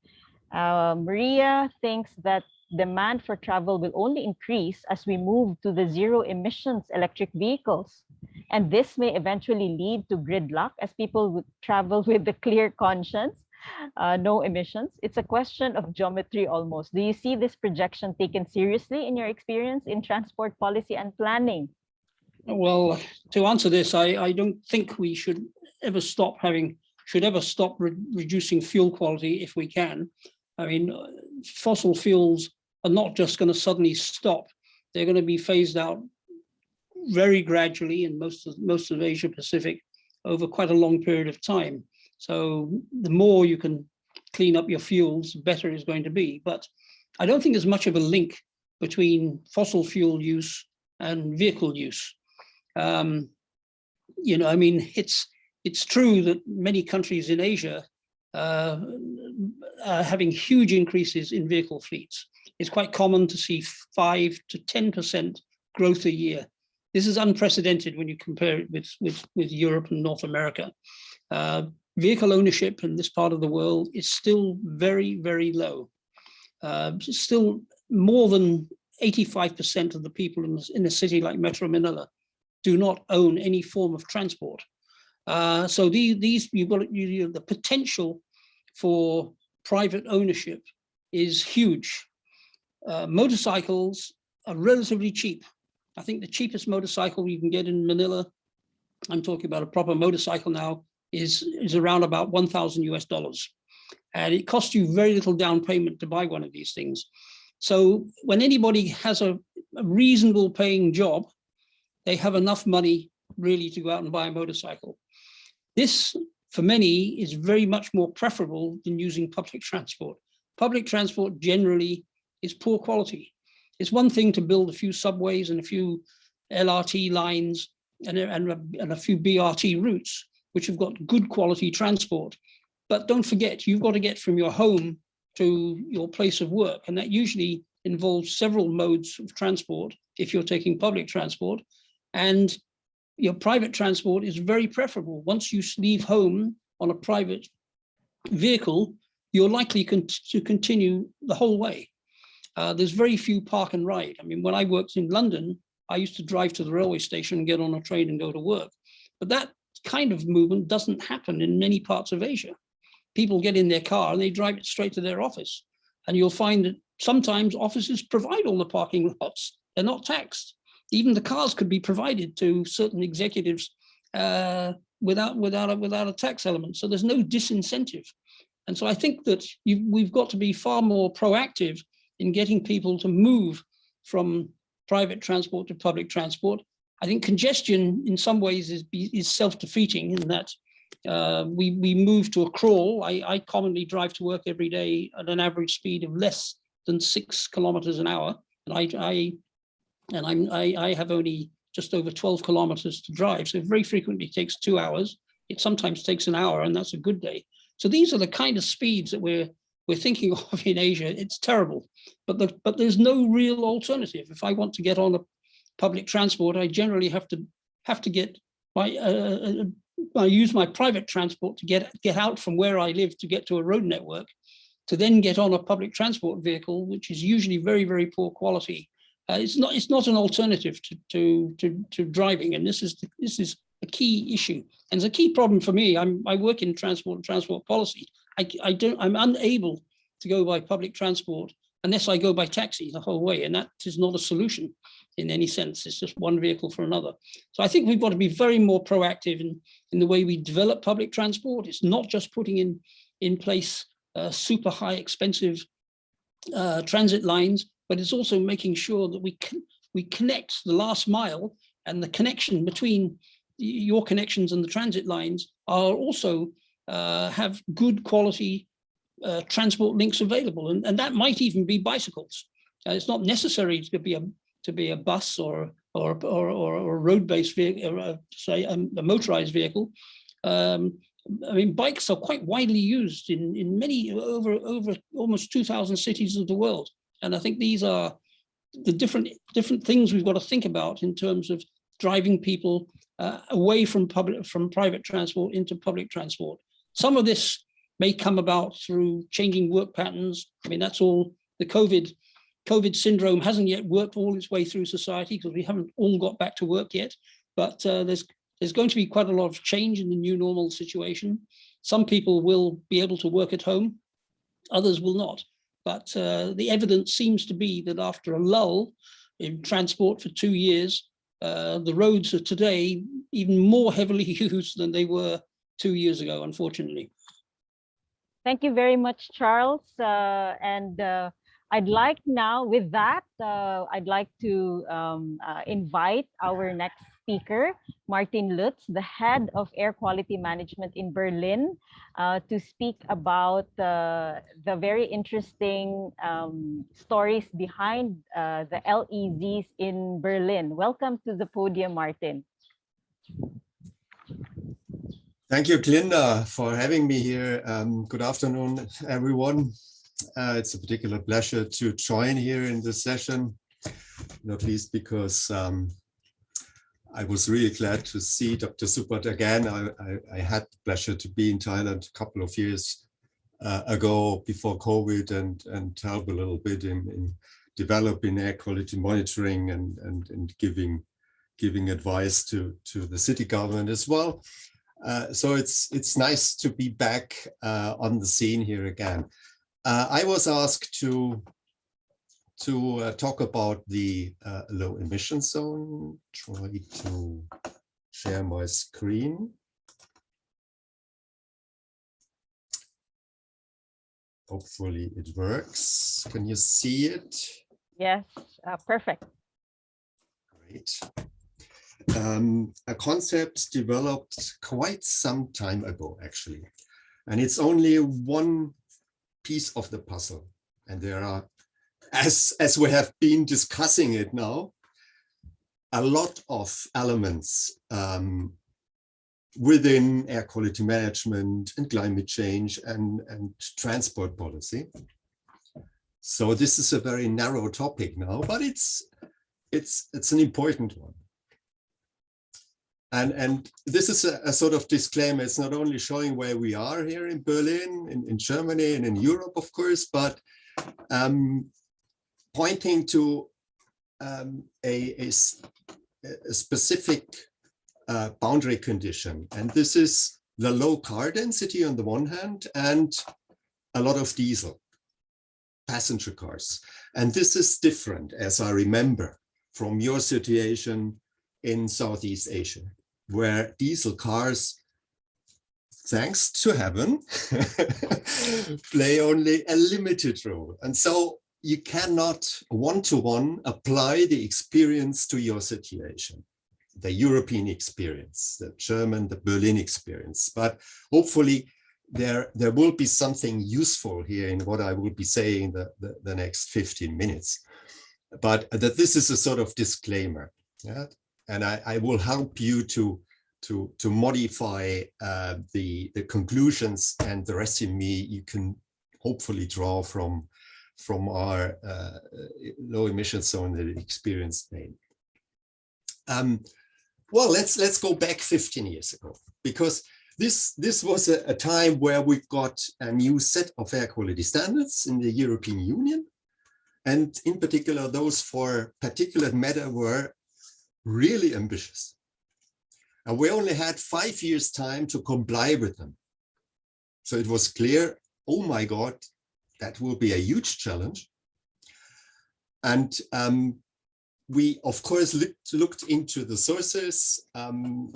Maria thinks that demand for travel will only increase as we move to the zero emissions electric vehicles. And this may eventually lead to gridlock as people would travel with a clear conscience, no emissions. It's a question of geometry almost. Do you see this projection taken seriously in your experience in transport policy and planning? Well, to answer this, I don't think we should ever stop reducing fuel quality if we can. I mean, fossil fuels are not just going to suddenly stop. They're going to be phased out very gradually in most of Asia Pacific over quite a long period of time. So the more you can clean up your fuels, the better it's going to be. But I don't think there's much of a link between fossil fuel use and vehicle use. You know, I mean, it's true that many countries in Asia are having huge increases in vehicle fleets. It's quite common to see 5 to 10% growth a year. This is unprecedented when you compare it with Europe and North America. Vehicle ownership in this part of the world is still very, very low. Still more than 85% of the people in a city like Metro Manila do not own any form of transport. So the potential for private ownership is huge. Motorcycles are relatively cheap. I think the cheapest motorcycle you can get in Manila, I'm talking about a proper motorcycle now, is around about $1,000 US. And it costs you very little down payment to buy one of these things. So when anybody has a reasonable paying job, they have enough money really to go out and buy a motorcycle. This, for many, is very much more preferable than using public transport. Public transport generally is poor quality. It's one thing to build a few subways and a few LRT lines and a few BRT routes, which have got good quality transport. But don't forget, you've got to get from your home to your place of work. And that usually involves several modes of transport if you're taking public transport. And your private transport is very preferable. Once you leave home on a private vehicle, you're likely to continue the whole way. There's very few park and ride. I mean, when I worked in London, I used to drive to the railway station and get on a train and go to work. But that kind of movement doesn't happen in many parts of Asia. People get in their car and they drive it straight to their office. And you'll find that sometimes offices provide all the parking lots. They're not taxed. Even the cars could be provided to certain executives without a tax element. So there's no disincentive. And so I think that we've got to be far more proactive in getting people to move from private transport to public transport. I think congestion in some ways is self-defeating in that we move to a crawl. I commonly drive to work every day at an average speed of less than 6 kilometers an hour. And I have only just over 12 kilometers to drive. So it very frequently takes 2 hours. It sometimes takes an hour, and that's a good day. So these are the kind of speeds that we're thinking of in Asia. It's terrible, but there's no real alternative. If I want to get on a public transport, I generally have to get my I use my private transport to get out from where I live to get to a road network, to then get on a public transport vehicle, which is usually very, very poor quality. It's not an alternative to driving, and this is a key issue, and it's a key problem for me. I work in transport and transport policy. I'm unable to go by public transport unless I go by taxi the whole way, and that is not a solution in any sense. It's just one vehicle for another. So I think we've got to be very more proactive in the way we develop public transport. It's not just putting in place super high expensive transit lines, but it's also making sure that we connect the last mile, and the connection between your connections and the transit lines are also have good quality transport links available, and that might even be bicycles. It's not necessary to be a bus or a road-based vehicle, or say a motorized vehicle. I mean, bikes are quite widely used in many over almost 2,000 cities of the world, and I think these are the different things we've got to think about in terms of driving people away from private transport into public transport. Some of this may come about through changing work patterns. I mean, that's all. The COVID syndrome hasn't yet worked all its way through society because we haven't all got back to work yet. But there's going to be quite a lot of change in the new normal situation. Some people will be able to work at home, others will not. But the evidence seems to be that after a lull in transport for 2 years, the roads are today even more heavily used than they were 2 years ago, unfortunately. Thank you very much, Charles. I'd like now, with that, I'd like to invite our next speaker, Martin Lutz, the head of air quality management in Berlin, to speak about the very interesting stories behind the LEZs in Berlin. Welcome to the podium, Martin. Thank you, Glinda, for having me here. Good afternoon, everyone. It's a particular pleasure to join here in this session, not least because I was really glad to see Dr. Suppert again. I had the pleasure to be in Thailand a couple of years ago before COVID and help a little bit in developing air quality monitoring and giving advice to the city government as well. So it's nice to be back on the scene here again. I was asked to talk about the low emission zone. Try to share my screen. Hopefully it works. Can you see it? Yes, perfect. Great. A concept developed quite some time ago, actually. And it's only one piece of the puzzle. And there are as we have been discussing it now, a lot of elements within air quality management and climate change and transport policy. So this is a very narrow topic now, but it's an important one. And this is a sort of disclaimer. It's not only showing where we are here in Berlin, in Germany, and in Europe, of course, but pointing to a specific boundary condition. And this is the low car density on the one hand, and a lot of diesel passenger cars. And this is different, as I remember, from your situation in Southeast Asia, where diesel cars, thanks to heaven, play only a limited role. And so you cannot one-to-one apply the experience to your situation, the European experience, the German, the Berlin experience. But hopefully there will be something useful here in what I will be saying the next 15 minutes. But that this is a sort of disclaimer. Yeah? And I will help you to modify the conclusions, and the resume you can hopefully draw from our low emission zone experience made. Well, let's go back 15 years ago, because this was a time where we got a new set of air quality standards in the European Union, and in particular those for particulate matter were really ambitious. And we only had 5 years time to comply with them. So it was clear, oh my God, that will be a huge challenge. And we, of course, looked into the sources.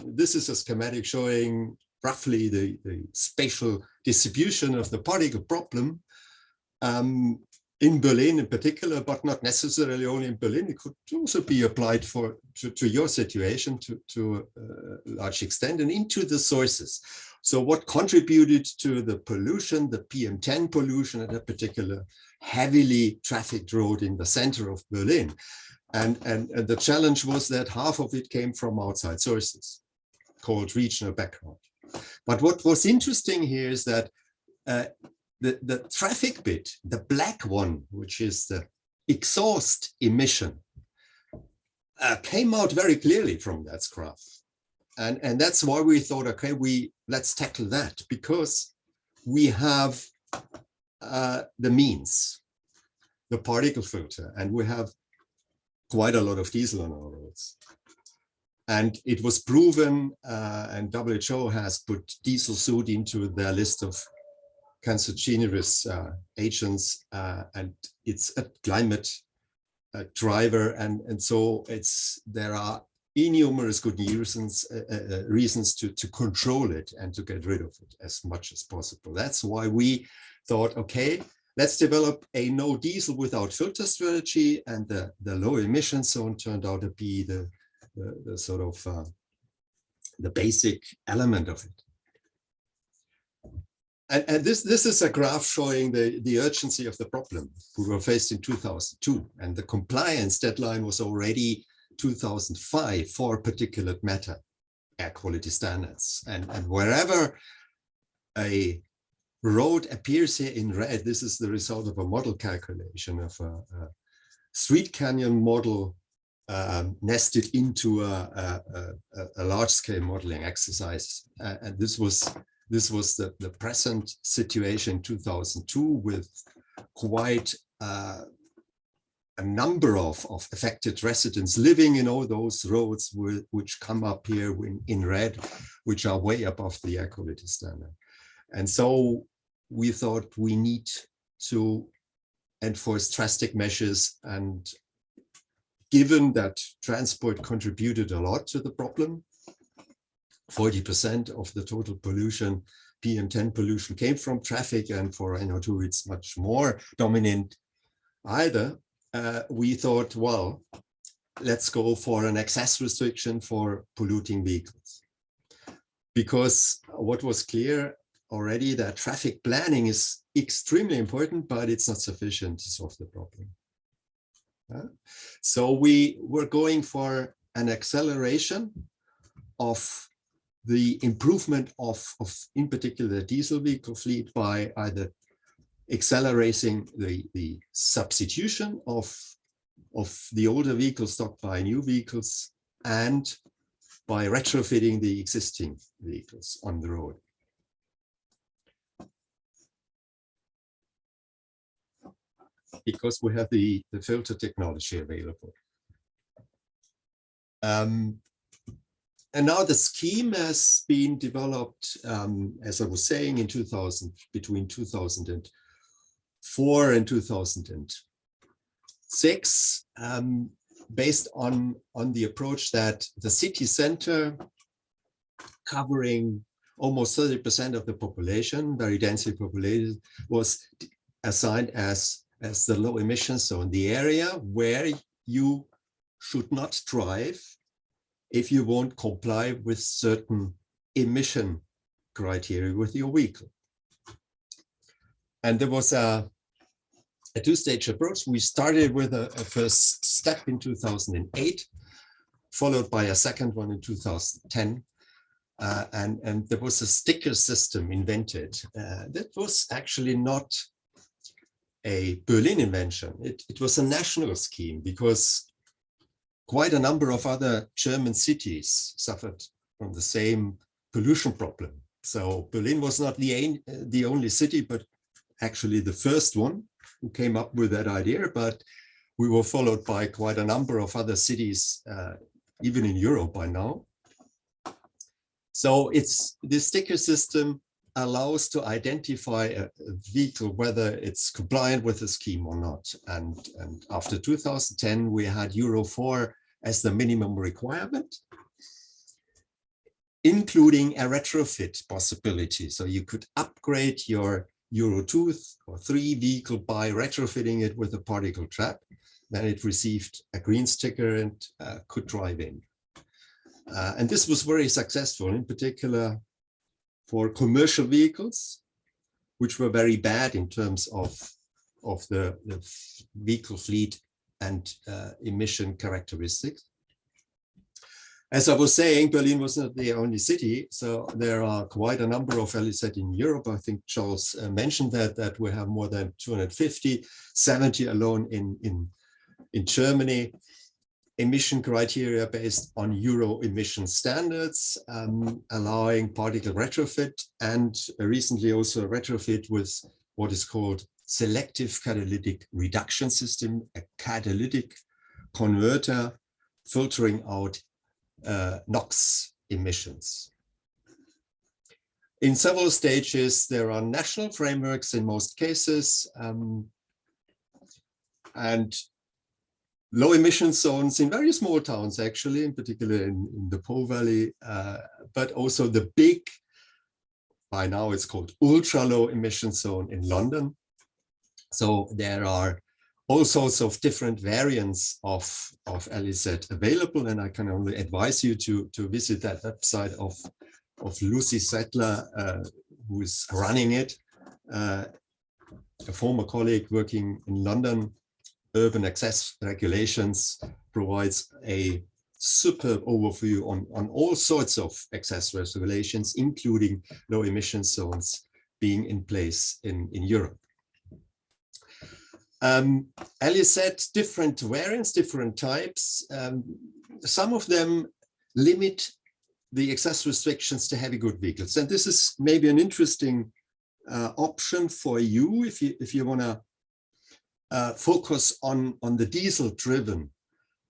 This is a schematic showing roughly the spatial distribution of the particle problem in Berlin in particular, but not necessarily only in Berlin. It could also be applied to your situation to a large extent, and into the sources. So what contributed to the pollution, the PM10 pollution at a particular heavily trafficked road in the center of Berlin. And the challenge was that half of it came from outside sources called regional background. But what was interesting here is that the traffic bit, the black one, which is the exhaust emission, came out very clearly from that graph. And that's why we thought, okay, let's tackle that, because we have the means, the particle filter, and we have quite a lot of diesel on our roads. And it was proven, and WHO has put diesel soot into their list of cancerogenious agents, and it's a climate driver, and so there are innumerous good reasons to control it and to get rid of it as much as possible. That's why we thought, okay, let's develop a no diesel without filter strategy, and the low emission zone turned out to be the sort of the basic element of it. And this is a graph showing the urgency of the problem. We were faced in 2002, and the compliance deadline was already 2005 for particulate matter air quality standards. And wherever a road appears here in red, this is the result of a model calculation of a street canyon model nested into a large-scale modeling exercise. And this was the present situation in 2002, with quite a number of affected residents living in all those roads which come up here in red, which are way above the air quality standard. And so we thought we need to enforce drastic measures, and given that transport contributed a lot to the problem, 40% of the total pollution, PM10 pollution, came from traffic, and for NO2 it's much more dominant either. We thought, well, let's go for an access restriction for polluting vehicles. Because what was clear already, that traffic planning is extremely important, but it's not sufficient to solve the problem. So we were going for an acceleration of the improvement of in particular, the diesel vehicle fleet by either accelerating the substitution of the older vehicle stock by new vehicles and by retrofitting the existing vehicles on the road. Because we have the filter technology available. And now the scheme has been developed, as I was saying, in between 2004 and 2006, based on the approach that the city center, covering almost 30% of the population, very densely populated, was assigned as the low emission zone, the area where you should not drive if you won't comply with certain emission criteria with your vehicle. And there was a two-stage approach. We started with a first step in 2008, followed by a second one in 2010. And there was a sticker system invented. That was actually not a Berlin invention. It was a national scheme because quite a number of other German cities suffered from the same pollution problem. So Berlin was not the only city, but actually the first one who came up with that idea. But we were followed by quite a number of other cities, even in Europe by now. So the sticker system allows to identify a vehicle, whether it's compliant with the scheme or not. And after 2010, we had Euro 4 as the minimum requirement, including a retrofit possibility. So you could upgrade your Euro 2 or 3 vehicle by retrofitting it with a particle trap. Then it received a green sticker and could drive in. And this was very successful, in particular for commercial vehicles, which were very bad in terms of the vehicle fleet and emission characteristics. As I was saying, Berlin was not the only city, so there are quite a number of LEZ in Europe. I think Charles mentioned that we have more than 250, 70 alone in Germany. Emission criteria based on Euro emission standards, allowing particle retrofit, and recently also a retrofit with what is called selective catalytic reduction system, a catalytic converter filtering out NOx emissions. In several stages, there are national frameworks in most cases, and low emission zones in very small towns, actually, in particular in the Po Valley, but also the big, by now it's called ultra low emission zone in London. So there are all sorts of different variants of LEZ available, and I can only advise you to visit that website of Lucy Settler, who is running it, a former colleague working in London. Urban access regulations provides a superb overview on all sorts of access regulations, including low emission zones being in place in Europe. LEZ, different variants, different types. Some of them limit the access restrictions to heavy good vehicles. And this is maybe an interesting option for you if you want to focus on the diesel-driven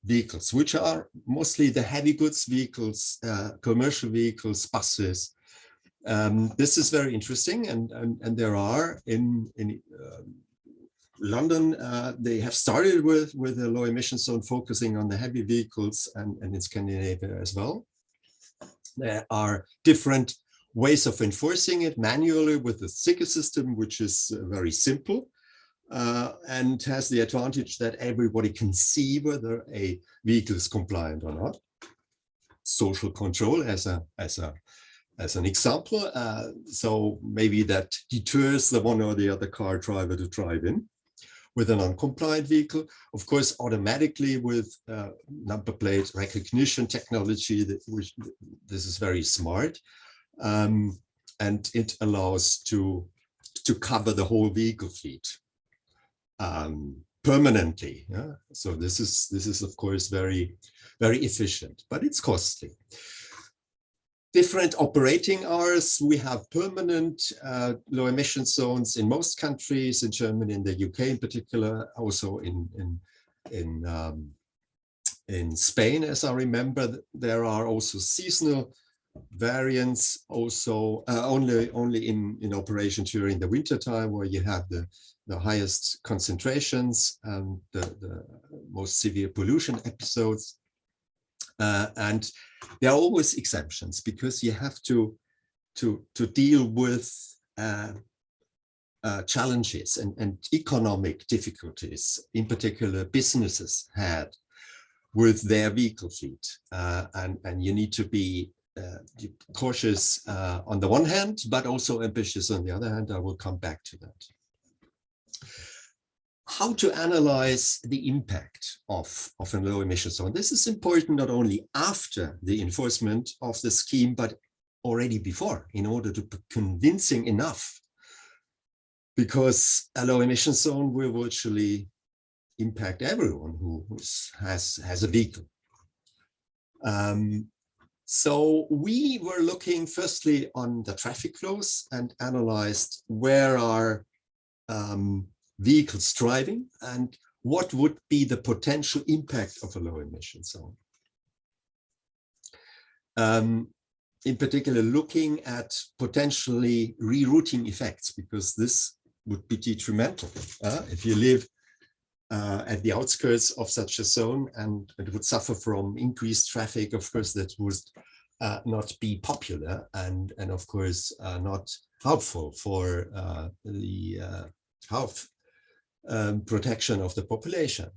vehicles, which are mostly the heavy goods vehicles, commercial vehicles, buses. This is very interesting, and there are in London, they have started with a low emission zone focusing on the heavy vehicles, and in Scandinavia as well. There are different ways of enforcing it manually with the sticker system, which is very simple. And has the advantage that everybody can see whether a vehicle is compliant or not. Social control as an example. So maybe that deters the one or the other car driver to drive in. with a non-compliant vehicle. Of course, automatically with number plate recognition technology, this is very smart. And it allows to cover the whole vehicle fleet permanently. Yeah? So this is of course very, very efficient, but it's costly. Different operating hours. We have permanent low emission zones in most countries, in Germany, in the UK in particular, also in Spain, as I remember. There are also seasonal variants, also only in operation during the winter time, where you have the highest concentrations and the most severe pollution episodes. And there are always exceptions, because you have to deal with challenges and economic difficulties, in particular businesses had with their vehicle fleet. And you need to be cautious on the one hand, but also ambitious on the other hand. I will come back to that. How to analyze the impact of a low emission zone. This is important not only after the enforcement of the scheme, but already before, in order to be convincing enough, because a low emission zone will virtually impact everyone who has a vehicle. So we were looking firstly on the traffic flows and analyzed where are vehicles driving and what would be the potential impact of a low emission zone. In particular, looking at potentially rerouting effects, because this would be detrimental. If you live at the outskirts of such a zone and it would suffer from increased traffic, of course, that would not be popular and of course not helpful for the health protection of the population.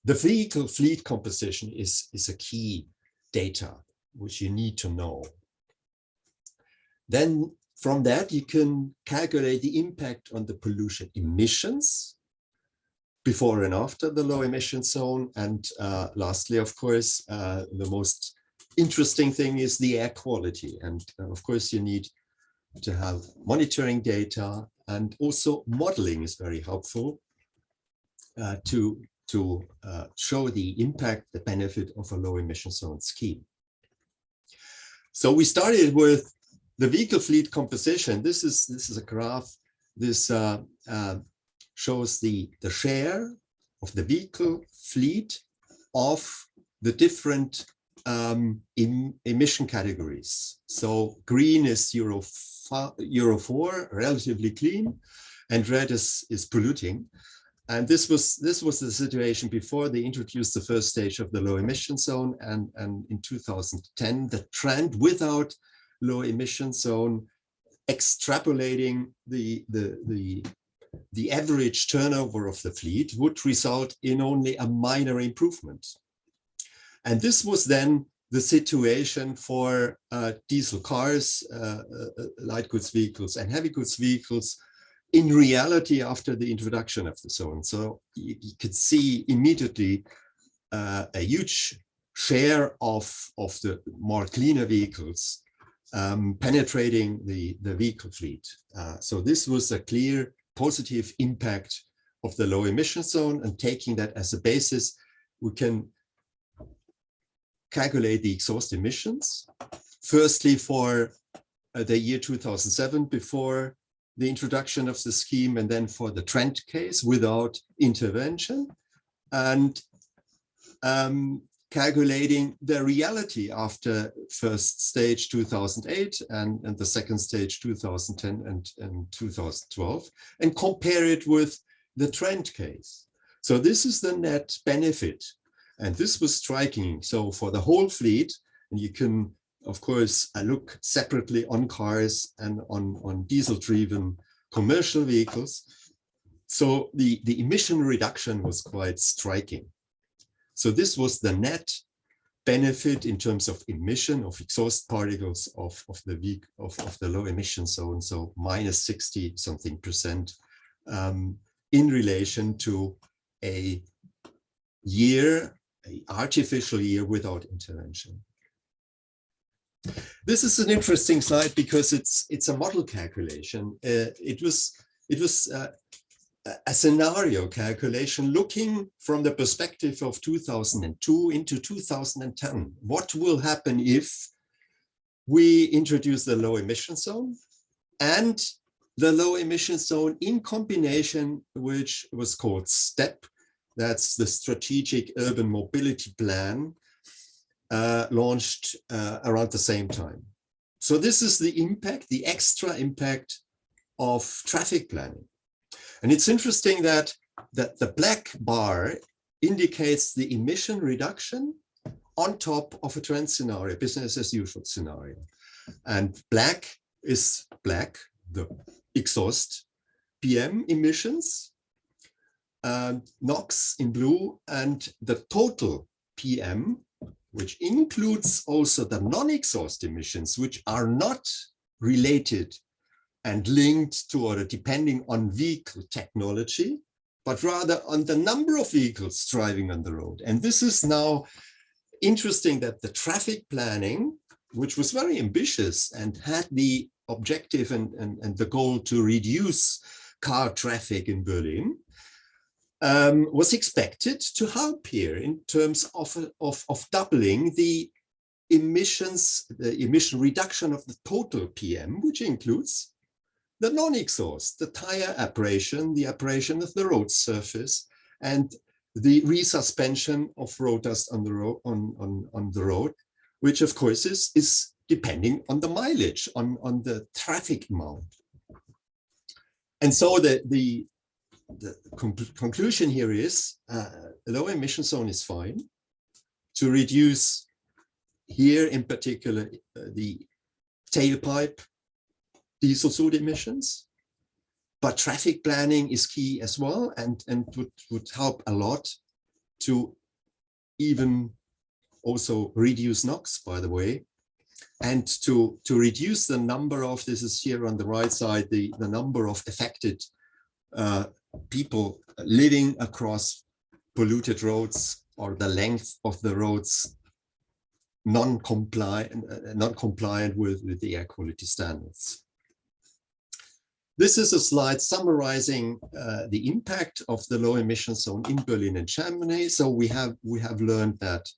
The vehicle fleet composition is a key data which you need to know. Then from that you can calculate the impact on the pollution emissions before and after the low emission zone. And lastly, of course, the most interesting thing is the air quality. And of course, you need to have monitoring data, and also modeling is very helpful to show the impact, the benefit of a low emission zone scheme. So we started with the vehicle fleet composition. This is a graph. This shows the share of the vehicle fleet of the different emission categories. So green is Euro 4, relatively clean, and red is polluting. And this was the situation before they introduced the first stage of the low emission zone. And in 2010, the trend without low emission zone, extrapolating the average turnover of the fleet, would result in only a minor improvement. And this was then the situation for diesel cars, light goods vehicles, and heavy goods vehicles in reality after the introduction of the zone. So you could see immediately a huge share of the more cleaner vehicles penetrating the vehicle fleet. So this was a clear positive impact of the low emission zone, and taking that as a basis, we can calculate the exhaust emissions. Firstly, for the year 2007, before the introduction of the scheme, and then for the trend case without intervention, and calculating the reality after first stage 2008 and the second stage 2010 and 2012, and compare it with the trend case. So this is the net benefit. And this was striking. So for the whole fleet, and you can, of course, look separately on cars and on diesel-driven commercial vehicles. So the emission reduction was quite striking. So this was the net benefit in terms of emission of exhaust particles of the low emission zone. So minus 60 something %. in relation to a year, an artificial year without intervention. This is an interesting slide because it's a model calculation. It was a scenario calculation looking from the perspective of 2002 into 2010. What will happen if we introduce the low emission zone and the low emission zone in combination, which was called STEP, that's the Strategic Urban Mobility Plan, launched around the same time. So this is the impact, the extra impact of traffic planning. And it's interesting that the black bar indicates the emission reduction on top of a trend scenario, business as usual scenario. And black is black, the exhaust PM emissions, NOx in blue, and the total PM, which includes also the non-exhaust emissions, which are not related and linked to or depending on vehicle technology, but rather on the number of vehicles driving on the road. And this is now interesting that the traffic planning, which was very ambitious and had the objective and the goal to reduce car traffic in Berlin, was expected to help here in terms of doubling the emissions, the emission reduction of the total PM, which includes the non-exhaust, the tire abrasion, the abrasion of the road surface, and the resuspension of road dust on the road, which of course is depending on the mileage, on the traffic amount. And so the conclusion here is low emission zone is fine to reduce here in particular the tailpipe diesel soot emissions, but traffic planning is key as well and would help a lot to even also reduce NOx, by the way, and to reduce the number of, this is here on the right side, the number of affected people living across polluted roads or the length of the roads non-compliant with the air quality standards. This is a slide summarizing the impact of the low emission zone in Berlin and Germany. So we have learned that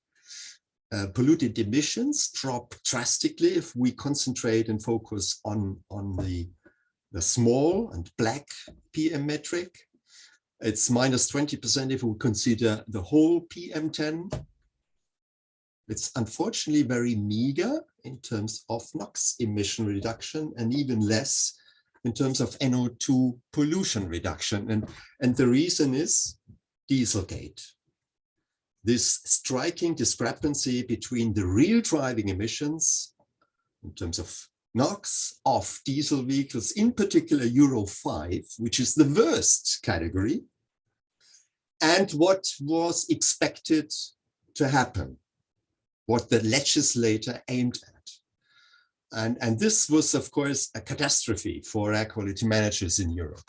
polluted emissions drop drastically if we concentrate and focus on the small and black PM metric. It's -20% if we consider the whole PM10. It's unfortunately very meager in terms of NOx emission reduction and even less in terms of NO2 pollution reduction. And the reason is Dieselgate. This striking discrepancy between the real driving emissions in terms of NOx of diesel vehicles, in particular Euro 5, which is the worst category, and what was expected to happen, what the legislator aimed at. And this was, of course, a catastrophe for air quality managers in Europe.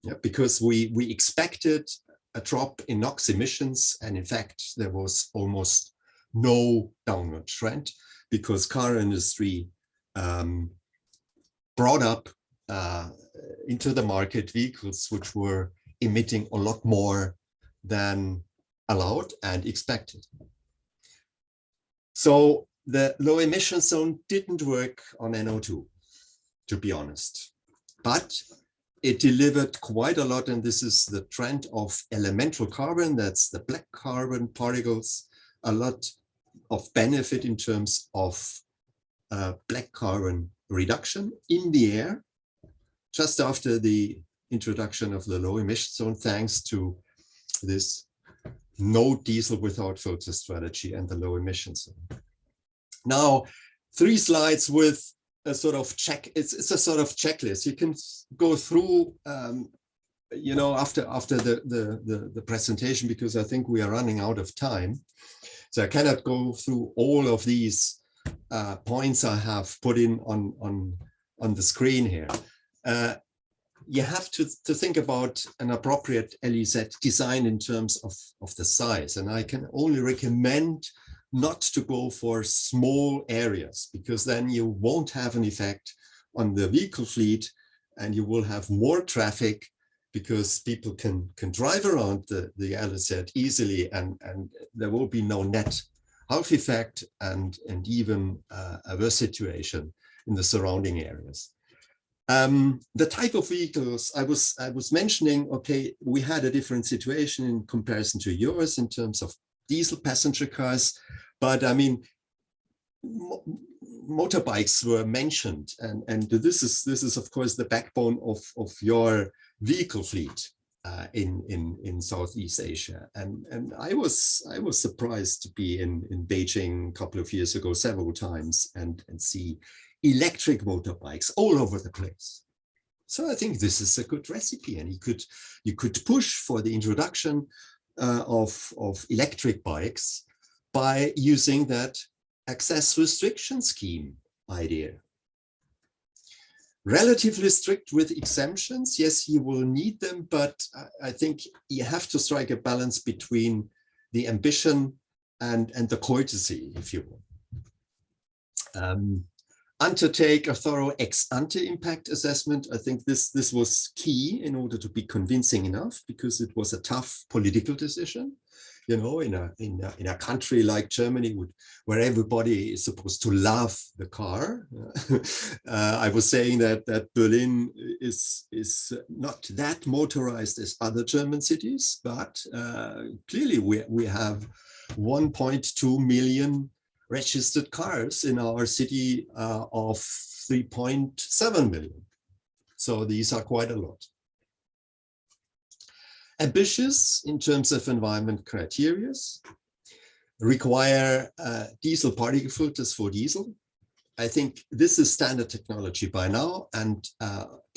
Yeah, because we expected a drop in NOx emissions, and in fact, there was almost no downward trend because car industry brought up into the market vehicles which were emitting a lot more than allowed and expected. So the low emission zone didn't work on NO2, to be honest, but it delivered quite a lot. And this is the trend of elemental carbon, that's the black carbon particles, a lot of benefit in terms of black carbon reduction in the air just after the introduction of the low emission zone, thanks to this no diesel without filter strategy and the low emission zone. Now, 3 slides with a sort of check. It's a sort of checklist. You can go through, you know, after the presentation, because I think we are running out of time. So I cannot go through all of these points I have put in on the screen here. you have to think about an appropriate LEZ design in terms of the size. And I can only recommend not to go for small areas, because then you won't have an effect on the vehicle fleet, and you will have more traffic because people can drive around the LEZ easily, and there will be no net half effect and even a worse situation in the surrounding areas. The type of vehicles I was mentioning, okay, we had a different situation in comparison to yours in terms of diesel passenger cars, but I mean, motorbikes were mentioned, and this is of course the backbone of your vehicle fleet in Southeast Asia. And I was surprised to be in Beijing a couple of years ago several times and see electric motorbikes all over the place. So I think this is a good recipe, and you could push for the introduction of electric bikes by using that access restriction scheme idea. Relatively strict with exemptions, yes, you will need them, but I think you have to strike a balance between the ambition and the courtesy, if you will. Undertake a thorough ex-ante impact assessment. I think this was key in order to be convincing enough, because it was a tough political decision. You know, in a country like Germany, where everybody is supposed to love the car. I was saying that Berlin is not that motorized as other German cities, but clearly we have 1.2 million registered cars in our city of 3.7 million. So these are quite a lot. Ambitious in terms of environment criteria, require diesel particle filters for diesel. I think this is standard technology by now, and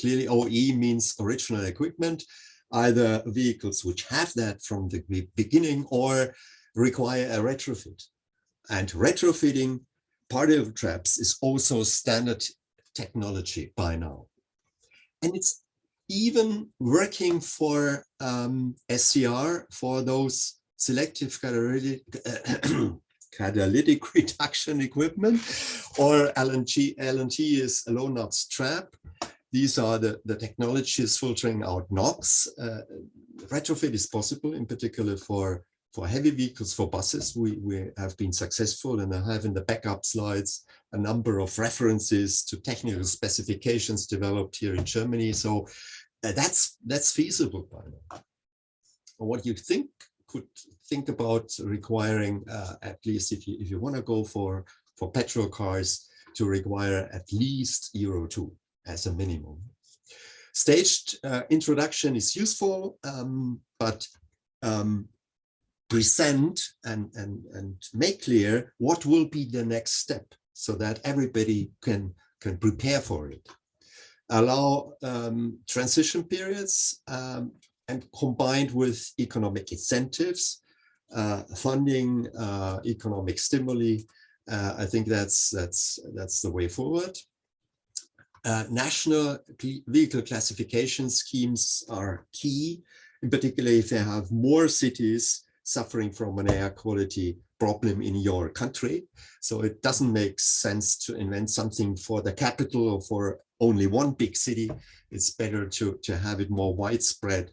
clearly OE means original equipment, either vehicles which have that from the beginning or require a retrofit. And retrofitting particle traps is also standard technology by now. And it's even working for SCR, for those selective catalytic reduction equipment, or LNT is a low NOx trap. These are the technologies filtering out NOx. Retrofit is possible, in particular for heavy vehicles, for buses. We have been successful, and I have in the backup slides a number of references to technical specifications developed here in Germany. So that's feasible by now. What you could think about requiring, at least if you want to go for petrol cars, to require at least Euro 2 as a minimum. Staged introduction is useful, but present and make clear what will be the next step, so that everybody can prepare for it. Allow transition periods, and combined with economic incentives, funding, economic stimuli. I think that's the way forward. National vehicle classification schemes are key, in particular if you have more cities suffering from an air quality problem in your country. So it doesn't make sense to invent something for the capital or for only one big city. It's better to have it more widespread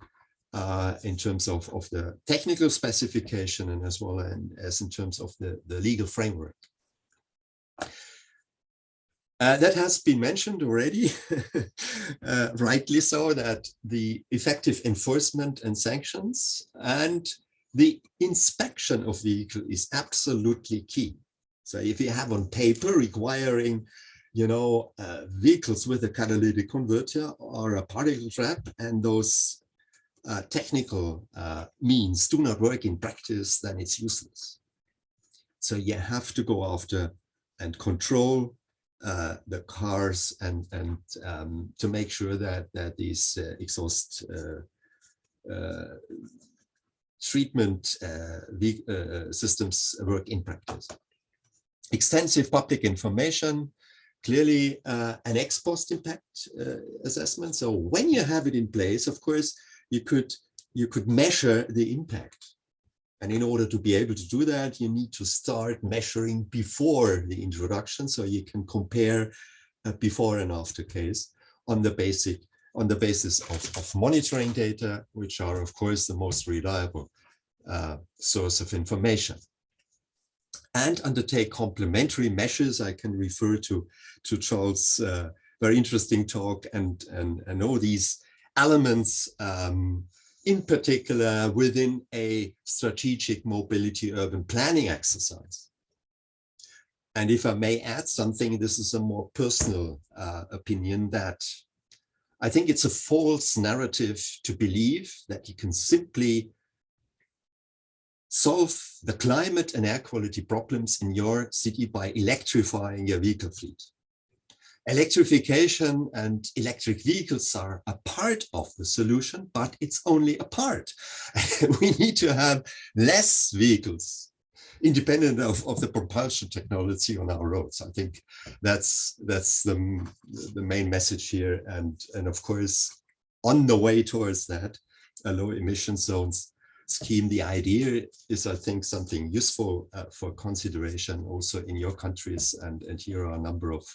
in terms of the technical specification, and as well as in terms of the legal framework. That has been mentioned already, rightly so, that the effective enforcement and sanctions and the inspection of vehicle is absolutely key. So if you have on paper requiring, vehicles with a catalytic converter or a particle trap, and those technical means do not work in practice, then it's useless. So you have to go after and control the cars and to make sure that these exhaust treatment systems work in practice. Extensive public information, clearly an ex post impact assessment. So when you have it in place, of course, you could measure the impact. And in order to be able to do that, you need to start measuring before the introduction, so you can compare a before and after case on the basis of monitoring data, which are, of course, the most reliable source of information. And undertake complementary measures. I can refer to Charles' very interesting talk and all these elements, in particular within a strategic mobility urban planning exercise. And if I may add something, this is a more personal opinion, that I think it's a false narrative to believe that you can simply solve the climate and air quality problems in your city by electrifying your vehicle fleet. Electrification and electric vehicles are a part of the solution, but it's only a part. We need to have less vehicles independent of the propulsion technology on our roads. I think that's the main message here. And of course, on the way towards that, a low emission zones scheme, the idea is, I think, something useful for consideration also in your countries. And here are a number of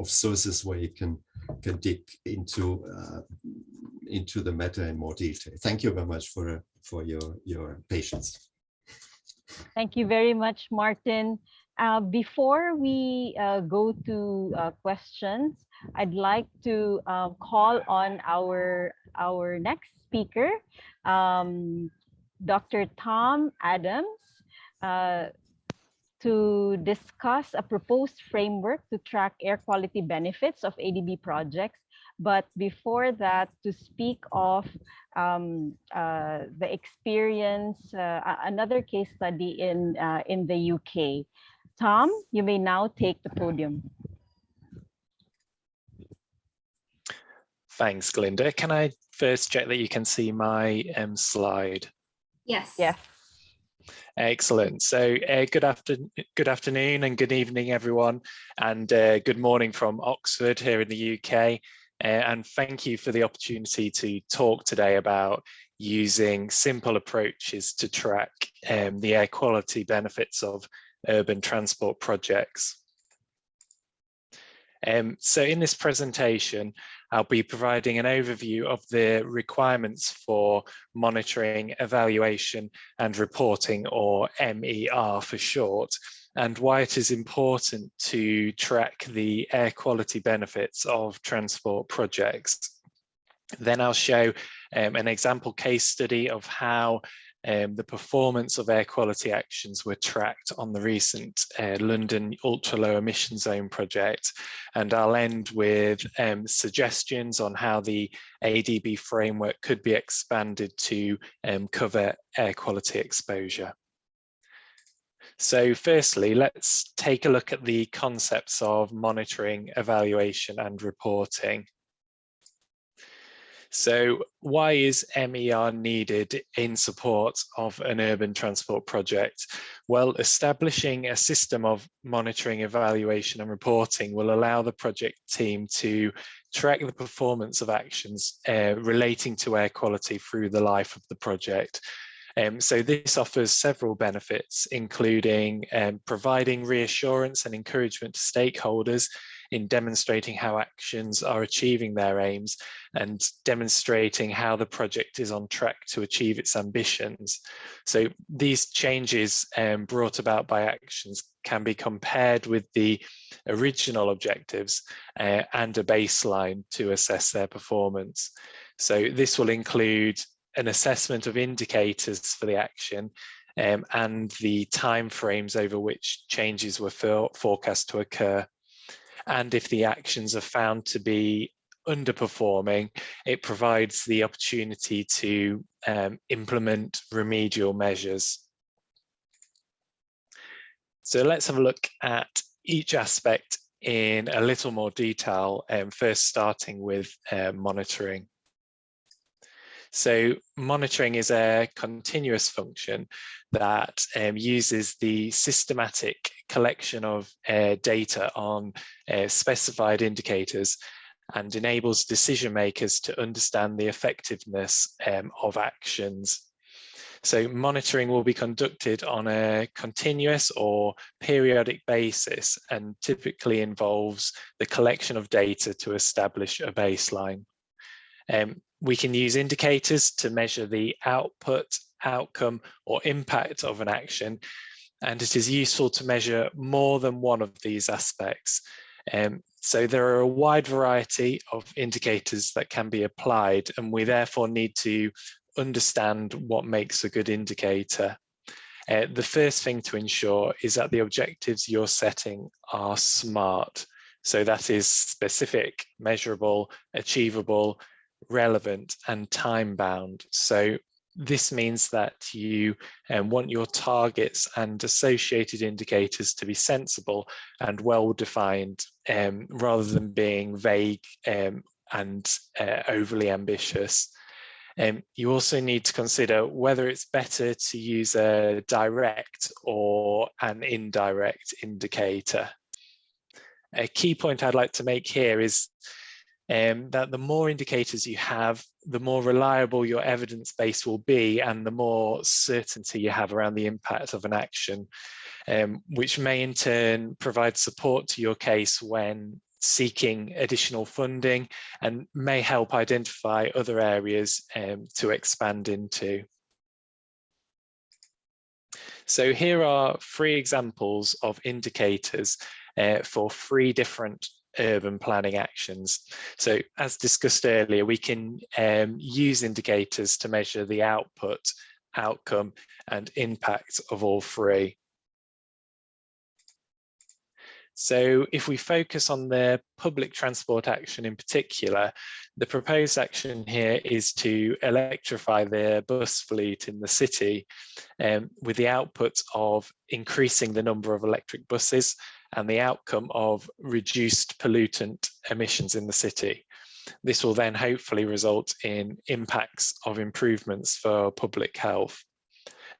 sources where you can dig into the matter in more detail. Thank you very much for your patience. Thank you very much, Martin. Before we go to questions, I'd like to call on our next speaker, Dr. Tom Adams, to discuss a proposed framework to track air quality benefits of ADB projects. But before that, to speak of the experience, another case study in the UK. Tom, you may now take the podium. Thanks, Glinda. Can I first check that you can see my slide? Yes. Yes. Excellent. So good afternoon and good evening, everyone, and good morning from Oxford here in the UK. And thank you for the opportunity to talk today about using simple approaches to track the air quality benefits of urban transport projects. So in this presentation, I'll be providing an overview of the requirements for monitoring, evaluation and reporting, or MER for short, and why it is important to track the air quality benefits of transport projects. Then I'll show an example case study of how the performance of air quality actions were tracked on the recent London ultra low emission zone project. And I'll end with suggestions on how the ADB framework could be expanded to cover air quality exposure. So firstly, let's take a look at the concepts of monitoring, evaluation and reporting. So why is MER needed in support of an urban transport project? Well, establishing a system of monitoring, evaluation and reporting will allow the project team to track the performance of actions relating to air quality through the life of the project. So this offers several benefits, including providing reassurance and encouragement to stakeholders in demonstrating how actions are achieving their aims and demonstrating how the project is on track to achieve its ambitions. So these changes brought about by actions can be compared with the original objectives and a baseline to assess their performance. So this will include an assessment of indicators for the action and the timeframes over which changes were forecast to occur. And if the actions are found to be underperforming, it provides the opportunity to implement remedial measures. So let's have a look at each aspect in a little more detail, first starting with monitoring. So monitoring is a continuous function that uses the systematic collection of data on specified indicators and enables decision makers to understand the effectiveness of actions. So monitoring will be conducted on a continuous or periodic basis and typically involves the collection of data to establish a baseline. We can use indicators to measure the output, outcome, or impact of an action, and it is useful to measure more than one of these aspects. So there are a wide variety of indicators that can be applied, and we therefore need to understand what makes a good indicator. The first thing to ensure is that the objectives you're setting are SMART. So that is specific, measurable, achievable, relevant, and time-bound. So this means that you want your targets and associated indicators to be sensible and well-defined, rather than being vague and overly ambitious. You also need to consider whether it's better to use a direct or an indirect indicator. A key point I'd like to make here is that the more indicators you have, the more reliable your evidence base will be, and the more certainty you have around the impact of an action, which may in turn provide support to your case when seeking additional funding and may help identify other areas to expand into. So here are 3 examples of indicators for 3 different urban planning actions. So as discussed earlier, we can use indicators to measure the output, outcome, and impact of all 3. So if we focus on the public transport action in particular, the proposed action here is to electrify the bus fleet in the city, with the output of increasing the number of electric buses and the outcome of reduced pollutant emissions in the city. This will then hopefully result in impacts of improvements for public health.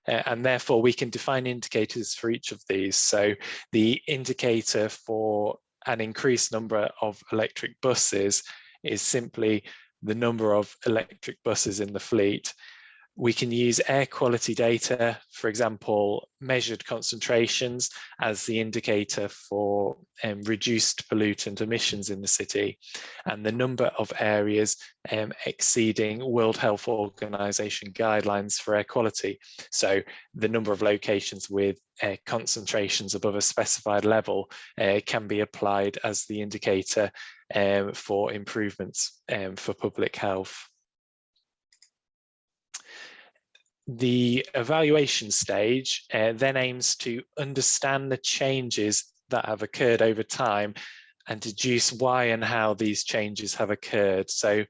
And therefore we can define indicators for each of these. So the indicator for an increased number of electric buses is simply the number of electric buses in the fleet. We can use air quality data, for example, measured concentrations, as the indicator for reduced pollutant emissions in the city, and the number of areas exceeding World Health Organization guidelines for air quality. So the number of locations with concentrations above a specified level can be applied as the indicator for improvements for public health. The evaluation stage then aims to understand the changes that have occurred over time and deduce why and how these changes have occurred. So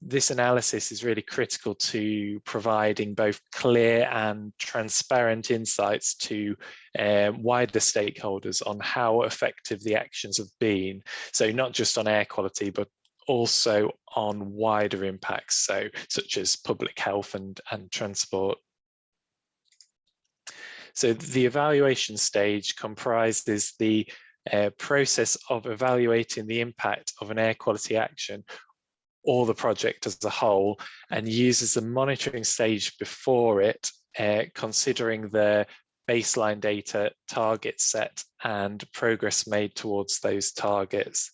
this analysis is really critical to providing both clear and transparent insights to wider stakeholders on how effective the actions have been. So not just on air quality, but also on wider impacts, so such as public health and transport. So the evaluation stage comprises the process of evaluating the impact of an air quality action or the project as a whole, and uses the monitoring stage before it, considering the baseline data, target set, and progress made towards those targets.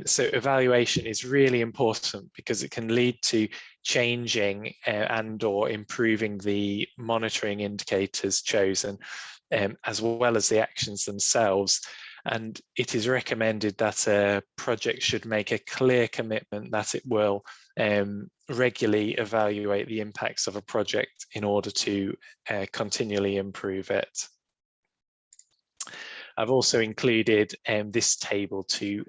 So evaluation is really important because it can lead to changing and or improving the monitoring indicators chosen, as well as the actions themselves. And it is recommended that a project should make a clear commitment that it will regularly evaluate the impacts of a project in order to continually improve it. I've also included this table to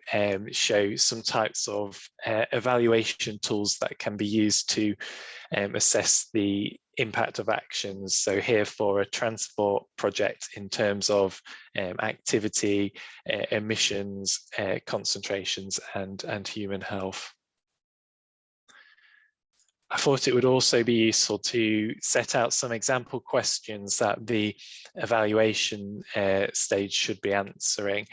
show some types of evaluation tools that can be used to assess the impact of actions. So here for a transport project in terms of activity, emissions, concentrations, and human health. I thought it would also be useful to set out some example questions that the evaluation stage should be answering.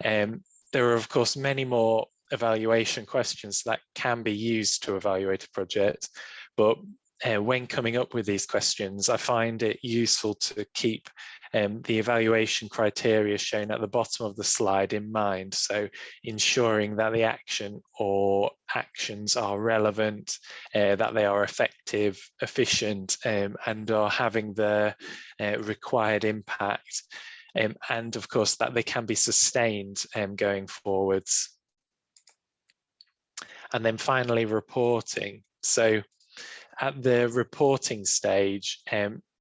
There are, of course, many more evaluation questions that can be used to evaluate a project, but when coming up with these questions, I find it useful to keep the evaluation criteria shown at the bottom of the slide in mind. So ensuring that the action or actions are relevant, that they are effective, efficient, and are having the required impact. And of course, that they can be sustained going forwards. And then finally, reporting. So at the reporting stage,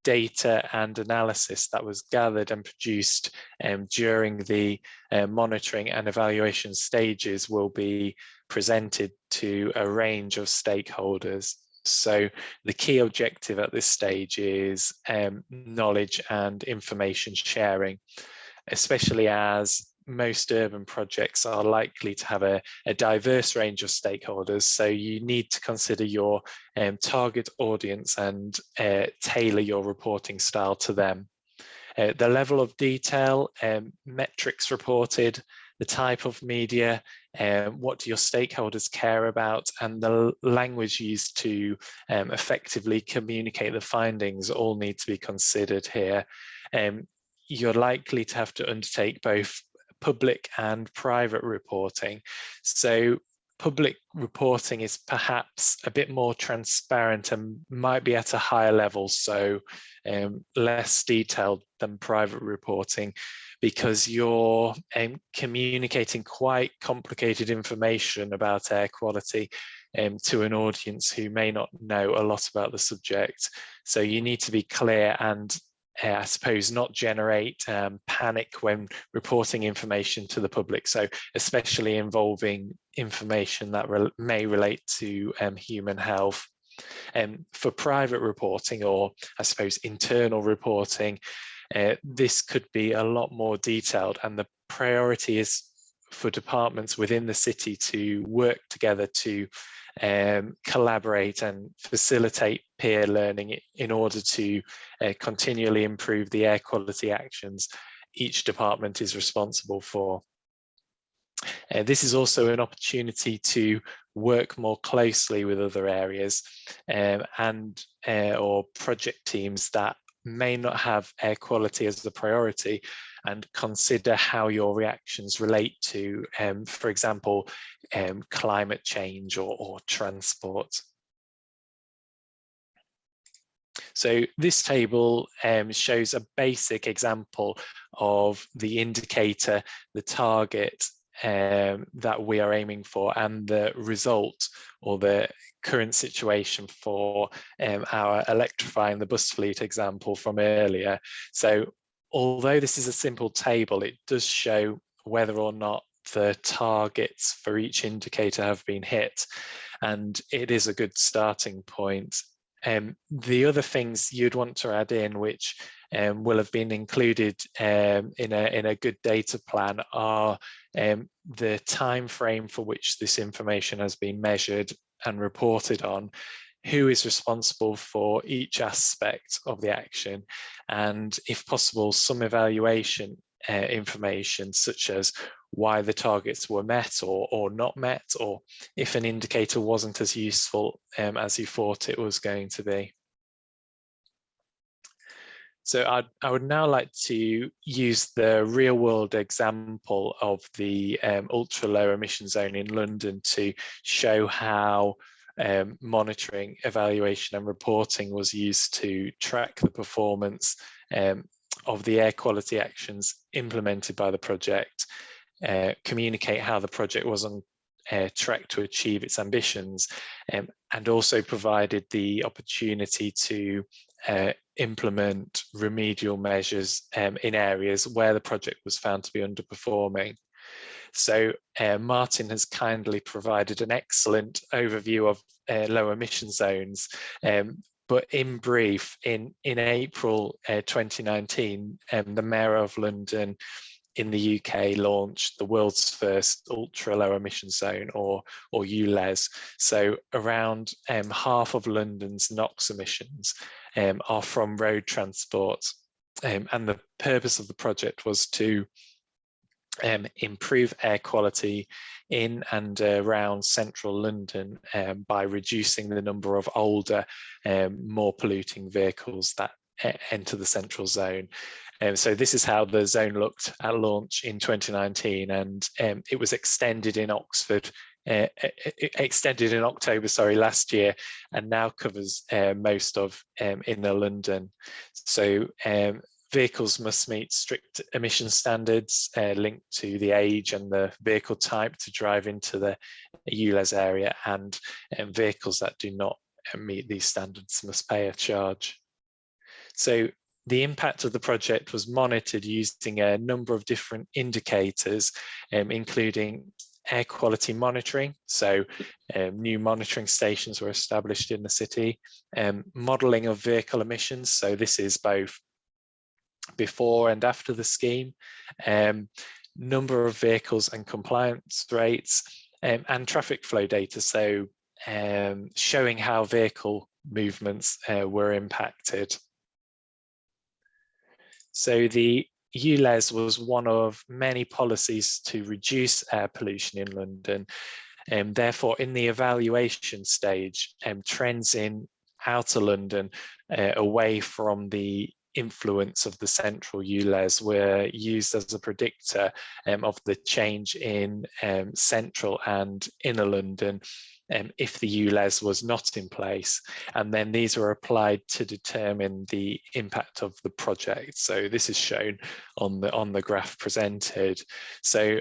data and analysis that was gathered and produced during the monitoring and evaluation stages will be presented to a range of stakeholders. So the key objective at this stage is knowledge and information sharing, especially as most urban projects are likely to have a diverse range of stakeholders. So you need to consider your target audience and tailor your reporting style to them. The level of detail, metrics reported, the type of media, what do your stakeholders care about, and the language used to effectively communicate the findings all need to be considered here. You're likely to have to undertake both public and private reporting. So public reporting is perhaps a bit more transparent and might be at a higher level, so less detailed than private reporting, because you're communicating quite complicated information about air quality to an audience who may not know a lot about the subject. So you need to be clear and I suppose not generate panic when reporting information to the public. So especially involving information that may relate to human health. For private reporting, or I suppose internal reporting, this could be a lot more detailed, and the priority is for departments within the city to work together to collaborate and facilitate peer learning in order to continually improve the air quality actions each department is responsible for. This is also an opportunity to work more closely with other areas or project teams that may not have air quality as the priority, and consider how your reactions relate to, for example, climate change or transport. So this table shows a basic example of the indicator, the target that we are aiming for, and the result or the current situation for our electrifying the bus fleet example from earlier. So although this is a simple table, it does show whether or not the targets for each indicator have been hit, and it is a good starting point. The other things you'd want to add in, which will have been included in a good data plan, are the time frame for which this information has been measured and reported on, who is responsible for each aspect of the action, and if possible, some evaluation information, such as why the targets were met or not met, or if an indicator wasn't as useful as you thought it was going to be. So I would now like to use the real world example of the ultra low emission zone in London to show how monitoring, evaluation and reporting was used to track the performance of the air quality actions implemented by the project, communicate how the project was on track to achieve its ambitions, and also provided the opportunity to implement remedial measures in areas where the project was found to be underperforming. So Martin has kindly provided an excellent overview of low emission zones, but in brief, in April 2019, the Mayor of London in the UK launched the world's first ultra low emission zone, or ULEZ. So around half of London's NOx emissions are from road transport. And the purpose of the project was to improve air quality in and around central London by reducing the number of older, more polluting vehicles that enter the central zone. So this is how the zone looked at launch in 2019, and it was extended in Oxford, extended in October, sorry, last year, and now covers most of inner London. So vehicles must meet strict emission standards linked to the age and the vehicle type to drive into the ULEZ area, and vehicles that do not meet these standards must pay a charge. So the impact of the project was monitored using a number of different indicators, including air quality monitoring. So new monitoring stations were established in the city, modelling of vehicle emissions. So this is both before and after the scheme, number of vehicles and compliance rates, and traffic flow data. So showing how vehicle movements were impacted. So the ULEZ was one of many policies to reduce air pollution in London. Therefore, in the evaluation stage, trends in outer London away from the influence of the central ULEZ were used as a predictor of the change in central and inner London if the ULEZ was not in place, and then these were applied to determine the impact of the project. So this is shown on the graph presented. So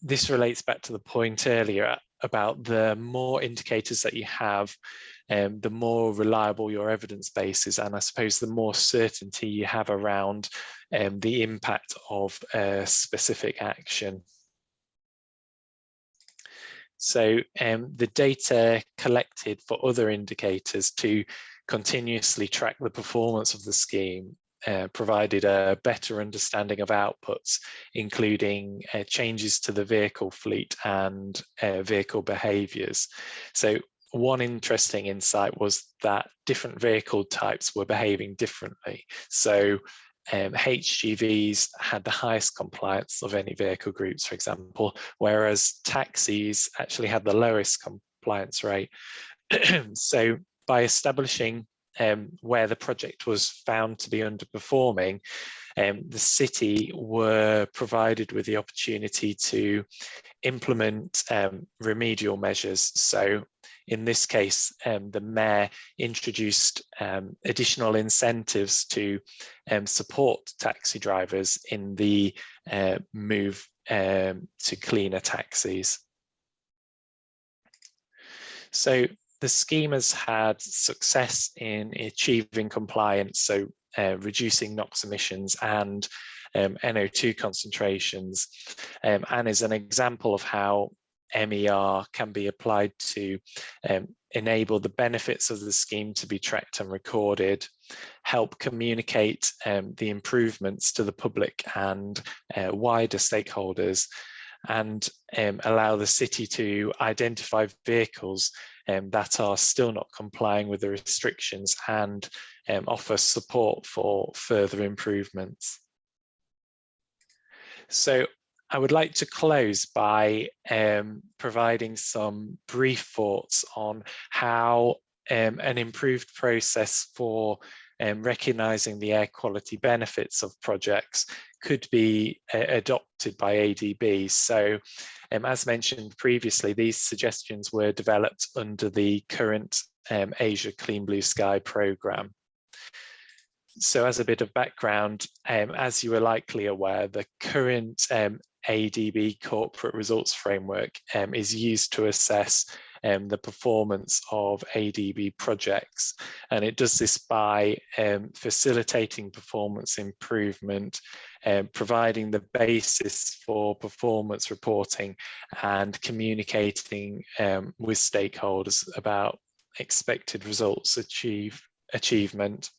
this relates back to the point earlier about the more indicators that you have, the more reliable your evidence base is, and I suppose the more certainty you have around the impact of a specific action. So the data collected for other indicators to continuously track the performance of the scheme provided a better understanding of outputs, including changes to the vehicle fleet and vehicle behaviours. So one interesting insight was that different vehicle types were behaving differently. So HGVs had the highest compliance of any vehicle groups, for example, whereas taxis actually had the lowest compliance rate. So by establishing where the project was found to be underperforming, the city were provided with the opportunity to implement remedial measures. So in this case, the mayor introduced additional incentives to support taxi drivers in the move to cleaner taxis. So the scheme has had success in achieving compliance, so reducing NOx emissions and NO2 concentrations, and is an example of how MER can be applied to enable the benefits of the scheme to be tracked and recorded, help communicate the improvements to the public and wider stakeholders, and allow the city to identify vehicles that are still not complying with the restrictions and offer support for further improvements. So I would like to close by providing some brief thoughts on how an improved process for recognising the air quality benefits of projects could be adopted by ADB. So as mentioned previously, these suggestions were developed under the current Asia Clean Blue Sky programme. So as a bit of background, as you are likely aware, the current ADB corporate results framework is used to assess the performance of ADB projects, and it does this by facilitating performance improvement, providing the basis for performance reporting and communicating with stakeholders about expected results achievement.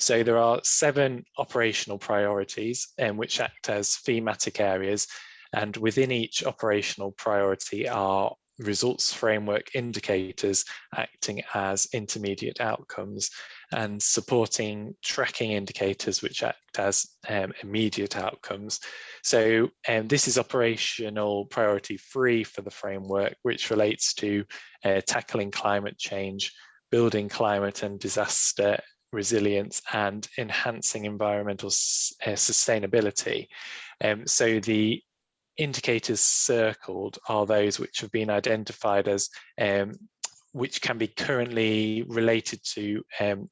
So there are 7 operational priorities which act as thematic areas, and within each operational priority are results framework indicators acting as intermediate outcomes, and supporting tracking indicators which act as immediate outcomes. So this is operational priority 3 for the framework, which relates to tackling climate change, building climate and disaster resilience, and enhancing environmental sustainability. So the indicators circled are those which have been identified as which can be currently related to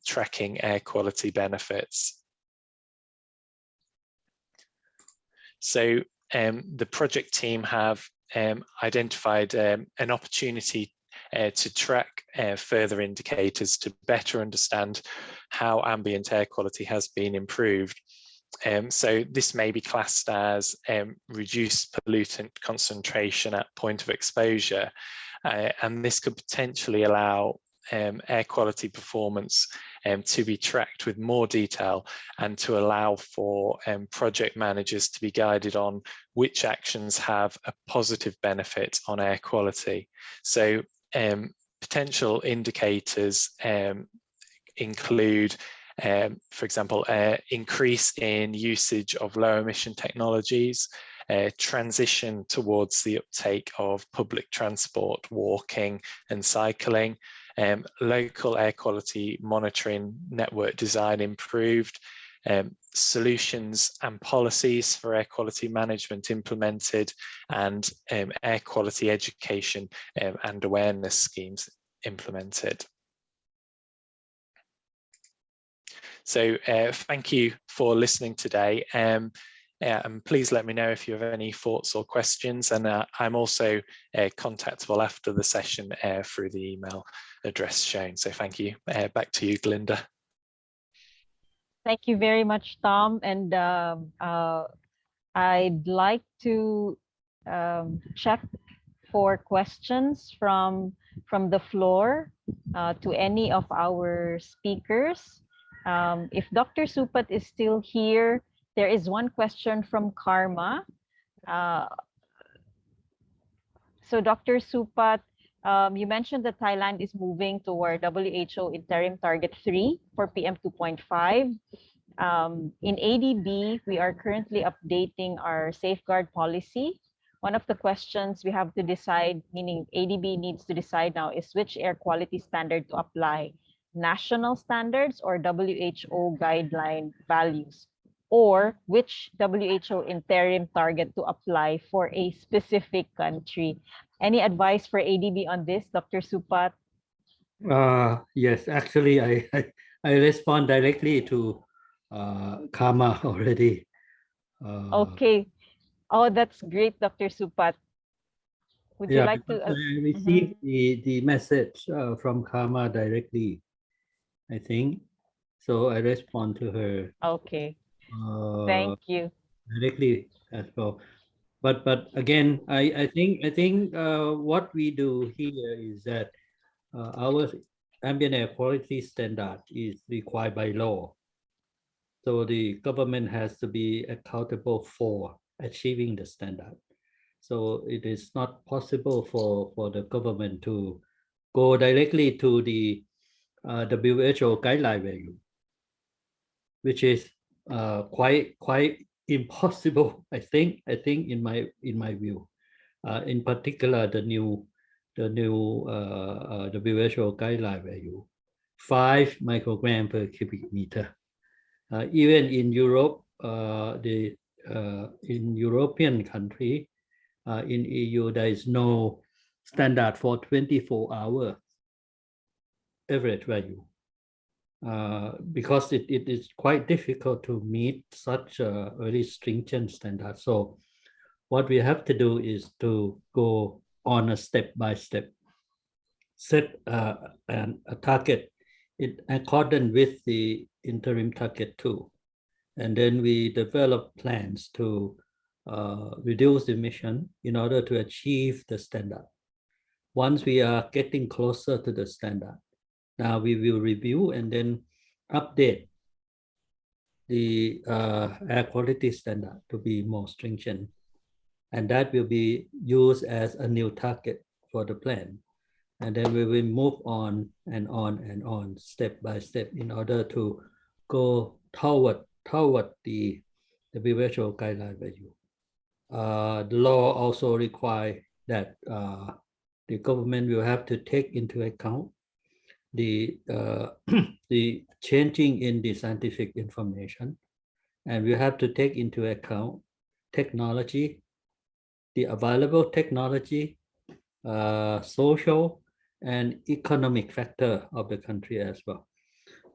tracking air quality benefits. So the project team have identified an opportunity to track further indicators to better understand how ambient air quality has been improved. So this may be classed as reduced pollutant concentration at point of exposure, and this could potentially allow air quality performance to be tracked with more detail, and to allow for project managers to be guided on which actions have a positive benefit on air quality. So potential indicators include, for example, increase in usage of low emission technologies, transition towards the uptake of public transport, walking and cycling, local air quality monitoring network design improved, solutions and policies for air quality management implemented, and air quality education and awareness schemes implemented. So thank you for listening today. And please let me know if you have any thoughts or questions. And I'm also contactable after the session through the email address shown. So thank you. Back to you, Glinda. Thank you very much, Tom. And I'd like to check for questions from the floor to any of our speakers. If Dr. Supat is still here, there is one question from Karma. So Dr. Supat, you mentioned that Thailand is moving toward WHO interim target 3 for PM 2.5. In ADB, we are currently updating our safeguard policy. One of the questions we have to decide, meaning ADB needs to decide now, is which air quality standard to apply: national standards or WHO guideline values, or which WHO interim target to apply for a specific country. Any advice for ADB on this, Dr. Supat? Yes, actually, I respond directly to Karma already. Okay. Oh, that's great, Dr. Supat. Would you like to? I received the message from Karma directly, I think. So I respond to her. Okay. Thank you. Directly as well. But again, I think what we do here is that our ambient air quality standard is required by law. So the government has to be accountable for achieving the standard. So it is not possible for the government to go directly to the WHO guideline value, which is quite impossible. I think in my view, in particular the new WHO guideline value, 5 microgram per cubic meter. Even in Europe, in European country, in EU, there is no standard for 24-hour average value, because it is quite difficult to meet such a very stringent standard. So what we have to do is to go on a step-by-step, set a target in accordance with the interim target 2. And then we develop plans to reduce emission in order to achieve the standard. Once we are getting closer to the standard, now we will review and then update the air quality standard to be more stringent. And that will be used as a new target for the plan. And then we will move on and on and on, step by step, in order to go toward the WHO guideline value. The law also requires that the government will have to take into account the the changing in the scientific information, and we have to take into account technology, the available technology, social and economic factor of the country as well.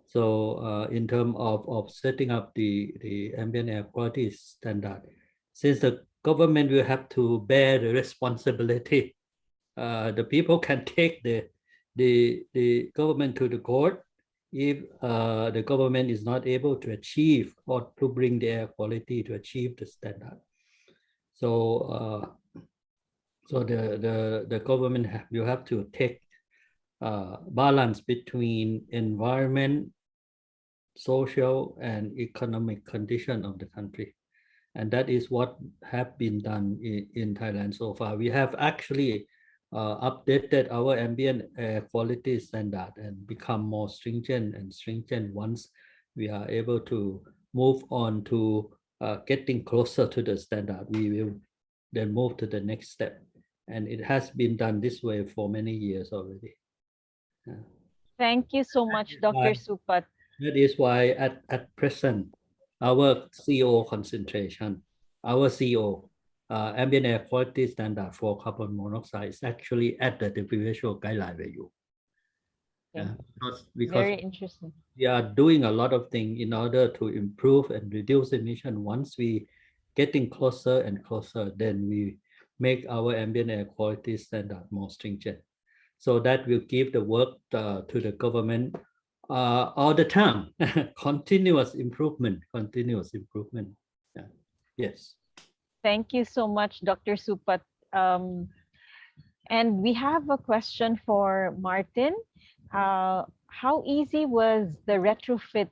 So in terms of setting up the ambient air quality standard, since the government will have to bear the responsibility, the people can take the government to the court if the government is not able to achieve or to bring the air quality to achieve the standard. So the government will have to take balance between environment, social and economic condition of the country. And that is what have been done in Thailand so far. We have actually updated our ambient air quality standard and become more stringent and stringent once we are able to move on to getting closer to the standard. We will then move to the next step. And it has been done this way for many years already. Thank you so much, Dr. Supat. That is why at present, our CO concentration, our CO, ambient air quality standard for carbon monoxide is actually at the WHO guideline value. Because very interesting. We are doing a lot of things in order to improve and reduce emission. Once we getting closer and closer, then we make our ambient air quality standard more stringent. So that will give the work to the government all the time. Continuous improvement. Yeah. Yes. Thank you so much, Dr. Supat. And we have a question for Martin. How easy was the retrofit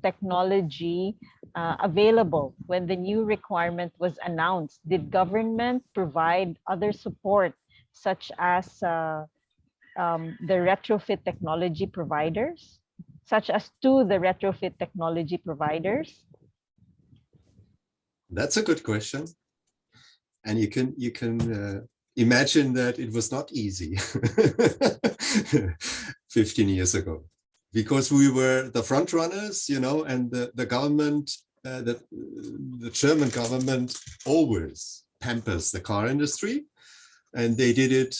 technology available when the new requirement was announced? Did government provide other support, such as the retrofit technology providers, That's a good question. And you can imagine that it was not easy 15 years ago, because we were the front runners, and the government, the German government always pampers the car industry, and they did it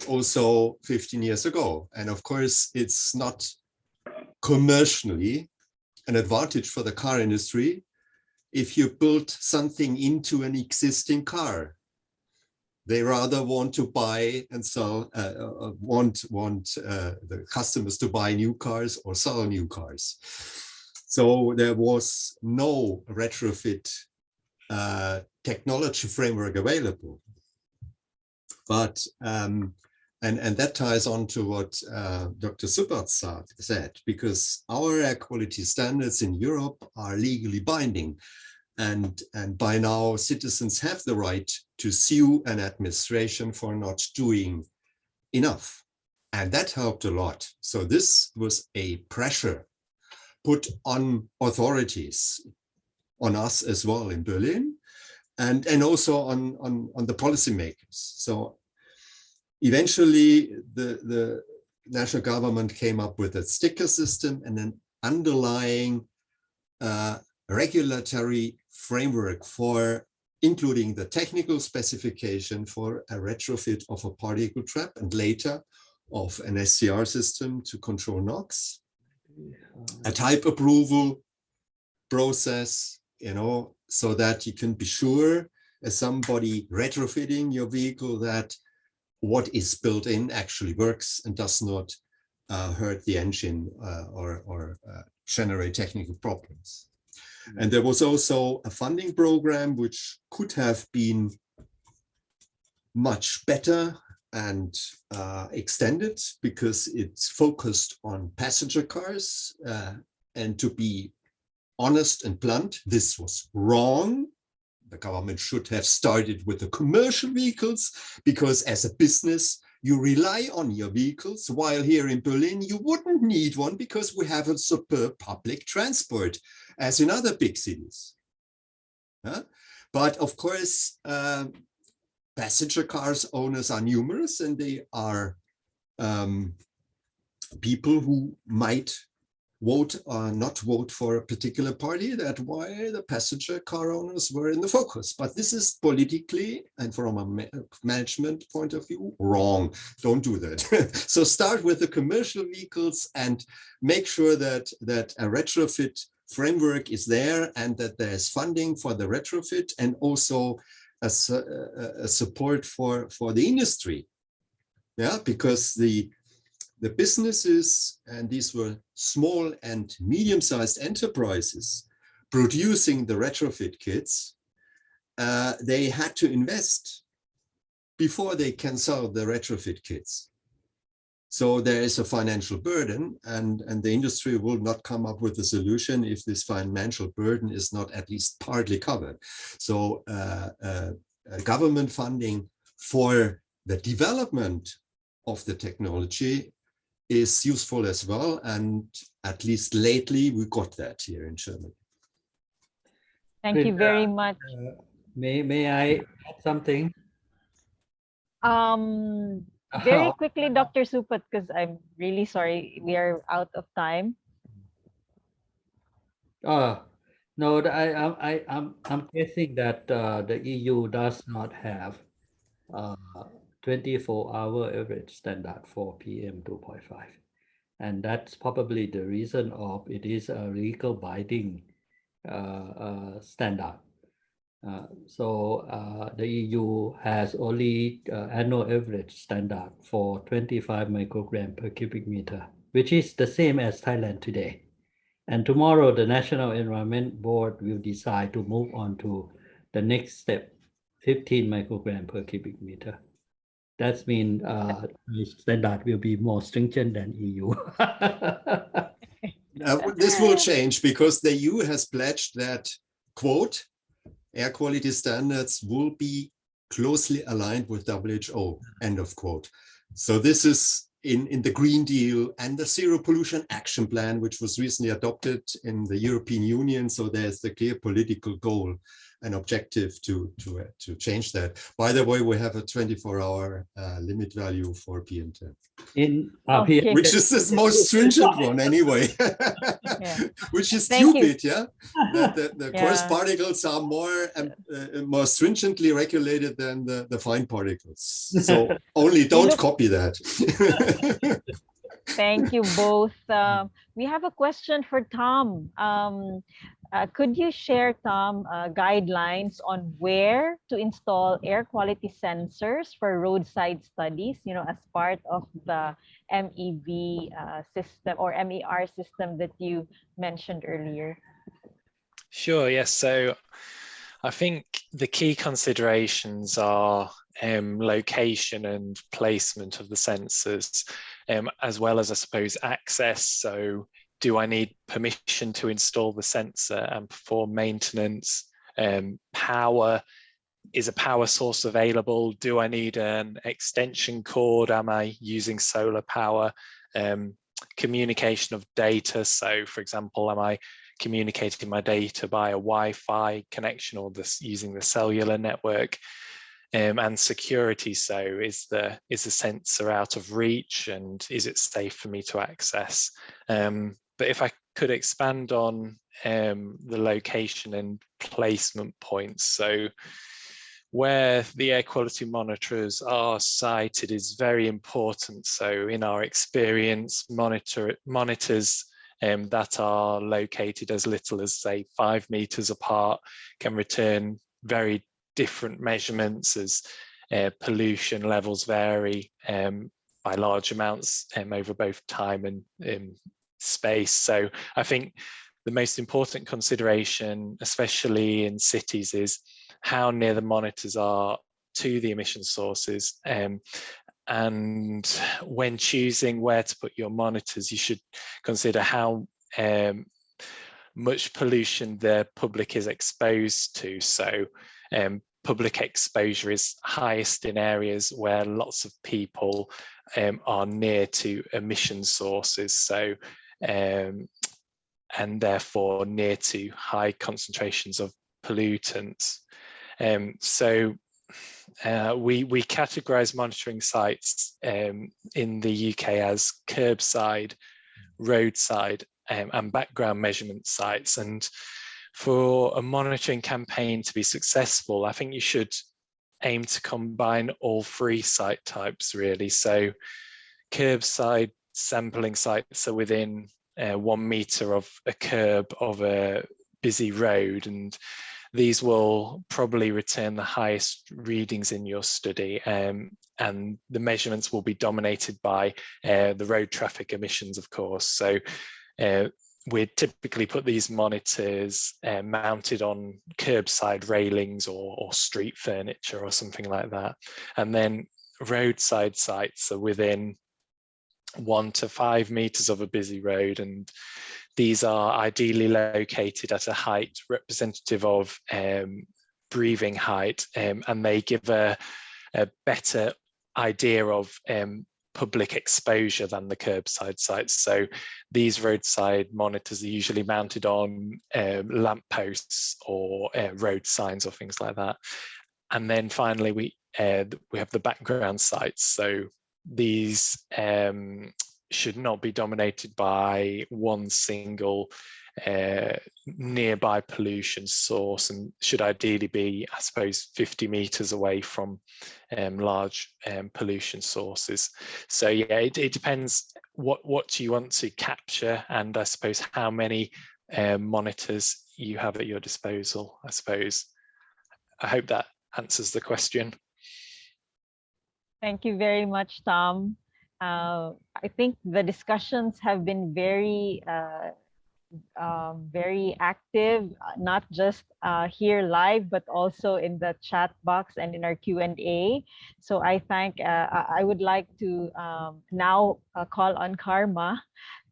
also 15 years ago. And of course, it's not commercially an advantage for the car industry if you build something into an existing car. They rather want to buy and sell, want the customers to buy new cars or sell new cars. So there was no retrofit technology framework available. But and that ties on to what Dr. Supat said, because our air quality standards in Europe are legally binding. And by now, citizens have the right to sue an administration for not doing enough. And that helped a lot. So this was a pressure put on authorities, on us as well in Berlin, and also on the policymakers. So eventually, the national government came up with a sticker system and an underlying regulatory framework for including the technical specification for a retrofit of a particle trap and later of an SCR system to control NOx, a type approval process, so that you can be sure as somebody retrofitting your vehicle that what is built in actually works and does not hurt the engine or generate technical problems. And there was also a funding program which could have been much better and extended, because it's focused on passenger cars and to be honest and blunt. This was wrong. The government should have started with the commercial vehicles, because as a business, you rely on your vehicles, while here in Berlin, you wouldn't need one because we have a superb public transport, as in other big cities. But of course, passenger cars owners are numerous, and they are people who might vote or not vote for a particular party. That's why the passenger car owners were in the focus. But this is politically and from a management point of view wrong. Don't do that. So start with the commercial vehicles and make sure that a retrofit framework is there, and that there's funding for the retrofit, and also a support for the industry. Yeah, because the businesses, and these were small and medium-sized enterprises producing the retrofit kits, they had to invest before they can sell the retrofit kits. So there is a financial burden, and the industry will not come up with a solution if this financial burden is not at least partly covered. So government funding for the development of the technology is useful as well, and at least lately we got that here in Germany. Thank you very much. May I add something? Very quickly, Dr. Supat, because I'm really sorry, we are out of time. No, I'm guessing that the EU does not have 24-hour average standard for PM 2.5, and that's probably the reason of it is a legal binding standard. So the EU has only annual average standard for 25 microgram per cubic meter, which is the same as Thailand today. And tomorrow, the National Environment Board will decide to move on to the next step, 15 microgram per cubic meter. That means standard will be more stringent than EU. This will change because the EU has pledged that, quote, air quality standards will be closely aligned with WHO, end of quote. So this is in the Green Deal and the Zero Pollution Action Plan, which was recently adopted in the European Union. So there's the clear political goal and objective to change that. By the way, we have a 24-hour limit value for PM10. Okay. Which is the most stringent one anyway. Yeah. Which is Thank stupid, yeah? The coarse particles are more stringently regulated than the fine particles. So only don't copy that. Thank you both. We have a question for Tom. Could you share, Tom, guidelines on where to install air quality sensors for roadside studies, as part of the MEV system or MER system that you mentioned earlier? Sure, yes. So I think the key considerations are location and placement of the sensors, as well as, I suppose, access. So do I need permission to install the sensor and perform maintenance? Power, is a power source available? Do I need an extension cord? Am I using solar power? Communication of data. So for example, am I communicating my data by a Wi-Fi connection or using the cellular network? And security. So is the sensor out of reach, and is it safe for me to access? But if I could expand on the location and placement points. So where the air quality monitors are sited is very important. So in our experience, monitors that are located as little as, say, 5 meters apart can return very different measurements as pollution levels vary by large amounts over both time and space. So I think the most important consideration, especially in cities, is how near the monitors are to the emission sources. And when choosing where to put your monitors, you should consider how much pollution the public is exposed to. So public exposure is highest in areas where lots of people are near to emission sources. So and therefore near to high concentrations of pollutants. So we categorize monitoring sites in the UK as curbside, roadside, and background measurement sites. And for a monitoring campaign to be successful, I think you should aim to combine all three site types, really. So curbside sampling sites are within 1 meter of a curb of a busy road, and these will probably return the highest readings in your study, and the measurements will be dominated by the road traffic emissions, of course. So we'd typically put these monitors mounted on curbside railings or street furniture or something like that. And then roadside sites are within 1 to 5 meters of a busy road, and these are ideally located at a height representative of breathing height, and they give a better idea of public exposure than the curbside sites. So these roadside monitors are usually mounted on lampposts or road signs or things like that. And then finally, we have the background sites. So these should not be dominated by one single nearby pollution source, and should ideally be, I suppose, 50 meters away from large pollution sources. So yeah, it depends what you want to capture, and I suppose how many monitors you have at your disposal, I suppose. I hope that answers the question. Thank you very much, Tom. I think the discussions have been very active, not just here live, but also in the chat box and in our Q&A. So I would like to now call on Karma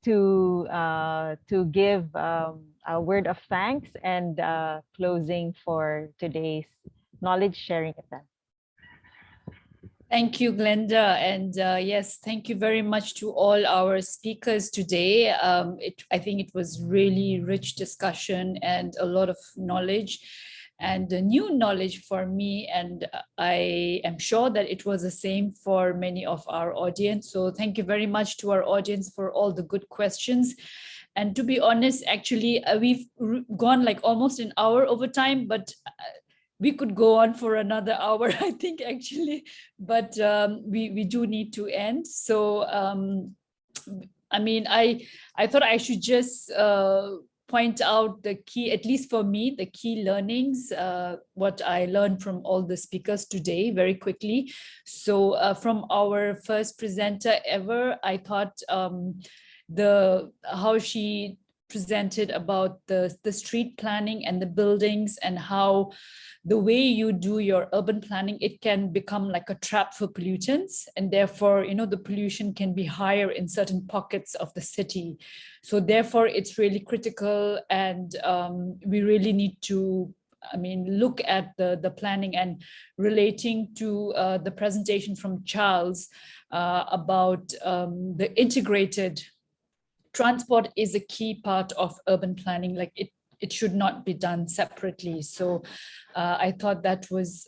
to give a word of thanks and closing for today's knowledge sharing event. Thank you, Glenda. And yes, thank you very much to all our speakers today. I think it was really rich discussion and a lot of knowledge and new knowledge for me. And I am sure that it was the same for many of our audience. So thank you very much to our audience for all the good questions. And to be honest, actually, we've gone like almost an hour over time, but we could go on for another hour, I think, actually, but we do need to end. So, I mean, I thought I should just point out the key, at least for me, the key learnings, what I learned from all the speakers today very quickly. So from our first presenter ever, I thought how she presented about the street planning and the buildings, and how the way you do your urban planning, it can become like a trap for pollutants, and therefore, you know, the pollution can be higher in certain pockets of the city. So therefore, it's really critical, and we really need to, I mean, look at the planning. And relating to the presentation from Charles about the integrated transport is a key part of urban planning. Like it should not be done separately. So I thought that was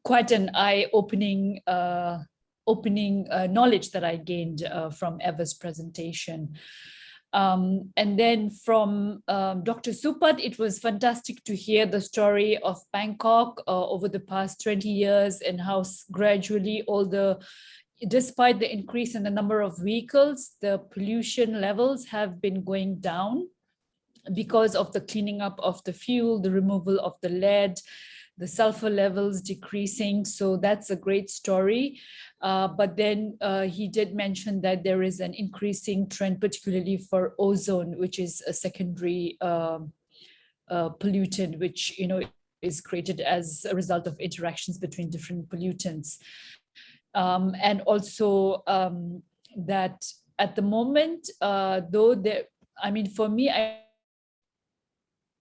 quite an eye-opening knowledge that I gained from Eva's presentation. And then from Dr. Supat, it was fantastic to hear the story of Bangkok over the past 20 years, and how gradually despite the increase in the number of vehicles, the pollution levels have been going down because of the cleaning up of the fuel, the removal of the lead, the sulfur levels decreasing. So that's a great story. But then he did mention that there is an increasing trend, particularly for ozone, which is a secondary pollutant, which, you know, is created as a result of interactions between different pollutants. And also that at the moment, though there, I mean, for me, I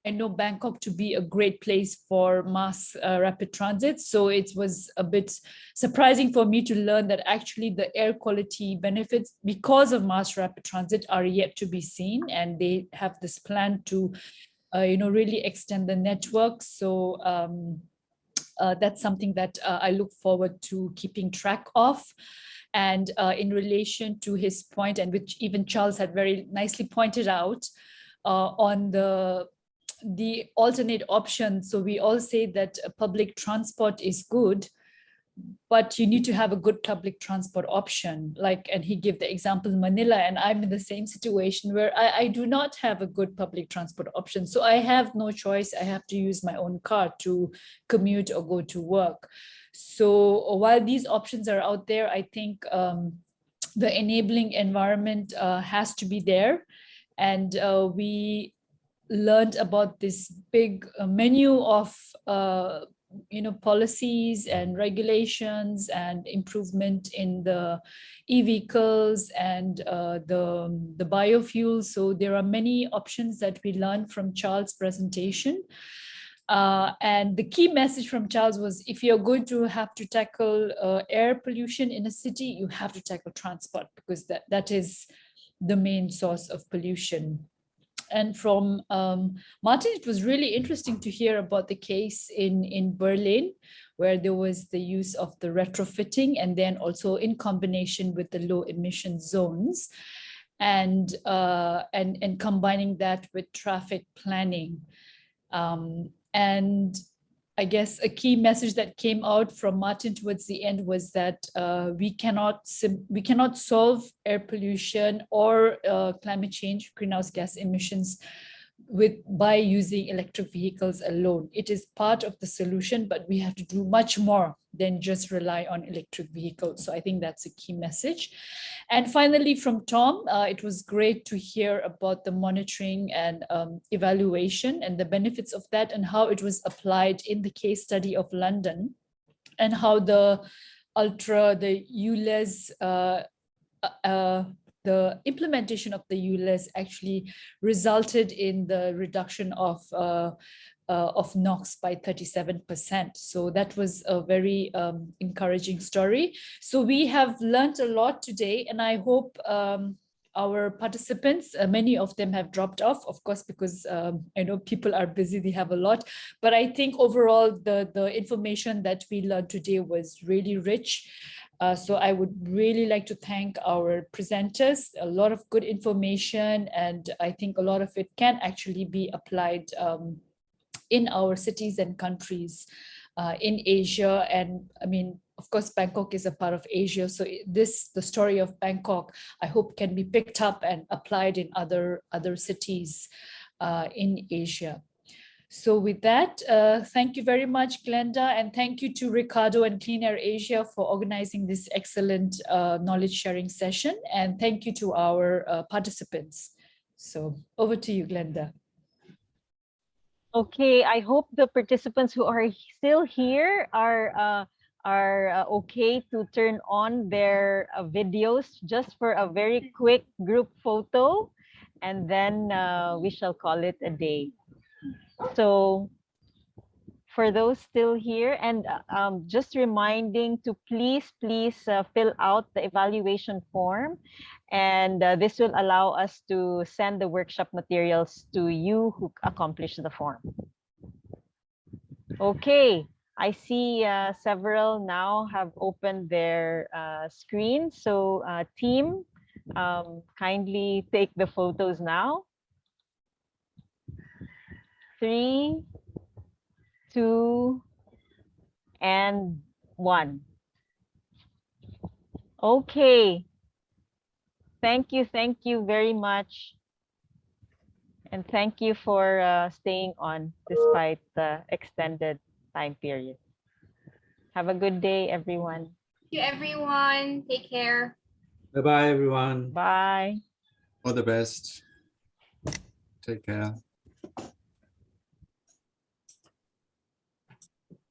I know Bangkok to be a great place for mass rapid transit. So it was a bit surprising for me to learn that actually the air quality benefits because of mass rapid transit are yet to be seen. And they have this plan to, really extend the network. So that's something that I look forward to keeping track of. And in relation to his point, and which even Charles had very nicely pointed out, on the alternate option. So we all say that public transport is good, but you need to have a good public transport option. And he gave the example Manila, and I'm in the same situation where I do not have a good public transport option. So I have no choice. I have to use my own car to commute or go to work. So while these options are out there, I think the enabling environment has to be there. And we learned about this big menu of policies and regulations and improvement in the e-vehicles and the biofuels. So there are many options that we learned from Charles' presentation. And the key message from Charles was, if you're going to have to tackle air pollution in a city, you have to tackle transport, because that is the main source of pollution. And from Martin, it was really interesting to hear about the case in Berlin, where there was the use of the retrofitting, and then also in combination with the low emission zones, and combining that with traffic planning. And I guess a key message that came out from Martin towards the end was that we cannot solve air pollution or climate change, greenhouse gas emissions, by using electric vehicles alone. It is part of the solution, but we have to do much more than just rely on electric vehicles. So I think that's a key message. And finally, from Tom, it was great to hear about the monitoring and evaluation and the benefits of that, and how it was applied in the case study of London, and how the ULEZ, the implementation of the ULEZ actually resulted in the reduction of NOx by 37%. So that was a very encouraging story. So we have learned a lot today, and I hope our participants, many of them have dropped off, of course, because I know people are busy, they have a lot. But I think overall, the information that we learned today was really rich. So I would really like to thank our presenters, a lot of good information, and I think a lot of it can actually be applied in our cities and countries in Asia. And I mean, of course, Bangkok is a part of Asia. So the story of Bangkok, I hope, can be picked up and applied in other cities in Asia. So with that, thank you very much, Glenda, and thank you to Ricardo and Clean Air Asia for organizing this excellent knowledge sharing session. And thank you to our participants. So over to you, Glenda. Okay, I hope the participants who are still here are okay to turn on their videos just for a very quick group photo, and then we shall call it a day. So for those still here, and just reminding to please fill out the evaluation form, and this will allow us to send the workshop materials to you who accomplish the form. Okay, I see several now have opened their screen. So team, kindly take the photos now. 3, 2, and 1. Okay. Thank you very much. And thank you for staying on despite the extended time period. Have a good day, everyone. Thank you, everyone. Take care. Bye-bye, everyone. Bye. All the best. Take care.